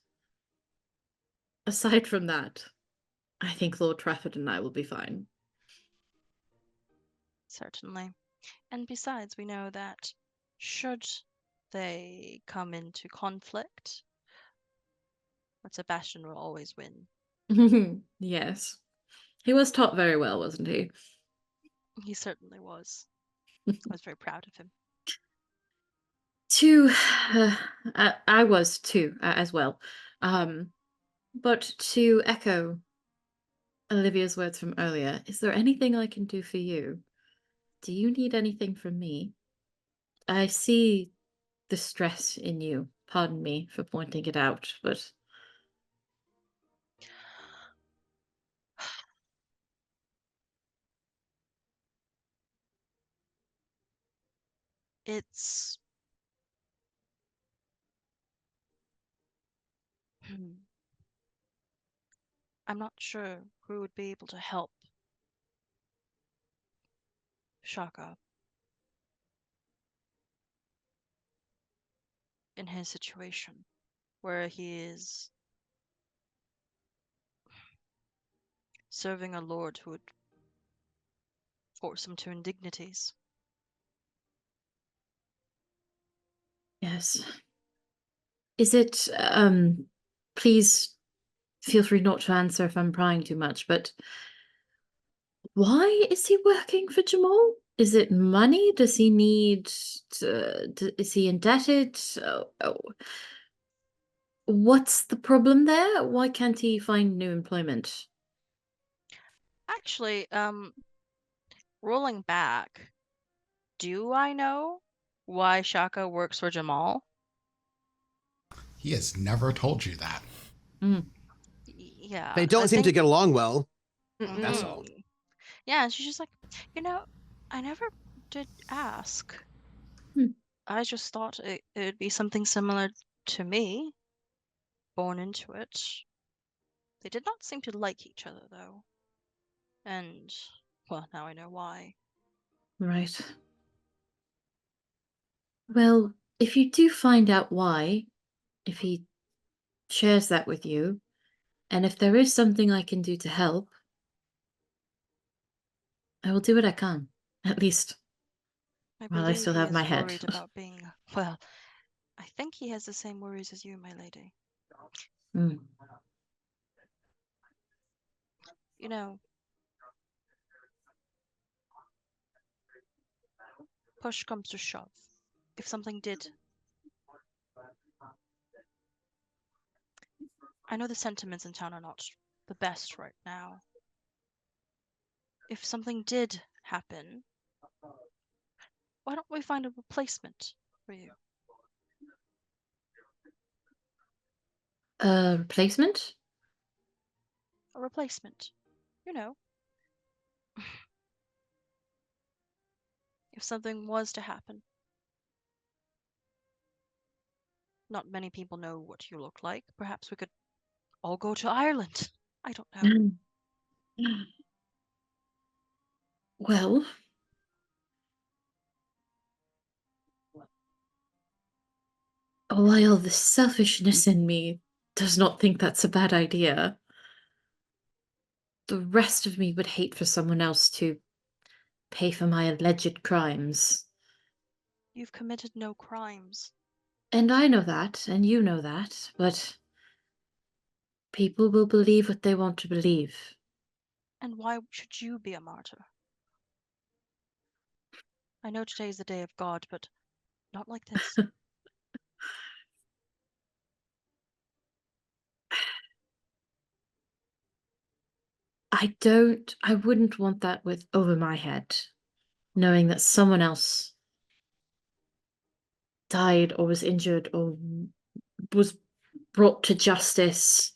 aside from that, I think Lord Trafford and I will be fine. Certainly. And besides, we know that should they come into conflict, Sebastian will always win. Yes. He was taught very well, wasn't he? He certainly was. I was very proud of him. I was too, as well. But to echo Olivia's words from earlier, is there anything I can do for you? Do you need anything from me? I see the stress in you. Pardon me for pointing it out, but It's I'm not sure who would be able to help Shaka in his situation, where he is serving a lord who would force him to indignities. yes. Is it, please feel free not to answer if I'm prying too much, but why is he working for Jamal? Is it money? Does he need, is he indebted? What's the problem there? Why can't he find new employment? Actually, rolling back, do I know why Shaka works for Jamal? He has never told you that. Yeah. They don't seem to get along well. That's all. Yeah, and she's just like, I never did ask. I just thought it would be something similar to me, born into it. They did not seem to like each other, though. And, well, now I know why. Right. Well, if you do find out why, if he shares that with you, and if there is something I can do to help, I will do what I can, at least. I While I believe still he have is my head. worried about being, well, I think he has the same worries as you, my lady. You know, push comes to shove. If something did I know the sentiments in town are not the best right now. If something did happen, why don't we find a replacement for you? Replacement? A replacement. You know. If something was to happen. Not many people know what you look like. Perhaps we could all go to Ireland. I don't know. Well, while the selfishness in me does not think that's a bad idea, the rest of me would hate for someone else to pay for my alleged crimes. You've committed no crimes. And I know that, and you know that, but people will believe what they want to believe. And why should you be a martyr? I know today's the day of God, but not like this. I wouldn't want that with over my head, knowing that someone else died or was injured or was brought to justice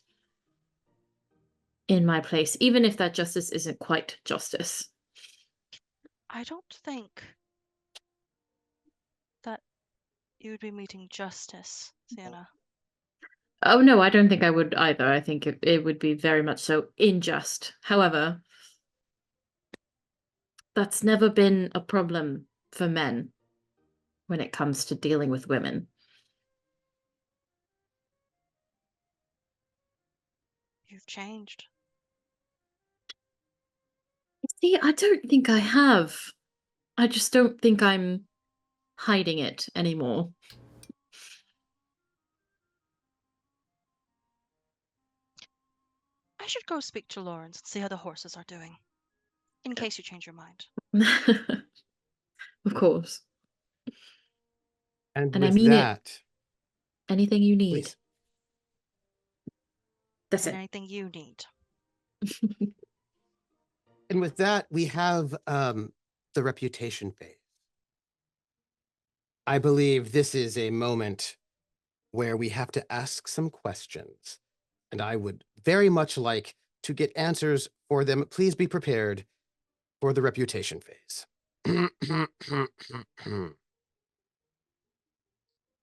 in my place, even if that justice isn't quite justice. I don't think that you would be meeting justice, Sienna. Oh no, I don't think I would either. I think it would be very much so unjust. However, that's never been a problem for men when it comes to dealing with women. You've changed. See, I don't think I have. I just don't think I'm hiding it anymore. I should go speak to Lawrence and see how the horses are doing. In case you change your mind. Of course. And And I with mean it. that, Anything you need. please. That's And it. anything you need. And with that, we have the reputation phase. I believe this is a moment where we have to ask some questions, and I would very much like to get answers for them. Please be prepared for the reputation phase.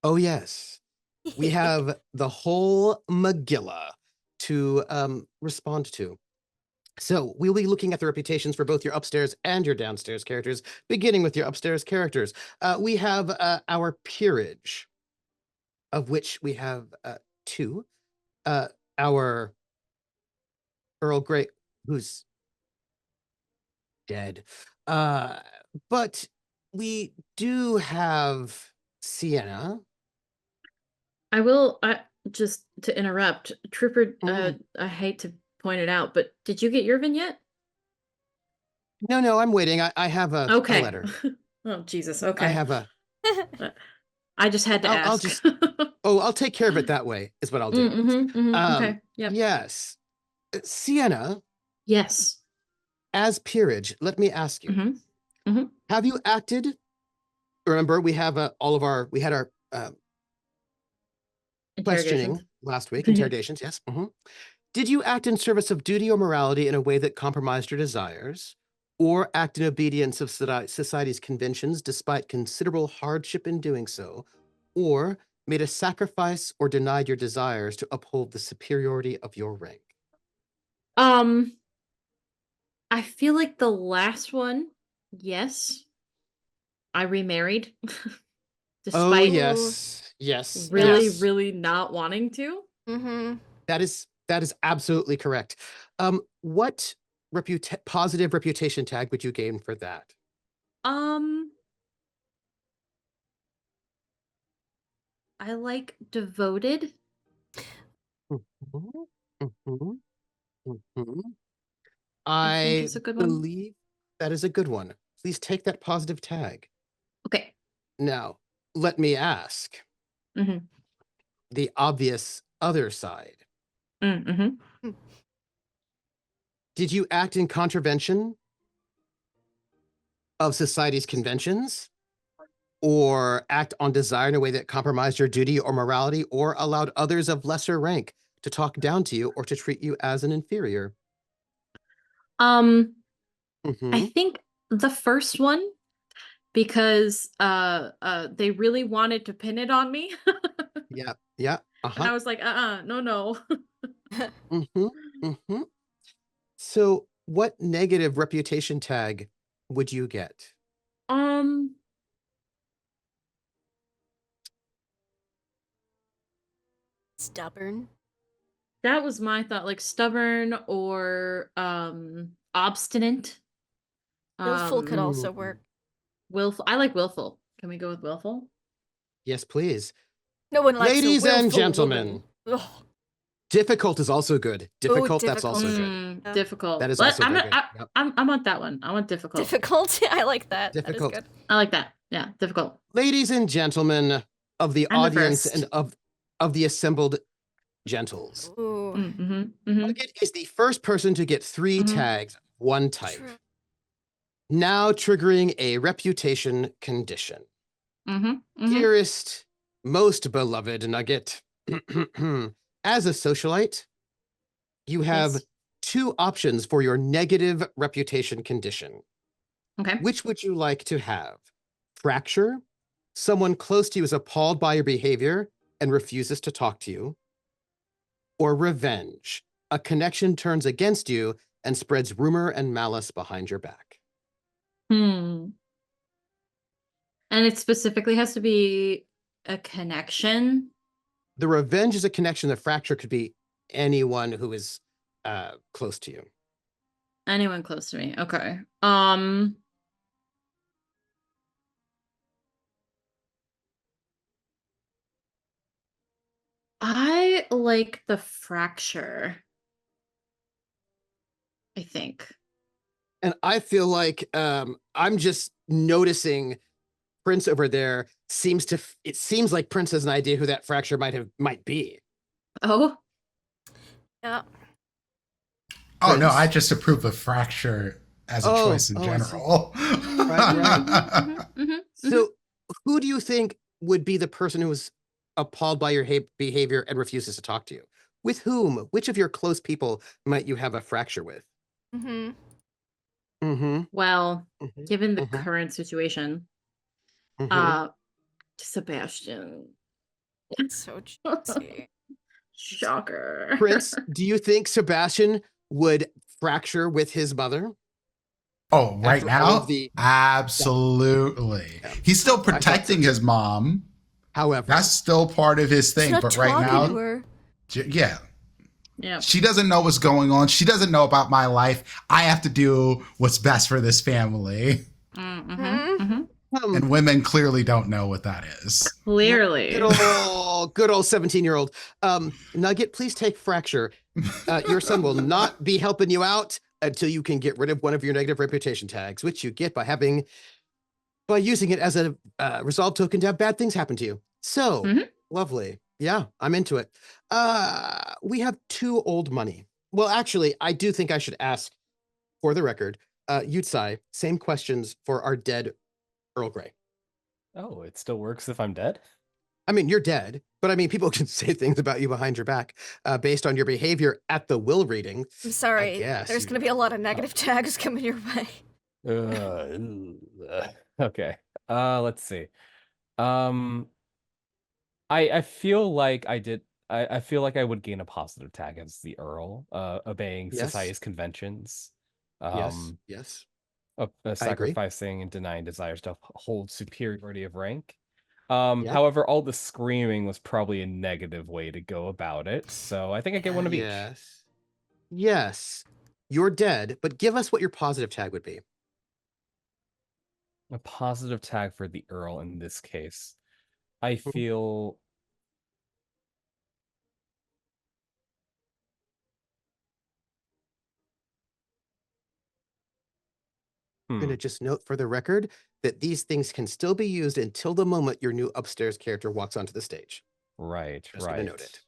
Oh, yes. We have the whole Megillah to respond to. So we'll be looking at the reputations for both your upstairs and your downstairs characters, beginning with your upstairs characters. We have our peerage, of which we have two. Our Earl Grey, who's dead. But we do have Sienna. I will just to interrupt, Trooper, Mm. I hate to point it out, but did you get your vignette? No, I'm waiting. I have a Okay. letter. Oh, Jesus. I Okay. have a. I just had to I'll ask. just. Oh, I'll take care of it that way. Is what I'll do. Okay. Yep. Yes, Sienna, Yes. as peerage. Let me ask you: have you acted? Remember, we have we had our questioning last week. Interrogations. Yes. Did you act in service of duty or morality in a way that compromised your desires, or act in obedience of society's conventions despite considerable hardship in doing so, or made a sacrifice or denied your desires to uphold the superiority of your rank? I feel like the last one, yes. I remarried. Oh, Despite yes. really, Yes. really not wanting to. That is absolutely correct. What positive reputation tag would you gain for that? I like devoted. I think I it's a good one. believe that is a good one. Please take that positive tag. Okay. Now, let me ask the obvious other side. Mm-hmm. Did you act in contravention of society's conventions, or act on desire in a way that compromised your duty or morality, or allowed others of lesser rank to talk down to you or to treat you as an inferior? I Mhm. think the first one, because they really wanted to pin it on me. Yeah. Yeah. And I Uh-huh. was like, no. Mhm. Mhm. So, what negative reputation tag would you get? Um, Stubborn. that was my thought, like stubborn or obstinate. Willful could also Mm. work. Willful. I like willful. Can we go with willful? Yes, please. No one likes Ladies a willful and gentlemen, woman. Ugh. difficult is also good. Difficult, that's also difficult. good. Yeah. Difficult. That is But also I'm very not, good. Yep. I want that one. I want difficult. Difficult. I like that. Difficult. That is good. I like that. Yeah, difficult. Ladies and gentlemen of the I'm the audience first. and of the assembled gentles, Ooh. Nugget is the first person to get 3 Mhm. tags, of one type, True. now triggering a reputation condition. Dearest, most beloved Nugget, as a socialite, you have Yes. 2 options for your negative reputation condition. Okay. Which would you like to have? Fracture? Someone close to you is appalled by your behavior and refuses to talk to you. Or revenge? A connection turns against you and spreads rumor and malice behind your back. And it specifically has to be a connection. The revenge is a connection. The fracture could be anyone who is close to you. Anyone close to me. Okay. I like the fracture. I think. And I feel like I'm just noticing Prince over there it seems like Prince has an idea who that fracture might be. Oh, Yeah. Oh no, I Prince? just approve of fracture as a Oh, choice in oh, I see. general. So who do you think would be the person who is appalled by your behavior and refuses to talk to you? With whom? Which of your close people might you have a fracture with? Mm-hmm. Mm-hmm. well, Mhm, given the mhm, current situation, mhm. Sebastian. So juicy. Shocker. Prince, do you think Sebastian would fracture with his mother? Oh, right After all of now? the Absolutely. Yeah. He's still I thought so protecting too. his mom. However, That's still part of his He's thing. not But right talking now, to her. yeah, Yeah. she doesn't know what's going on. She doesn't know about my life. I have to do what's best for this family. And women clearly don't know what that is. Clearly. good old 17-year-old. Nugget, please take fracture. Your son will not be helping you out until you can get rid of one of your negative reputation tags, which you get by using it as a resolve token to have bad things happen to you. So lovely. Yeah, I'm into it. We have 2 old money. Well, actually, I do think I should ask, for the record, Yutsai, same questions for our dead Earl Grey. Oh, it still works if I'm dead? I mean, you're dead, but I mean, people can say things about you behind your back based on your behavior at the will reading. I'm sorry. guess There's you- going to be a lot of negative tags coming your way. Okay. Let's see. I feel like I feel like I would gain a positive tag as the Earl, obeying Yes. society's conventions. Yes. agree. Sacrificing and denying desires to hold superiority of rank. Yeah. However, all the screaming was probably a negative way to go about it, so I think I get one of each. Yes. You're dead, but give us what your positive tag would be. A positive tag for the Earl in this case. I feel I'm going to just note for the record that these things can still be used until the moment your new upstairs character walks onto the stage. right. Just going to note it.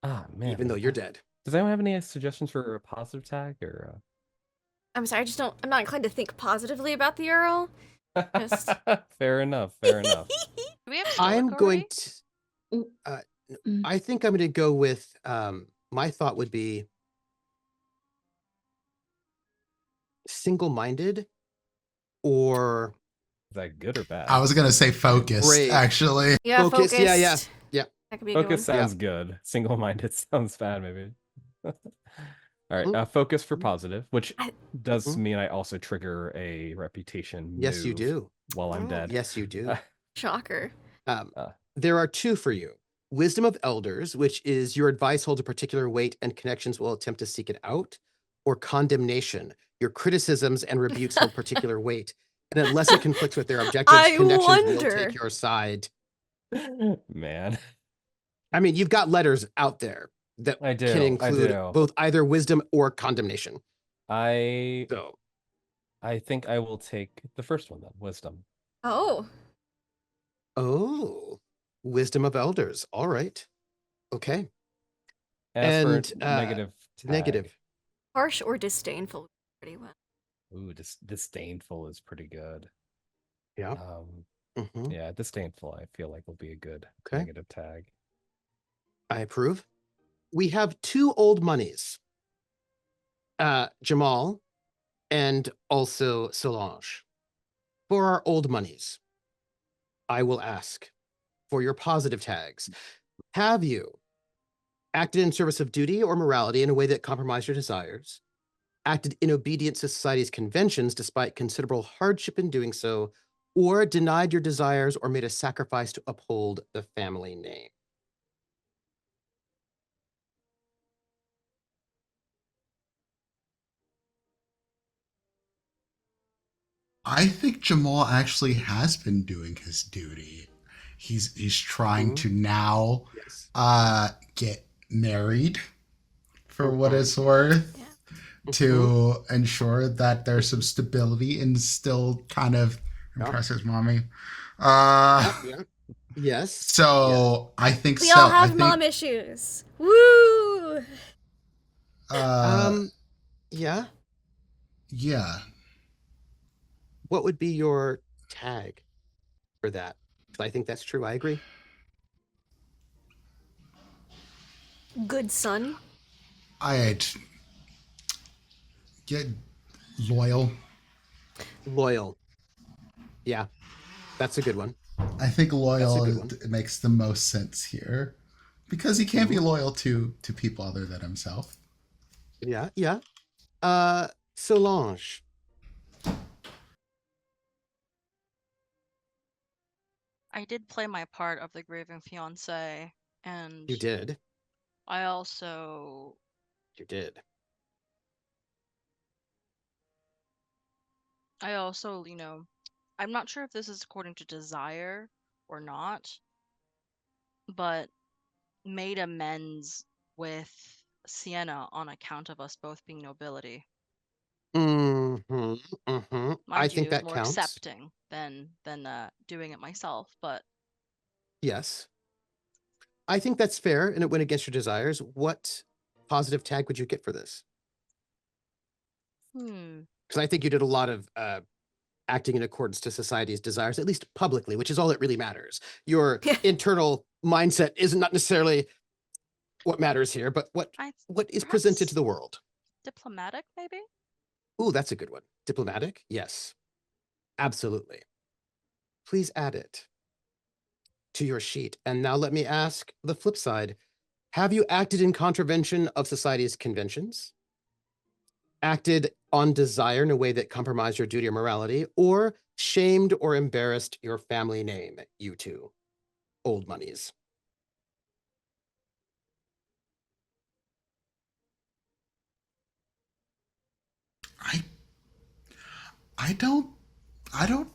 Ah, man. even though you're dead. Does anyone have any suggestions for a positive tag or? I'm sorry, I'm not inclined to think positively about the Earl. Just- Fair enough. Fair enough. Do we have Stoic I'm already? going to. Ooh. I think I'm going to go with. My thought would be single-minded, or Is that good or bad? I was gonna say focused, Brave. actually. Yeah, Focus, focused. yeah. That could be a good Focus one. sounds good. Single-minded sounds bad, maybe. All right, Mhm. focus for positive, which I- does Mhm. mean I also trigger a reputation Yes, you move do. while I'm Oh. dead. Yes, you do. Shocker. There are 2 for you. Wisdom of Elders, which is your advice holds a particular weight and connections will attempt to seek it out, or condemnation. Your criticisms and rebukes hold particular weight, and unless it conflicts with their objectives, I connections will wonder. take your side. Man, I mean, you've got letters out there that I do. can I include do. both either wisdom or condemnation. I So, think I will take the first one then, wisdom. Oh. Wisdom of Elders. All right. Okay. As for And, negative tag, Negative. Harsh or disdainful. Pretty well. Ooh, disdainful is pretty good. Yeah. Mhm. Yeah, disdainful. I feel like will be a good Okay. negative tag. I approve. We have 2 old monies. Jamal and also Solange. For our old monies, I will ask for your positive tags. Have you acted in service of duty or morality in a way that compromised your desires? Acted in obedience to society's conventions despite considerable hardship in doing so, or denied your desires or made a sacrifice to uphold the family name? I think Jamal actually has been doing his duty. He's trying to now Yes. get married, for what it's worth, Yeah. to ensure that there's some stability and still kind of impress his mommy. Yeah. Yes. So I think We so. all I have think, mom issues. Woo! Yeah. yeah. What would be your tag for that? 'Cause I think that's true. I agree. Good son. I'd get loyal. Loyal. Yeah. That's a good one. I think loyal good one. it makes the most sense here, because he can't be loyal to people other than himself. Yeah. Yeah. Solange. I did play my part of the grieving fiance, and You did. I also You did. I'm not sure if this is according to desire or not, but made amends with Sienna on account of us both being nobility. Mm-hmm. Mm-hmm. I Mind you, think it was that more counts. accepting than doing it myself, but Yes. I think that's fair, and it went against your desires. What positive tag would you get for this? Because I think you did a lot of acting in accordance to society's desires, at least publicly, which is all that really matters. Your internal mindset is not necessarily what matters here, but what is presented perhaps to the world. diplomatic, maybe? Ooh, that's a good one. Diplomatic? Yes. Absolutely. Please add it to your sheet. And now let me ask the flip side. Have you acted in contravention of society's conventions? Acted on desire in a way that compromised your duty or morality, or shamed or embarrassed your family name, you 2 old monies? I I don't I don't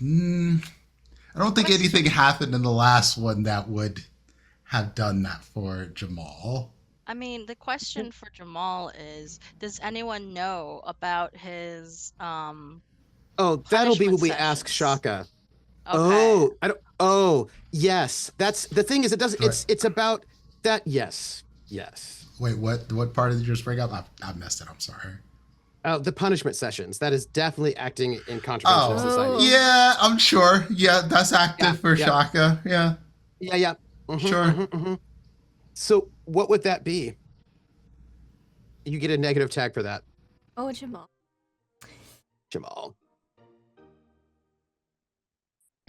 I don't think anything happened in the last one that would have done that for Jamal. I mean, the question for Jamal is, does anyone know about his Oh, that'll be punishment what we ask sessions? Shaka. Okay. Oh, I don't. Oh, yes. That's the thing. Is it does. Right. It's about That yes. Wait, what part did you just bring up? I missed it. I'm sorry. The punishment sessions. That is definitely acting in contravention of Oh, society. yeah, I'm sure. Yeah, that's active Yeah, for yeah. Shaka. Yeah, Yeah. sure. So what would that be? You get a negative tag for that, Oh, Jamal. Jamal.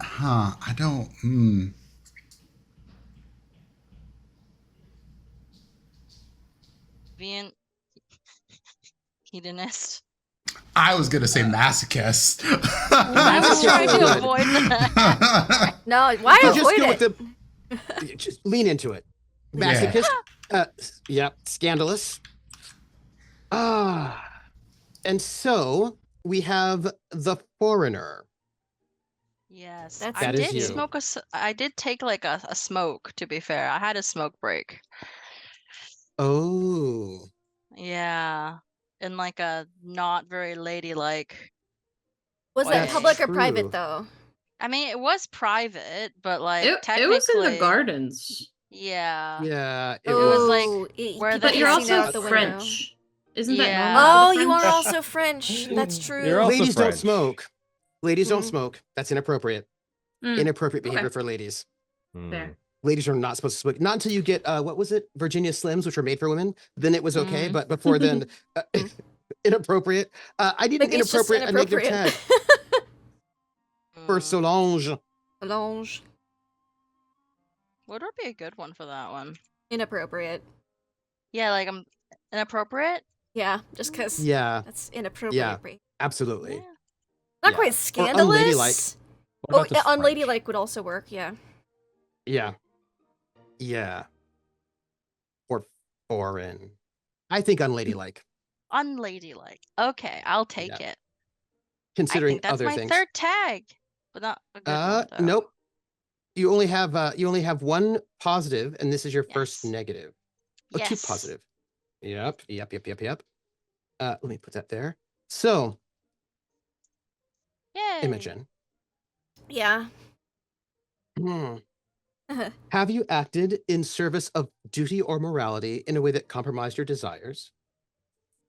Huh? I don't. Being hedonist. I was gonna say masochist. I was trying to Good. avoid that. No, why You just avoid go it? with the. Just lean into it. Masochist. Yep. Scandalous. And so we have the foreigner. Yes, That's I That is did you. smoke I did take like a smoke. To be fair, I had a smoke break. Oh. Yeah, in like a not very ladylike. Was that That's public or true. private though? I mean, it was private, but like It technically, was in the gardens. Yeah. Yeah. It was like it- where people the But you're can see casino out also the window. French. Isn't that Yeah. normal? Oh, for the you are French? also French. That's true. You're also Ladies don't French. smoke. Ladies don't Mhm. smoke. That's inappropriate. Mm, Inappropriate okay. behavior for ladies. Fair. Ladies are not supposed to smoke. Not until you get what was it? Virginia Slims, which were made for women. Then it was okay. But before then, inappropriate. I need an Maybe it's just inappropriate, a negative inappropriate. tag for Mm, Solange. Solange. what would be a good one for that one? Inappropriate. Yeah, like I'm inappropriate. Yeah, just because Yeah, that's inappropriate. Yeah. Right? absolutely. Yeah. Not Yeah. quite Or scandalous. unladylike. What Oh, about the yeah, French? unladylike would also work. Yeah. Yeah. Or foreign. I think unladylike, Unladylike. Okay, I'll take it. I considering think that's other my things. third tag, but not a good one though. Nope. You only have one positive, and this is your first Yes. negative. Oh, Yes. two positive. Yep. Let me put that there. So, Yay. Imogen, Yeah. have you acted in service of duty or morality in a way that compromised your desires?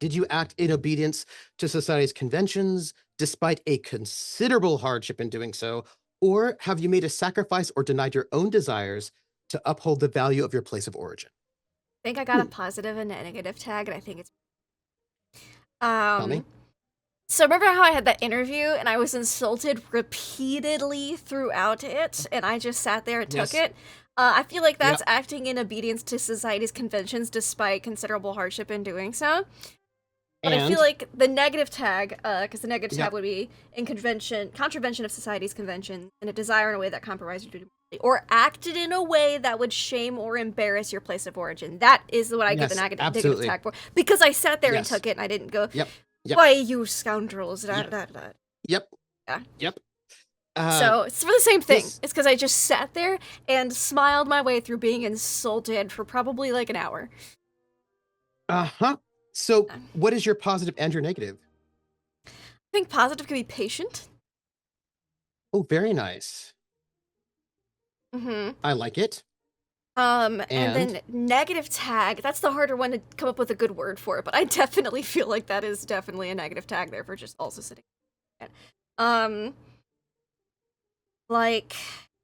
Did you act in obedience to society's conventions, despite a considerable hardship in doing so? Or have you made a sacrifice or denied your own desires to uphold the value of your place of origin? I think I got a positive and a negative tag, and I think it's Tell me. So remember how I had that interview and I was insulted repeatedly throughout it, and I just sat there and took Yes. it? I feel like that's acting in obedience to society's conventions despite considerable hardship in doing so. But I feel like the negative tag, because the negative tag would be in contravention of society's convention, and a desire in a way that compromises your duty, or acted in a way that would shame or embarrass your place of origin. That is what I give the Yes, negative absolutely. tag for. Because I sat there and Yes. took it, and I didn't go, Yep. why you scoundrels, da, Yep. da, da. Yep. Yeah. Yep. So it's for the same thing. this- It's because I just sat there and smiled my way through being insulted for probably like an hour. Uh-huh. So what is your positive and your negative? I think positive could be patient. Oh, very nice. Mm-hmm. I like it. And And? then negative tag, that's the harder one to come up with a good word for it, but I definitely feel like that is definitely a negative tag there for just also sitting. Like,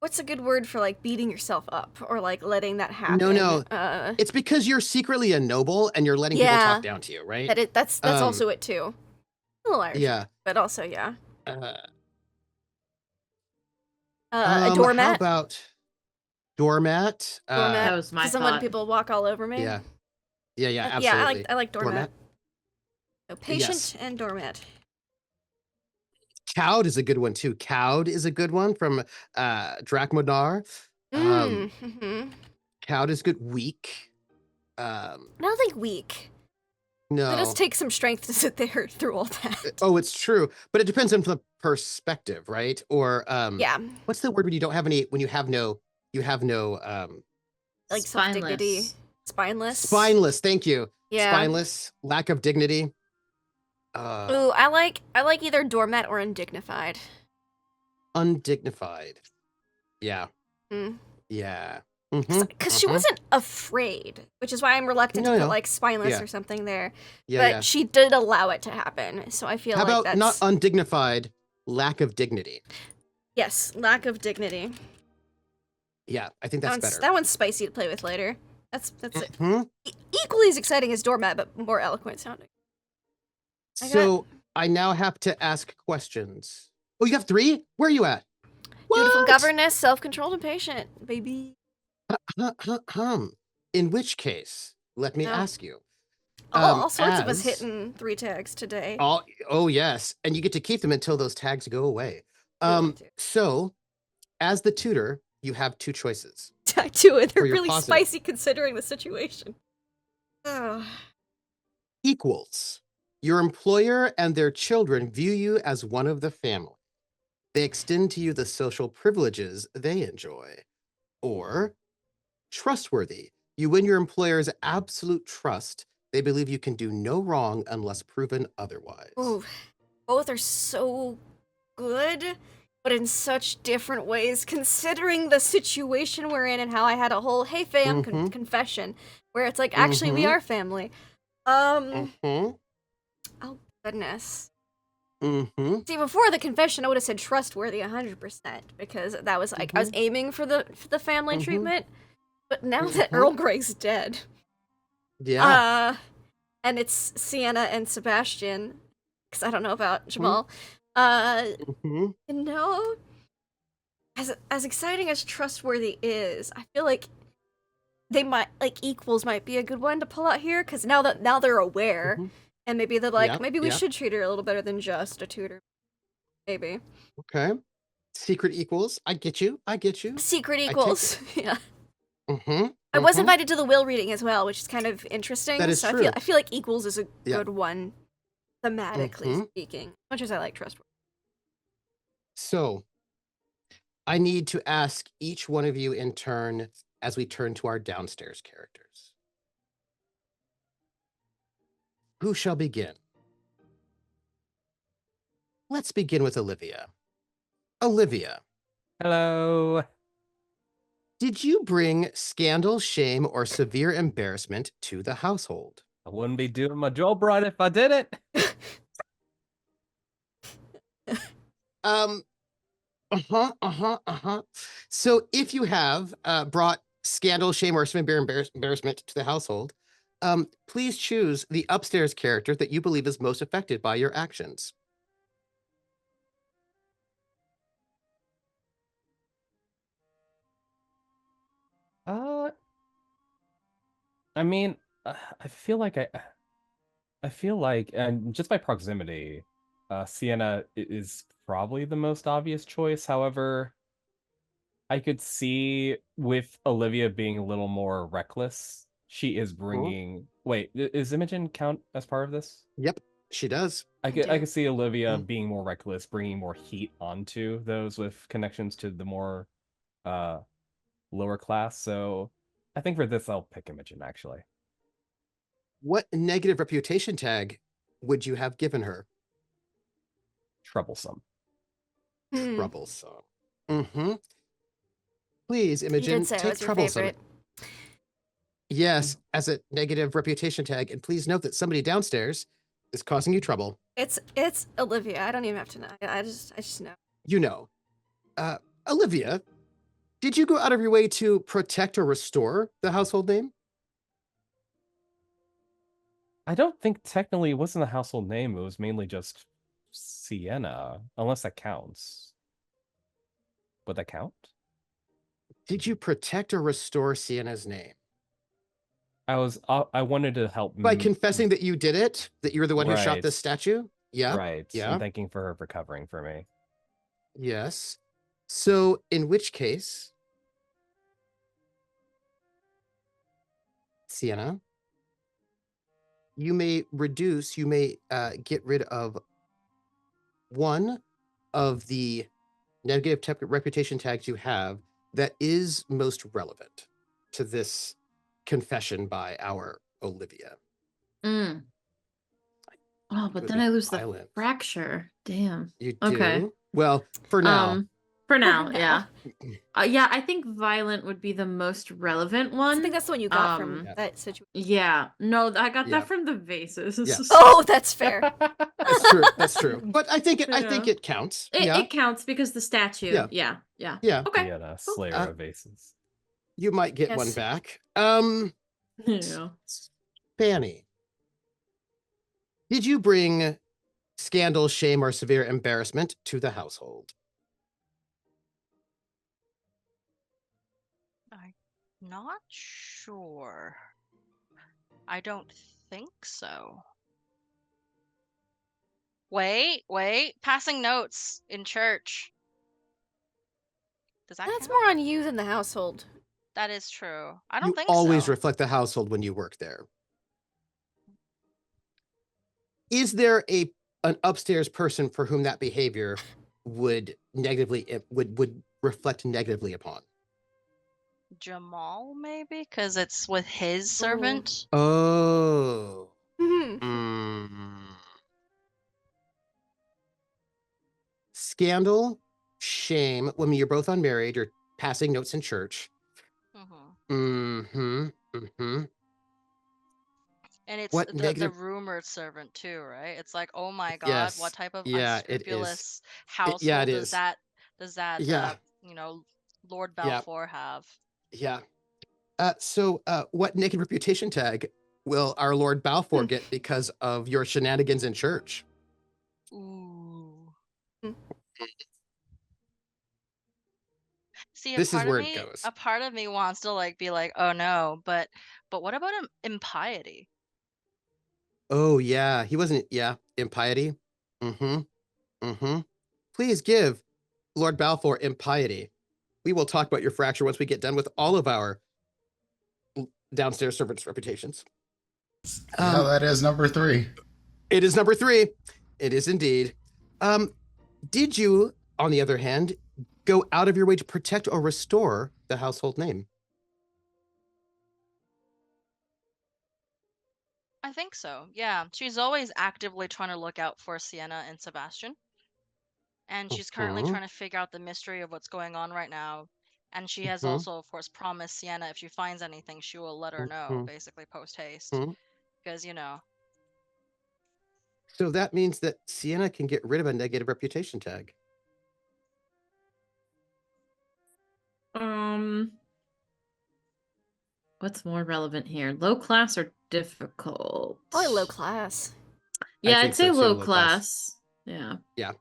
what's a good word for like beating yourself up or like letting that happen? No. It's because you're secretly a noble and you're letting people Yeah. talk down to you, right? That's also it too. A little Irish, Yeah. but also yeah. Uh, A doormat. How about doormat? Doormat. That was my Because I'm letting thought. people walk all over me. Yeah. Yeah, absolutely. Yeah, I like doormat. So patient Yes. and doormat. Cowed is a good one too. Cowed is a good one from Drakmodar. Mm-hmm. Cowed is good. Weak. I don't think weak. No. It does take some strength to sit there through all that. Oh, it's true, but it depends on the perspective, right? Or Yeah, what's the word when you don't have any? When you have no like self-dignity. Spineless. spineless. Thank you. Yeah. Spineless. Lack of dignity. Ooh, I like either doormat or undignified. Undignified. Yeah. Mm. Yeah. Because she wasn't afraid, which is why I'm reluctant to put No. like spineless Yeah. or something there. Yeah, But yeah. she did allow it to happen, so I feel How like about that's not undignified, lack of dignity? yes, lack of dignity. Yeah, I think that's better. That one's spicy to play with later. That's it. Mhm. Equally as exciting as doormat, but more eloquent sounding. So I now have to ask questions. Oh, you have 3? Where are you at? Dutiful What? governess, self-controlled, and patient, baby. In which case, let me No. ask you. All sorts of us as- hitting 3 tags today. Oh yes, and you get to keep them until those tags go away. Really do. So, as the tutor, you have 2 choices. I do it. They're For your really positive. spicy considering the situation. Ugh. Equals. Your employer and their children view you as one of the family. They extend to you the social privileges they enjoy. Or trustworthy. You win your employer's absolute trust. They believe you can do no wrong unless proven otherwise. Ooh, both are so good, but in such different ways, considering the situation we're in and how I had a whole "Hey fam" confession, where it's like, actually, we are family. Mm-hmm. Oh goodness. Mm-hmm. See, before the confession, I would have said trustworthy 100% because that was like I was aiming for the family treatment. But now that Earl Grey's dead, Yeah. and it's Sienna and Sebastian, because I don't know about Jamal. You know, as exciting as trustworthy is, I feel like they might equals might be a good one to pull out here because now they're aware, and maybe they're like, Yep, maybe we yep. should treat her a little better than just a tutor. Maybe Okay. Secret equals. I get you. secret take equals. Yeah. Mm-hmm. I was invited to the will reading as well, which is kind of interesting. That is so true. I feel like equals is a Yeah. good one, thematically speaking. As much as I like trustworthy. So, I need to ask each one of you in turn as we turn to our downstairs characters. Who shall begin? Let's begin with Olivia. Olivia, Hello. did you bring scandal, shame, or severe embarrassment to the household? I wouldn't be doing my job right if I did it. So if you have brought scandal, shame, or severe embarrassment to the household, please choose the upstairs character that you believe is most affected by your actions. I mean, I feel like and just by proximity, Sienna is probably the most obvious choice. However, I could see with Olivia being a little more reckless. She is bringing. Wait, is Imogen count as part of this? Yep, she does. I could see Olivia being more reckless, bringing more heat onto those with connections to the more lower class. So I think for this, I'll pick Imogen, actually. What negative reputation tag would you have given her? Troublesome. Troublesome. Please, You Imogen, did say I take was your troublesome. favorite. Yes, as a negative reputation tag, and please note that somebody downstairs is causing you trouble. It's Olivia. I don't even have to know. I just know. You know. Olivia, did you go out of your way to protect or restore the household name? I don't think technically it wasn't a household name. It was mainly just Sienna, unless that counts. Would that count? Did you protect or restore Sienna's name? I wanted to help By confessing that you did it? That you were the one who shot Right. this statue? Yeah. Right. Yeah. And thanking for her for covering for me. Yes. So, in which case, Sienna, you may get rid of one of the negative reputation tags you have that is most relevant to this confession by our Olivia. Oh, but would then be I lose violent. the fracture. Damn. You do? Okay. Well, for now. For now, now. yeah. Yeah, I think violent would be the most relevant one. I think that's the one you got from Yeah. that situation. Yeah. No, I got Yeah. that from the vases. Yeah. Oh, that's fair. That's true. That's true. But I think Yeah. it counts. It, yeah. it counts because the statue. Yeah. Yeah. Yeah. Okay. The cool. Slayer of Vases. You might get one Yes. back. Yeah. Fanny, did you bring scandal, shame, or severe embarrassment to the household? I'm not sure. I don't think so. Wait. Passing notes in church. Does that That's count? more on you than the household. That is true. I You don't think always so. reflect the household when you work there. Is there an upstairs person for whom that behavior would reflect negatively upon? Jamal, maybe? Because it's with his servant. Oh. Mhm. Scandal, shame. When you're both unmarried, you're passing notes in church. And And it's What the negative- rumored servant too, right? It's like, oh my God, Yes. what type of Yeah, it is. unscrupulous household yeah, it does is. that Yeah. Lord Yeah. Balfour have? Yeah. So what naked reputation tag will our Lord Balfour get because of your shenanigans in church? Ooh. Hmm. See, This is where it goes. a part of me wants to be like, oh no, but what about impiety? Oh yeah, he wasn't. Yeah, impiety. Please give Lord Balfour impiety. We will talk about your fracture once we get done with all of our downstairs servants' reputations. Yeah, that is number 3. It is number 3. It is indeed. Did you, on the other hand, go out of your way to protect or restore the household name? I think so. Yeah, she's always actively trying to look out for Sienna and Sebastian. And she's currently trying to figure out the mystery of what's going on right now. And she has also, of course, promised Sienna if she finds anything, she will let her know, basically post haste. Because, So that means that Sienna can get rid of a negative reputation tag. What's more relevant here? Low class or difficult? Probably low class. Yeah, think I'd say so, too, low low class. class. Yeah.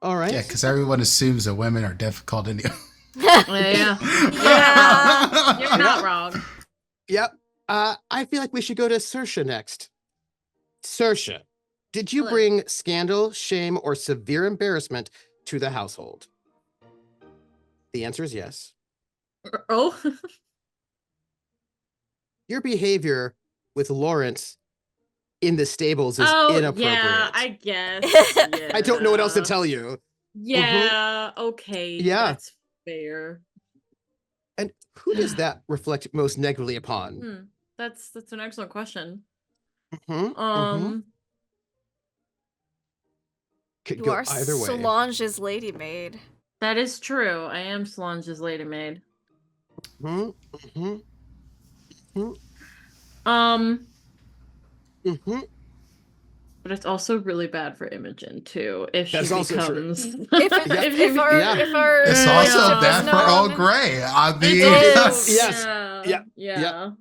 All right. Yeah, because everyone assumes that women are difficult anyway. Yeah. You're not wrong. Yep. I feel like we should go to Saoirse next. Saoirse, did you Hello. bring scandal, shame, or severe embarrassment to the household? The answer is yes. Oh. Your behavior with Lawrence in the stables is inappropriate. Yeah, I guess. Yeah. I don't know what else to tell you. Yeah, okay. Yeah. That's fair. And who does that reflect most negatively upon? That's an excellent question. Could You go are either way. Solange's lady maid. That is true. I am Solange's lady maid. Mhm. But it's also really bad for Imogen too if That's she also true. becomes. If our It's Yeah. also relationship bad is for Earl known- Grey. I It mean, is. Yes. Yeah.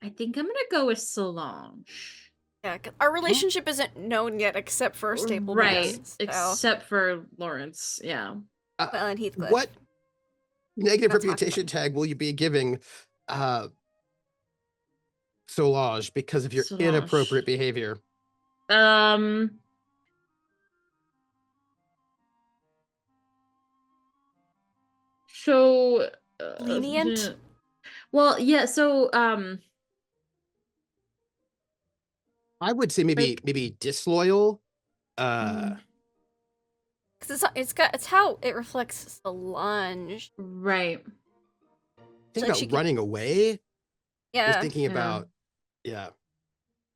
I think I'm gonna go with Solange. Yeah, 'cause our relationship isn't known yet except for Staple Right. Beans, so- Except for Lawrence. Yeah. well, and Heathcliff. What negative Don't talk reputation tag will you be giving Solange because of your Solange. inappropriate behavior? So Lenient? Well, yeah, so I would say maybe disloyal. Because it's how it reflects Solange. right. Think like about she can- running away. You're Yeah. thinking about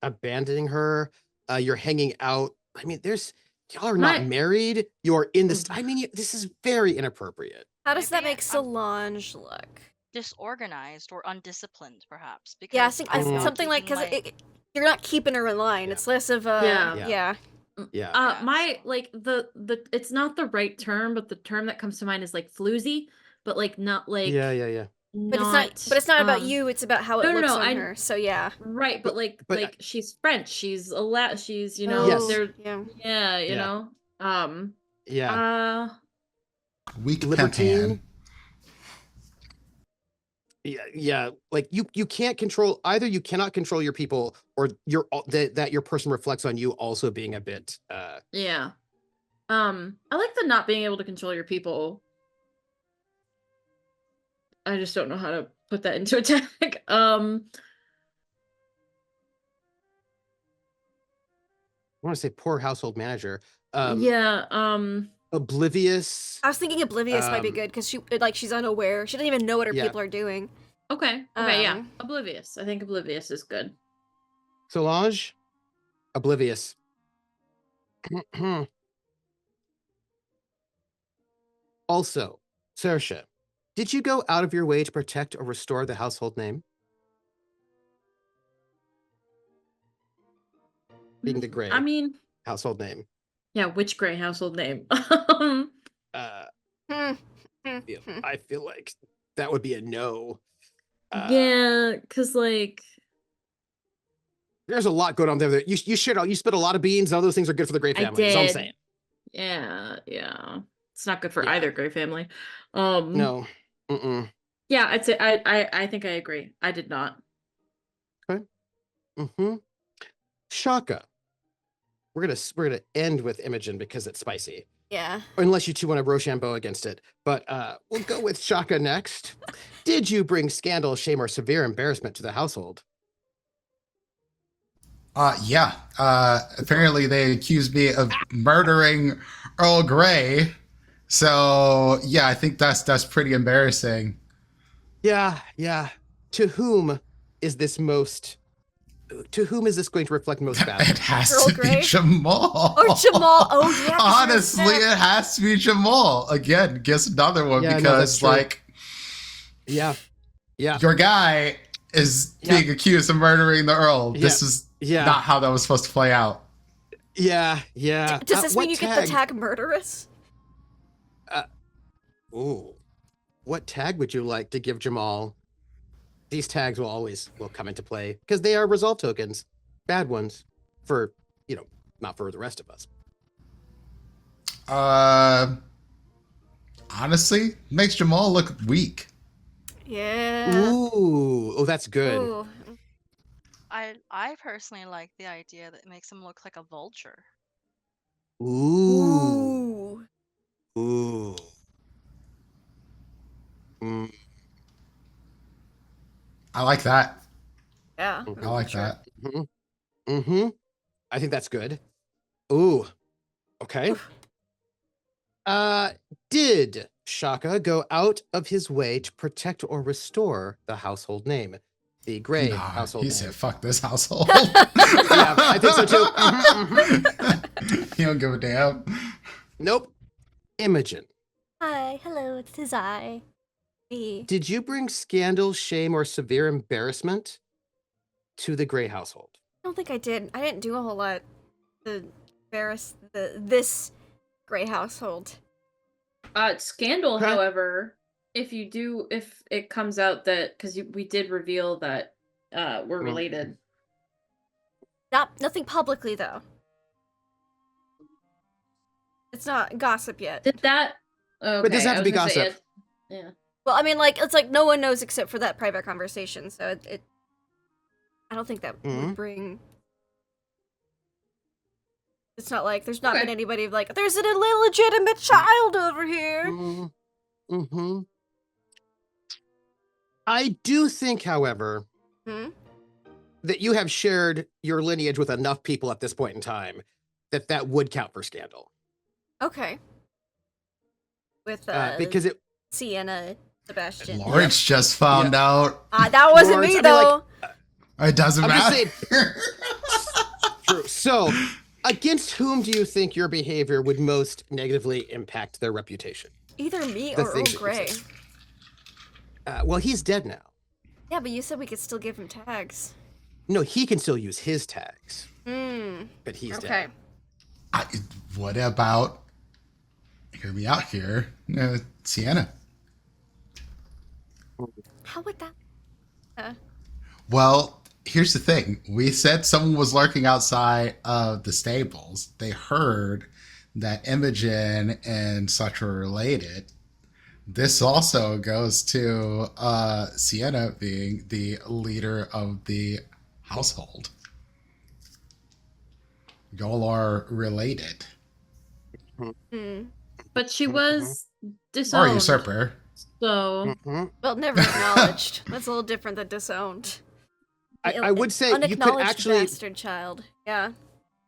abandoning her. You're hanging out. I mean, there's y'all are not My- married. You're in this. I mean, this is very inappropriate. How does that Maybe make I'm Solange look? disorganized or undisciplined, perhaps. Because Yeah, I think I'm Mm. not something like keeping because you're not keeping her in line. Yeah. It's less of a Yeah. yeah. Yeah. Yeah, My so- like the it's not the right term, but the term that comes to mind is like floozy, but like not like Yeah. But it's not about you. It's about how it no, looks no, on I- her. So yeah. right, but but- like she's French, she's she's you know Yes. they're Yeah. yeah you Yeah. know Yeah. Weak Libertine. Pimpan. Yeah. Like you can't control either. You cannot control your people, or that your person reflects on you also being a bit. yeah. I like the not being able to control your people. I just don't know how to put that into a tag. I want to say poor household manager. Yeah. Oblivious. I was thinking oblivious might be Um, good because she's unaware. She doesn't even know what her Yeah. people are doing. Okay. Okay. Yeah. Um, Oblivious. I think oblivious is good. Solange. Oblivious. Also, Saoirse, did you go out of your way to protect or restore the household name? Being the Grey I mean, household name. yeah. Which gray household name? Uh, hmm, yeah, I feel like that would be a no. Yeah, because like There's a lot going on there. You spit a lot of beans. All those things are good for the Grey I family. That's all I'm did. saying. Yeah. It's not good for Yeah. either gray family. No. Mm-mm. Yeah, I'd say I think I agree. I did not. Mm-hmm. Shaka. We're gonna end with Imogen because it's spicy. yeah. Unless you two want to Rochambeau against it. But we'll go with Shaka next. Did you bring scandal, shame, or severe embarrassment to the household? Yeah. Apparently they accused me of murdering Earl Grey. So yeah, I think that's pretty embarrassing. Yeah. To whom is this going to reflect most badly? It has Earl to Grey? be Jamal. Or Jamal. Oh yeah. 'cause you're Honestly, Steph. it has to be Jamal. Again, guess another one Yeah, no, because that's true. like Yeah. your guy is Yeah. being accused of murdering the Earl. This is Yeah. not how that was supposed to play out. Yeah. Does this what mean you get the tag murderous? Ooh. What tag would you like to give Jamal? These tags will come into play because they are resolve tokens. Bad ones for, not for the rest of us. Honestly, makes Jamal look weak. Yeah. Ooh. Oh, that's good. Ooh. I personally like the idea that it makes him look like a vulture. Ooh. Ooh. Ooh. Mm, I like that. Yeah. I like Sure. that. mm-hmm. I think that's good. Ooh. Okay. Did Shaka go out of his way to protect or restore the household name? The Grey Nah, household he name. said, "Fuck this household." Yeah, I think so too. He don't give a damn. Nope. Imogen, Hi. Hello. It's his eye. Me. did you bring scandal, shame, or severe embarrassment to the Grey household? I don't think I did. I didn't do a whole lot to embarrass this Grey household. Scandal, Okay. however, if it comes out that because we did reveal that we're Mm. related. Nothing publicly though. It's not gossip yet. Did that? Okay, it doesn't have I to be was gonna say gossip. yeah. Well, I mean, it's like no one knows except for that private conversation. So it I don't think that Mhm. would bring. It's not like there's not Okay. been anybody like there's an illegitimate child over here. Mm-hmm. I do think, however, Hmm? that you have shared your lineage with enough people at this point in time that would count for scandal. Okay. With Because it Sienna, Sebastian. Lawrence just found out. That wasn't Lawrence, me I mean, like, though. It doesn't I'm just matter. saying- True. So, Against whom do you think your behavior would most negatively impact their reputation? Either me The or Earl things that you Grey. say. Well, he's dead now. Yeah, but you said we could still give him tags. No, he can still use his tags, Hmm. but he's Okay. dead. What about, hear me out here, Sienna? How would that? Well, here's the thing. We said someone was lurking outside of the stables. They heard that Imogen and such were related. This also goes to Sienna being the leader of the household. Y'all are related. Hmm. But she was Or disowned. usurper. So Mhm. Well, never acknowledged. That's a little different than disowned. I would say you could Unacknowledged actually. bastard child. Yeah.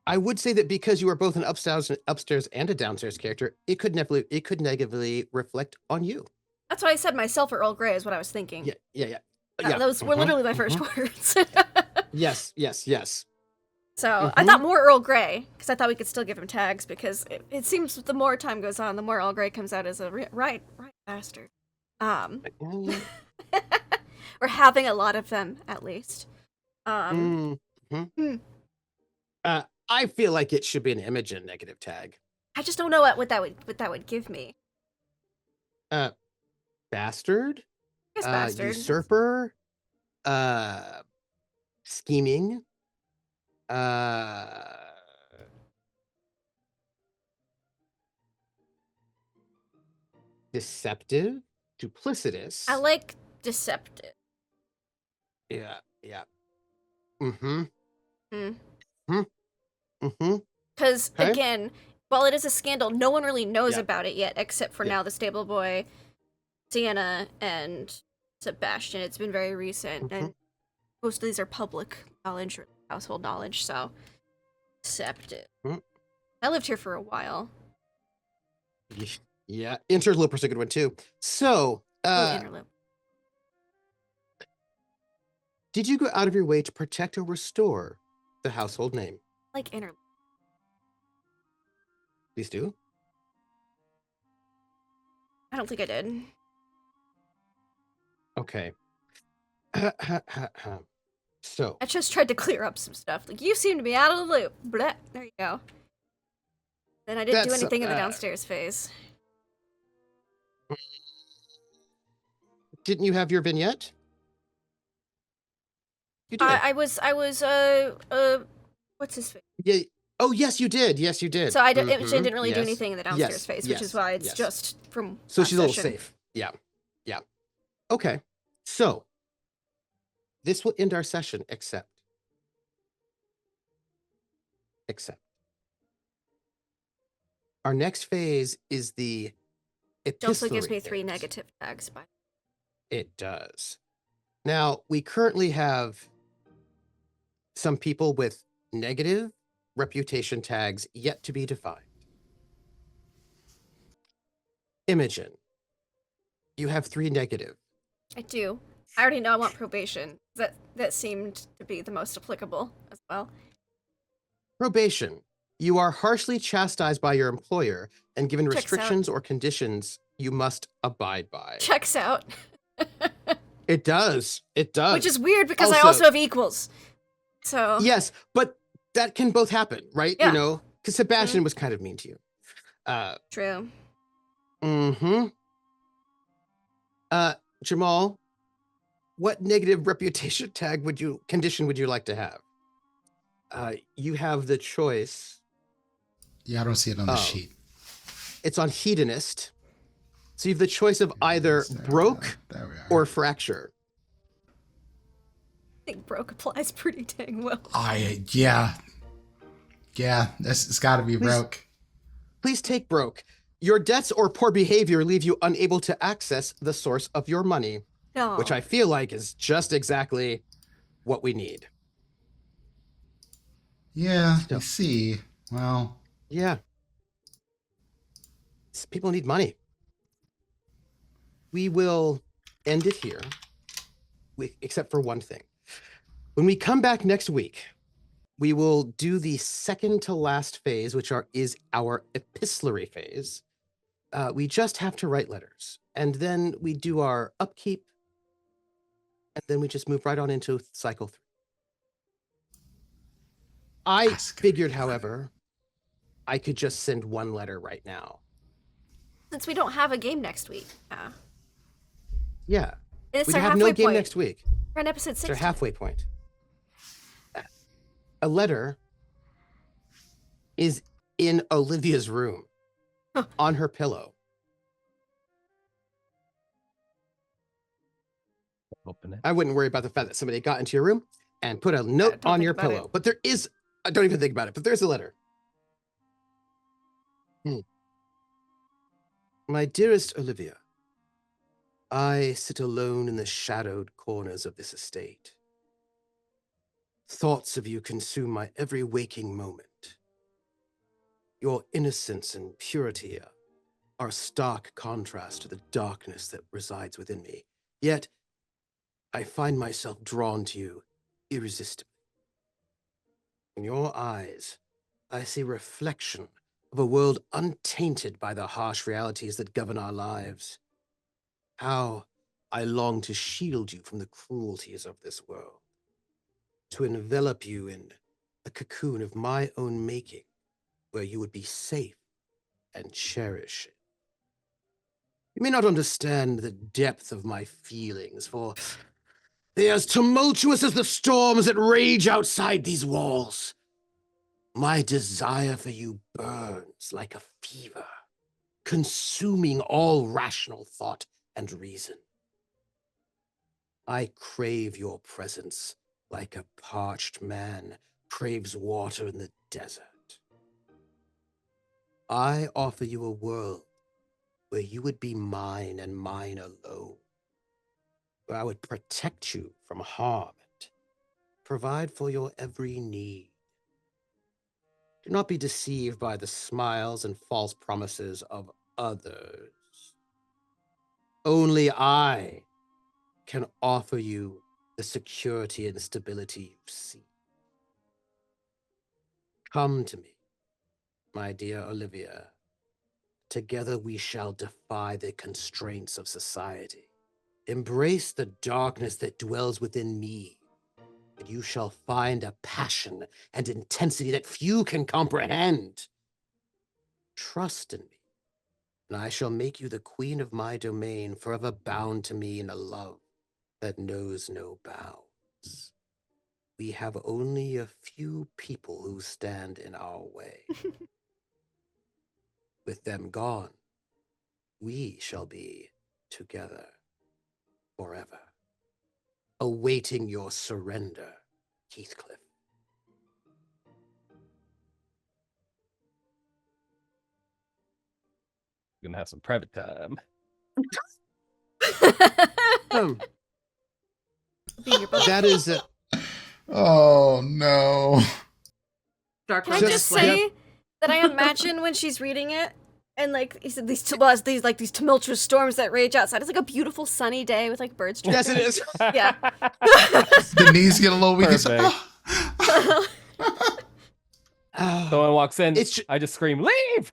I would say that because you are both an upstairs and a downstairs character, it could negatively reflect on you. That's why I said myself or Earl Grey is what I was thinking. Yeah. Were Mhm, literally my first mhm. words. Yes. So I thought more Earl Grey because I thought we could still give him tags because it seems the more time goes on, the more Earl Grey comes out as a right bastard. Yeah. We're having a lot of them at least. Mhm. Hmm. I feel like it should be an Imogen negative tag. I just don't know what that would give me. Bastard, I guess bastard. usurper, scheming, deceptive, duplicitous. I like deceptive. Yeah. Mm-hmm. Hmm. Mm-hmm. Because Okay. again, while it is a scandal, no one really knows Yeah. about it yet, except for Yeah. now the stable boy, Sienna, and Sebastian. It's been very recent, and most of these are public knowledge, or household knowledge. So, deceptive. Mm. I lived here for a while. Yeah. Interloper's a good one too. So, Interlope. did you go out of your way to protect or restore the household name? Like interlope. Please do. I don't think I did. Okay. So, I just tried to clear up some stuff. Like, you seem to be out of the loop. Blah. There you go. Then I didn't do That's, anything in the downstairs phase. didn't you have your vignette? You did. I was what's his face? Yeah. Oh, yes, you did. Yes, you did. So Imogen Mhm. didn't really do Yes. anything in the downstairs Yes. phase, which Yes. is why it's Yes. just from So last she's a little session. safe. Yeah. Okay. So this will end our session, except our next phase is the It also gives me epistolary 3 phase. negative tags. By It does. Now, we currently have some people with negative reputation tags yet to be defined. Imogen, you have 3 negative. I do. I already know I want probation. That seemed to be the most applicable as well. Probation, you are harshly chastised by your employer and given Checks out. restrictions or conditions you must abide by. Checks out. It does. It does. Which is weird because I Also- also have equals. So Yes, but that can both happen, right? Yeah. You know, because Sebastian was kind of mean to you. true. Mm-hmm. Jamal, what negative reputation condition would you like to have? You have the choice. Yeah, I don't see it on the Oh. sheet. It's on hedonist. So you have the choice of either broke There we are. or fracture. I think broke applies pretty dang well. Yeah, it's got to be broke. Please take broke. Your debts or poor behavior leave you unable to access the source of your money, No. which I feel like is just exactly what we need. Yeah, So- I see. Well, Yeah. People need money. We will end it here, except for one thing. When we come back next week, we will do the second to last phase, which is our epistolary phase. We just have to write letters, and then we do our upkeep, and then we just move right on into cycle 3. I That's gonna figured, be fun. however, I could just send one letter right now. Since we don't have a game next week. Yeah, It's we our have halfway no game point. next week. We're on episode It's our 60. halfway point. A letter is in Olivia's room on her pillow. Open it. I wouldn't worry about the fact that somebody got into your room and put a note don't on think your about it. pillow. But there is, I don't even think about it, but there's a letter. My dearest Olivia, I sit alone in the shadowed corners of this estate. Thoughts of you consume my every waking moment. Your innocence and purity are a stark contrast to the darkness that resides within me. Yet, I find myself drawn to you irresistibly. In your eyes, I see reflection of a world untainted by the harsh realities that govern our lives. How I long to shield you from the cruelties of this world, to envelop you in a cocoon of my own making, where you would be safe and cherished. You may not understand the depth of my feelings, for they are as tumultuous as the storms that rage outside these walls. My desire for you burns like a fever, consuming all rational thought and reason. I crave your presence like a parched man craves water in the desert. I offer you a world where you would be mine and mine alone, where I would protect you from harm and provide for your every need. Do not be deceived by the smiles and false promises of others. Only I can offer you the security and stability you seek. Come to me, my dear Olivia. Together we shall defy the constraints of society. Embrace the darkness that dwells within me, and you shall find a passion and intensity that few can comprehend. Trust in me, and I shall make you the queen of my domain, forever bound to me in a love that knows no bounds. We have only a few people who stand in our way. With them gone, we shall be together forever, awaiting your surrender, Heathcliff. We're gonna have some private time. That is Oh no. Dark Can I Just- just Romance say way. that I imagine when she's reading it, and like he said, these tumultuous storms that rage outside. It's like a beautiful sunny day with like birds. yes, it is. Yeah. The knees get a little weak. It's like, Perfect. Oh, Someone walks in. It's ju- I just scream, "Leave!"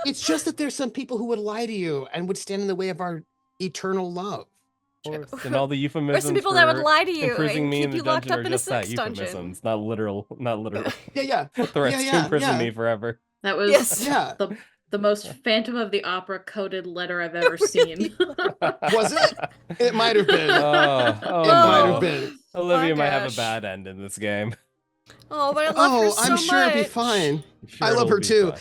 it's just that there's some people who would lie to you and would stand in the way of our eternal love. Of course. And all the Or euphemisms some people that would for lie to you imprising and me keep in the you locked dungeon up are in a just that, sex dungeon. euphemisms, not literal. Yeah. Threats Yeah, to imprison yeah. me forever. That was Yes. Yeah. the most Phantom of the Opera coded letter I've ever seen. Was it? It might have been. Oh, It might no. have been. Olivia Oh, might have a gosh. bad end in this game. Oh, but I love her so I'm sure it'll be much. fine. I'm sure I love it'll her be too. fine.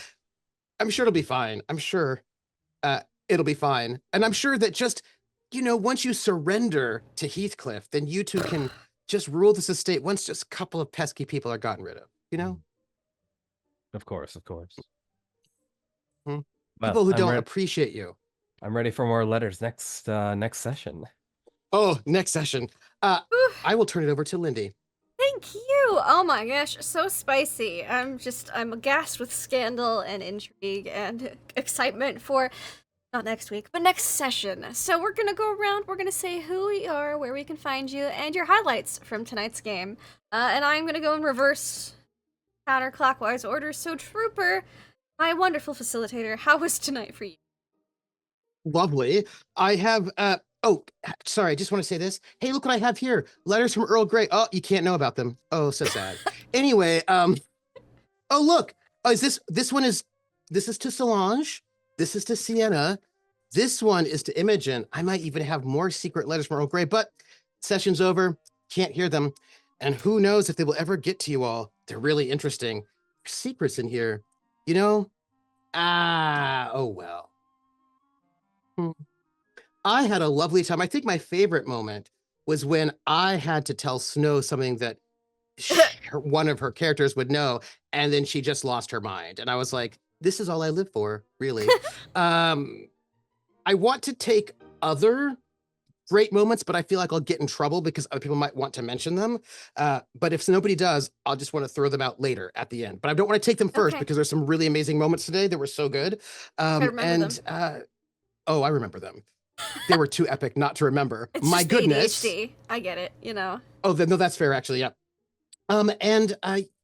I'm sure it'll be fine. I'm sure it'll be fine. And I'm sure that just, once you surrender to Heathcliff, then you two can just rule this estate once just a couple of pesky people are gotten rid of, Of course, of course. Hmm. Well, People who I'm don't ready- appreciate you. I'm ready for more letters next session. Oh, next session. I will turn it over to Lindy. Thank you. Oh my gosh, so spicy. I'm aghast with scandal and intrigue and excitement for Not next week, but next session. So we're gonna go around, we're gonna say who we are, where we can find you, and your highlights from tonight's game. And I'm gonna go in reverse counterclockwise order. So Trooper, my wonderful facilitator, how was tonight for you? Lovely. I have sorry, I just want to say this. Hey, look what I have here. Letters from Earl Grey. Oh, you can't know about them. Oh, so sad. Anyway, oh look. Oh, this is to Solange. This is to Sienna. This one is to Imogen. I might even have more secret letters from Earl Grey, but session's over. Can't hear them. And who knows if they will ever get to you all. They're really interesting. There's secrets in here. You know? Oh well. I had a lovely time. I think my favorite moment was when I had to tell Snow something that one of her characters would know, and then she just lost her mind. And I was like, this is all I live for, really. I want to take other great moments, but I feel like I'll get in trouble because other people might want to mention them. But if nobody does, I'll just want to throw them out later at the end. But I don't want to take them first because there's some really amazing moments today that were so good. I remember them. I remember them. They were too epic not to remember. It's My just goodness. ADHD. I get it, you know. Oh, no, that's fair, actually, yeah.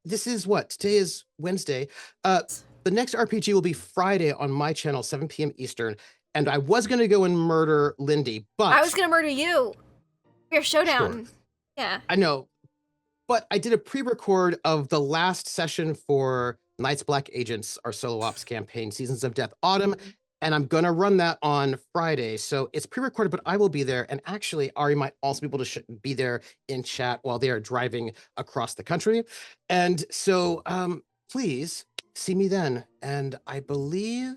This is what? Today is Wednesday. The next RPG will be Friday on my channel, 7 p.m. Eastern. And I was going to go and murder Lindy, but... I was going to murder you. Your showdown. Sure. Yeah. I know. But I did a pre-record of the last session for Knights Black Agents, our solo ops campaign, Seasons of Death Autumn. And I'm going to run that on Friday. So it's pre-recorded, but I will be there. And actually, Ari might also be able to be there in chat while they are driving across the country. And so please see me then. And I believe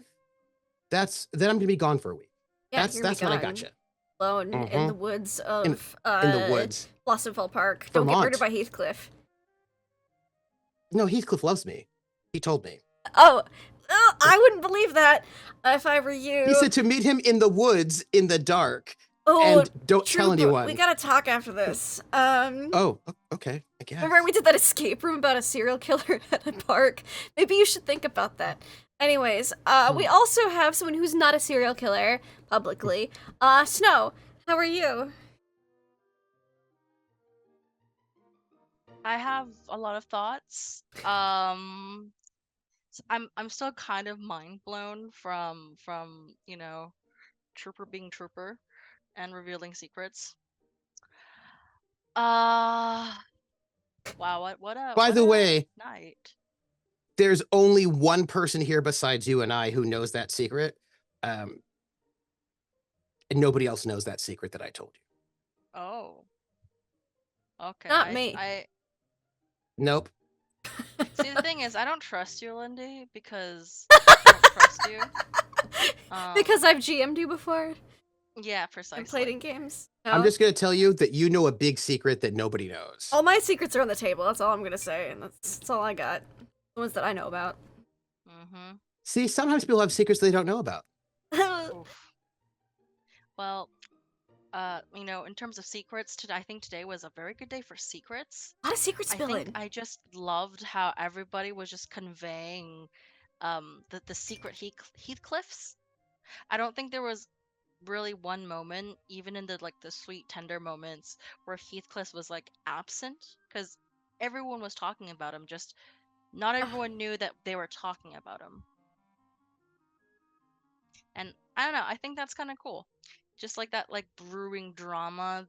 then I'm going to be gone for a week. Yeah, That's what I got you. Alone in the woods of in the woods. Blossomfall Park. Don't get murdered by Heathcliff. No, Heathcliff loves me. He told me. Oh, I wouldn't believe that if I were you. He said to meet him in the woods in the dark. Oh, and don't tell anyone. We gotta talk after this. Oh, okay. I guess. Remember we did that escape room about a serial killer at a park? Maybe you should think about that. Anyways, we also have someone who's not a serial killer publicly. Snow, how are you? I have a lot of thoughts. I'm still kind of mind blown from Trooper being Trooper and revealing secrets. Wow, what a By the way, night. There's only one person here besides you and I who knows that secret. And nobody else knows that secret that I told you. Oh. Okay. Not me. Nope. See, the thing is, I don't trust you, Lindy, because I don't trust you. Because I've GM'd you before? Yeah, precisely. And played in games? No? I'm just going to tell you that you know a big secret that nobody knows. All my secrets are on the table, that's all I'm going to say, and that's all I got. The ones that I know about. Mm-hmm. See, sometimes people have secrets they don't know about. Well, in terms of secrets, I think today was a very good day for secrets. A lot of secrets spilling. I just loved how everybody was just conveying the secret Heathcliffs. I don't think there was really one moment, even in the sweet tender moments, where Heathcliff was absent, because everyone was talking about him, just not everyone knew that they were talking about him. And I don't know, I think that's kind of cool. Just that brewing drama,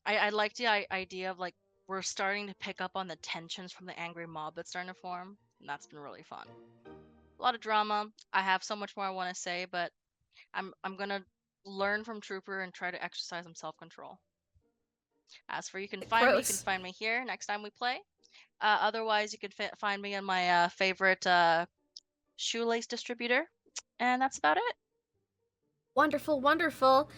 I like the idea of we're starting to pick up on the tensions from the angry mob that's starting to form, and that's been really fun. A lot of drama. I have so much more I want to say, but I'm gonna learn from Trooper and try to exercise some self-control. As for you can find me here next time we play. Otherwise, you can find me on my favorite shoelace distributor, and that's about it. Wonderful, wonderful.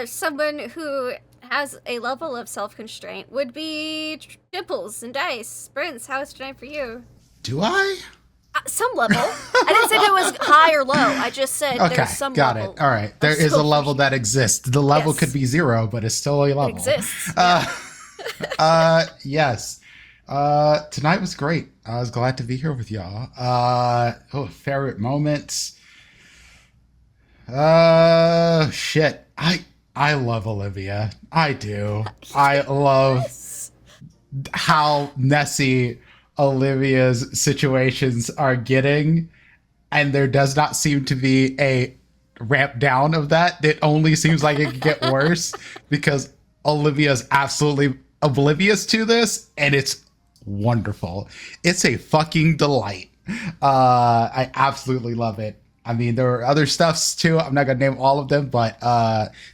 Someone who has a level of self-constraint would be Dimples and Dice. Prince, how is tonight for you? Do I? Some level. I didn't say it was high or low. I just said there's some got level. it. All right. There is a level that exists. The level could be 0, but it's still a level. It exists. Yes. Tonight was great. I was glad to be here with y'all. Favorite moments. Shit. I love Olivia. I do. I love Yes. how messy Olivia's situations are getting, and there does not seem to be a ramp down of that. It only seems like it could get worse because Olivia's absolutely oblivious to this, and it's wonderful. It's a fucking delight. I absolutely love it. I mean, there are other stuffs too. I'm not gonna name all of them, but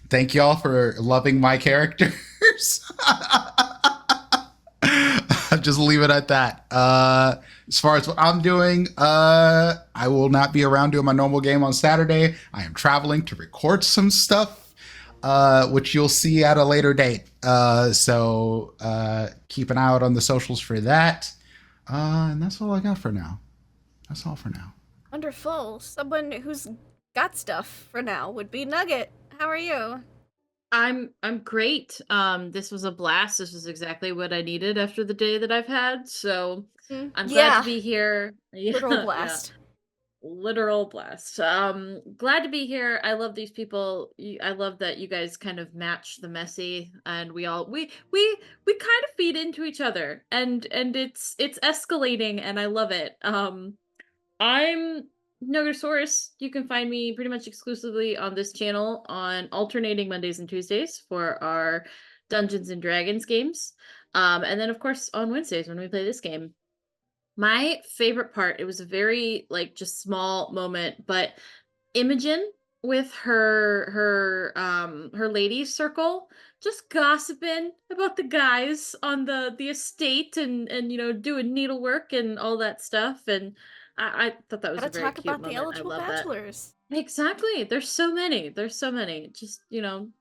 thank y'all for loving my characters. I'll just leave it at that. As far as what I'm doing, I will not be around doing my normal game on Saturday. I am traveling to record some stuff, which you'll see at a later date. So keep an eye out on the socials for that. And that's all I got for now. That's all for now. Wonderful. Someone who's got stuff for now would be Nugget. How are you? I'm great. This was a blast. This was exactly what I needed after the day that I've had. So I'm glad to be here. Literal blast. Literal blast. Glad to be here. I love these people. I love that you guys kind of match the messy, and we kind of feed into each other, and it's escalating, and I love it. I'm Nogosaurus. You can find me pretty much exclusively on this channel on alternating Mondays and Tuesdays for our Dungeons and Dragons games. And then of course on Wednesdays when we play this game. My favorite part, it was a very just small moment, but Imogen with her ladies circle just gossiping about the guys on the estate and doing needlework and all that stuff, and I thought that was Gotta a very talk cute about moment. the eligible I love bachelors. that. Exactly. There's so many. Just don't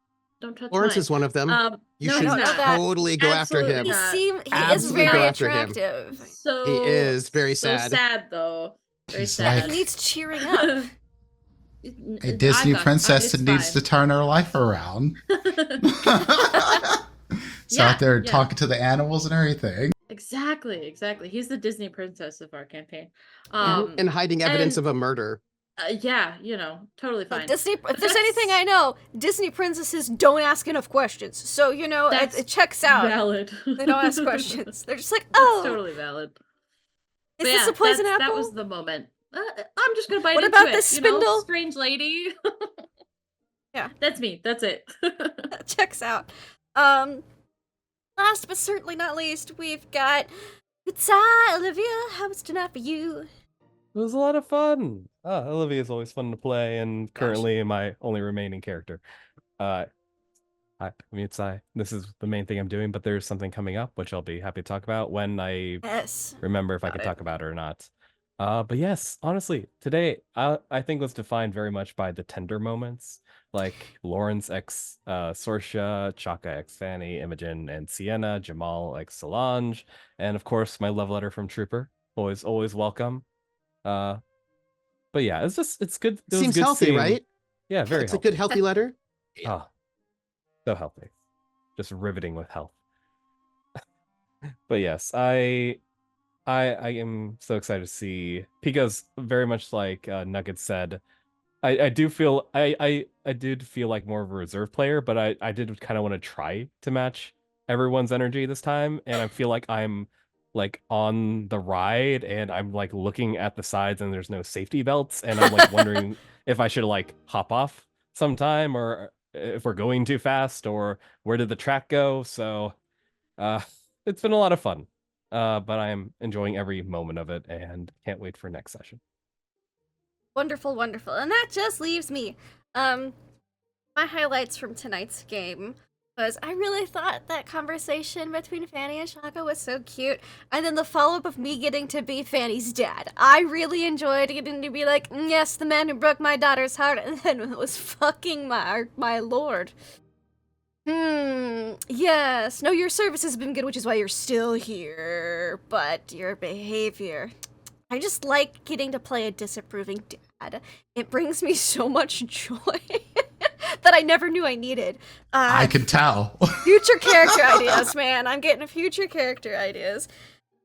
touch Lawrence mine. is one of them. You No, should he's not. totally go after Absolutely him. He not. he is Absolutely go very after him. attractive. So He is very so sad. sad though. Very He's sad. like- He needs cheering up. A Disney princess that needs to turn her life around. So out there talking to the animals and everything. Exactly. He's the Disney princess of our campaign. And hiding evidence of a murder. Yeah, totally fine. Disney. If there's anything I know, Disney princesses don't ask enough questions. So it checks out. Valid. They don't ask questions. They're just like, That's oh, totally valid. is But this a poison apple? That was the moment. I'm just gonna bite What into about it. this spindle? Strange lady. Yeah. That's me. That's it. That checks out. Last but certainly not least, we've got Olivia. How was tonight for you? It was a lot of fun. Olivia is always fun to play, and currently my only remaining character. It's this is the main thing I'm doing, but there's something coming up which I'll be happy to talk about when I remember if I can talk about it or not. But yes, honestly, today I think was defined very much by the tender moments, like Lawrence x Sorsha, Chaka x Fanny, Imogen and Sienna, Jamal x Solange, and of course my love letter from Trooper. Always welcome. But yeah, it's good. It Seems good healthy, seeing, right? Yeah, very It's healthy. a good, healthy letter. Oh, so healthy. Just riveting with health. But yes, I am so excited to see, because very much like Nugget said, I do feel I did feel like more of a reserve player, but I did kind of want to try to match everyone's energy this time, and I feel like I'm on the ride and I'm looking at the sides and there's no safety belts, and I'm wondering if I should hop off sometime, or if we're going too fast, or where did the track go. So it's been a lot of fun. But I am enjoying every moment of it and can't wait for next session. Wonderful, wonderful. And that just leaves me. My highlights from tonight's game was I really thought that conversation between Fanny and Shaka was so cute. And then the follow-up of me getting to be Fanny's dad. I really enjoyed getting to be like, yes, the man who broke my daughter's heart, and then it was fucking my lord. Yes. No, your service has been good, which is why you're still here. But your behavior. I just like getting to play a disapproving dad. It brings me so much joy that I never knew I needed. I can tell. Future character ideas, man. I'm getting future character ideas.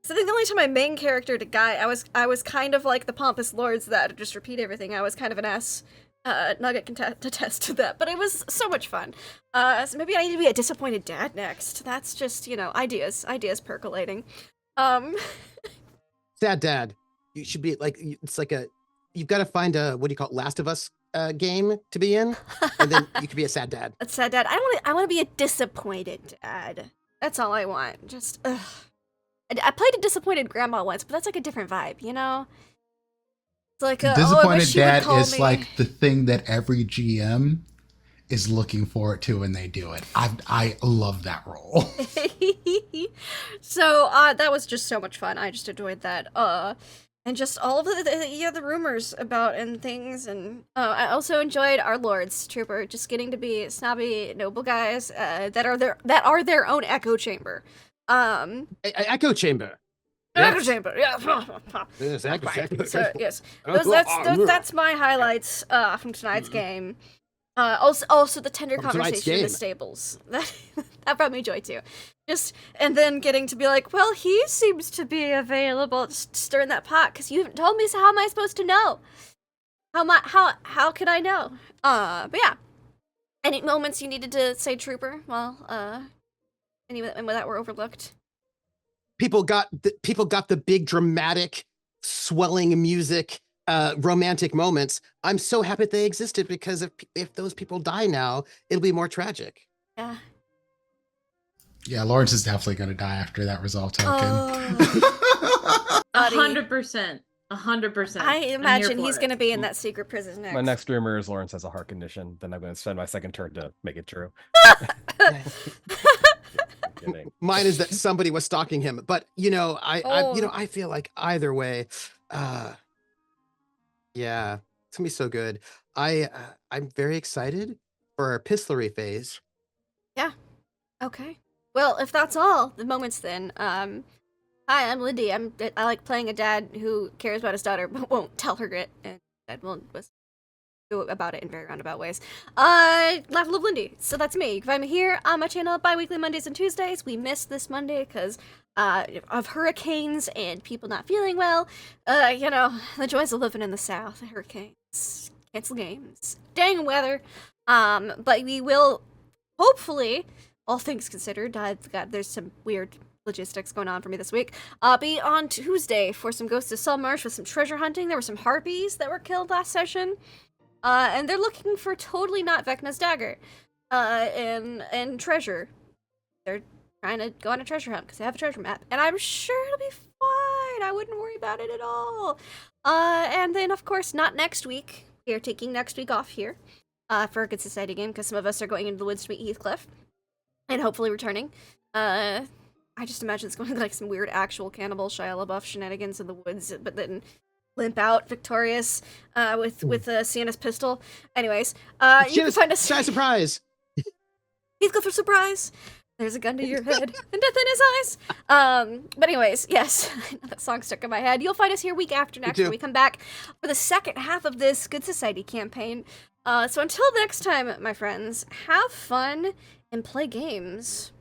So I think the only time my main character to guy, I was kind of like the pompous lords that just repeat everything. I was kind of an ass Nugget can attest to that, but it was so much fun. So maybe I need to be a disappointed dad next. That's just, ideas percolating. Sad dad. You should be like, it's like you've got to find a, what do you call it, Last of Us game to be in, and then you could be a sad dad. A sad dad. I want to be a disappointed dad. That's all I want. Just, ugh. I played a disappointed grandma once, but that's like a different vibe, It's like I Disappointed wish she would dad call is me. like the thing that every GM is looking forward to when they do it. I love that role. So that was just so much fun. I just enjoyed that. And just all of the rumors about and things, and I also enjoyed our lords trooper just getting to be snobby noble guys that are their own echo chamber. Echo chamber. Echo Yes. chamber, yeah. Yes, echo. So, yes, Oh, that's my highlights from tonight's game. Also the tender From tonight's conversation in the game. stables. That brought me joy too. And then getting to be like, well, he seems to be available. Just stirring that pot because you haven't told me. So how am I supposed to know? How could I know? But yeah. Any moments you needed to say, trooper? Well, any that were overlooked. People got the big dramatic, swelling music, romantic moments. I'm so happy they existed because if those people die now, it'll be more tragic. Yeah. Yeah, Lawrence is definitely going to die after that resolve token. Oh. 100%. 100%. I imagine he's going going to be in that secret prison next. My next rumor is Lawrence has a heart condition. Then I'm going to spend my second turn to make it true. Kidding. Mine is that somebody was stalking him, but I feel like either way, yeah, it's gonna be so good. I'm very excited for our pistlery phase. Okay. Well, if that's all the moments, then hi, I'm Lindy. I like playing a dad who cares about his daughter but won't tell her it, and dad won't go about it in very roundabout ways. Laugh Love Lindy. So that's me. You can find me here on my channel bi-weekly Mondays and Tuesdays. We missed this Monday because of hurricanes and people not feeling well. The joys of living in the South. Hurricanes, cancel games, dang weather. But we will hopefully, all things considered, there's some weird logistics going on for me this week. Be on Tuesday for some Ghosts of Saltmarsh with some treasure hunting. There were some harpies that were killed last session. And they're looking for totally not Vecna's dagger, and treasure. They're trying to go on a treasure hunt because they have a treasure map, and I'm sure it'll be fine. I wouldn't worry about it at all. And then of course not next week. We are taking next week off here, for a Good Society game because some of us are going into the woods to meet Heathcliff, and hopefully returning. I just imagine it's going to be like some weird actual cannibal Shia LaBeouf shenanigans in the woods, but then limp out victorious with Sienna's pistol. Anyways, you can find us. Surprise! Heathcliff for surprise. There's a gun to your head and death in his eyes. But anyways, yes, that song stuck in my head. You'll find us here week after next when we come back for the second half of this Good Society campaign. So until next time, my friends, have fun and play games.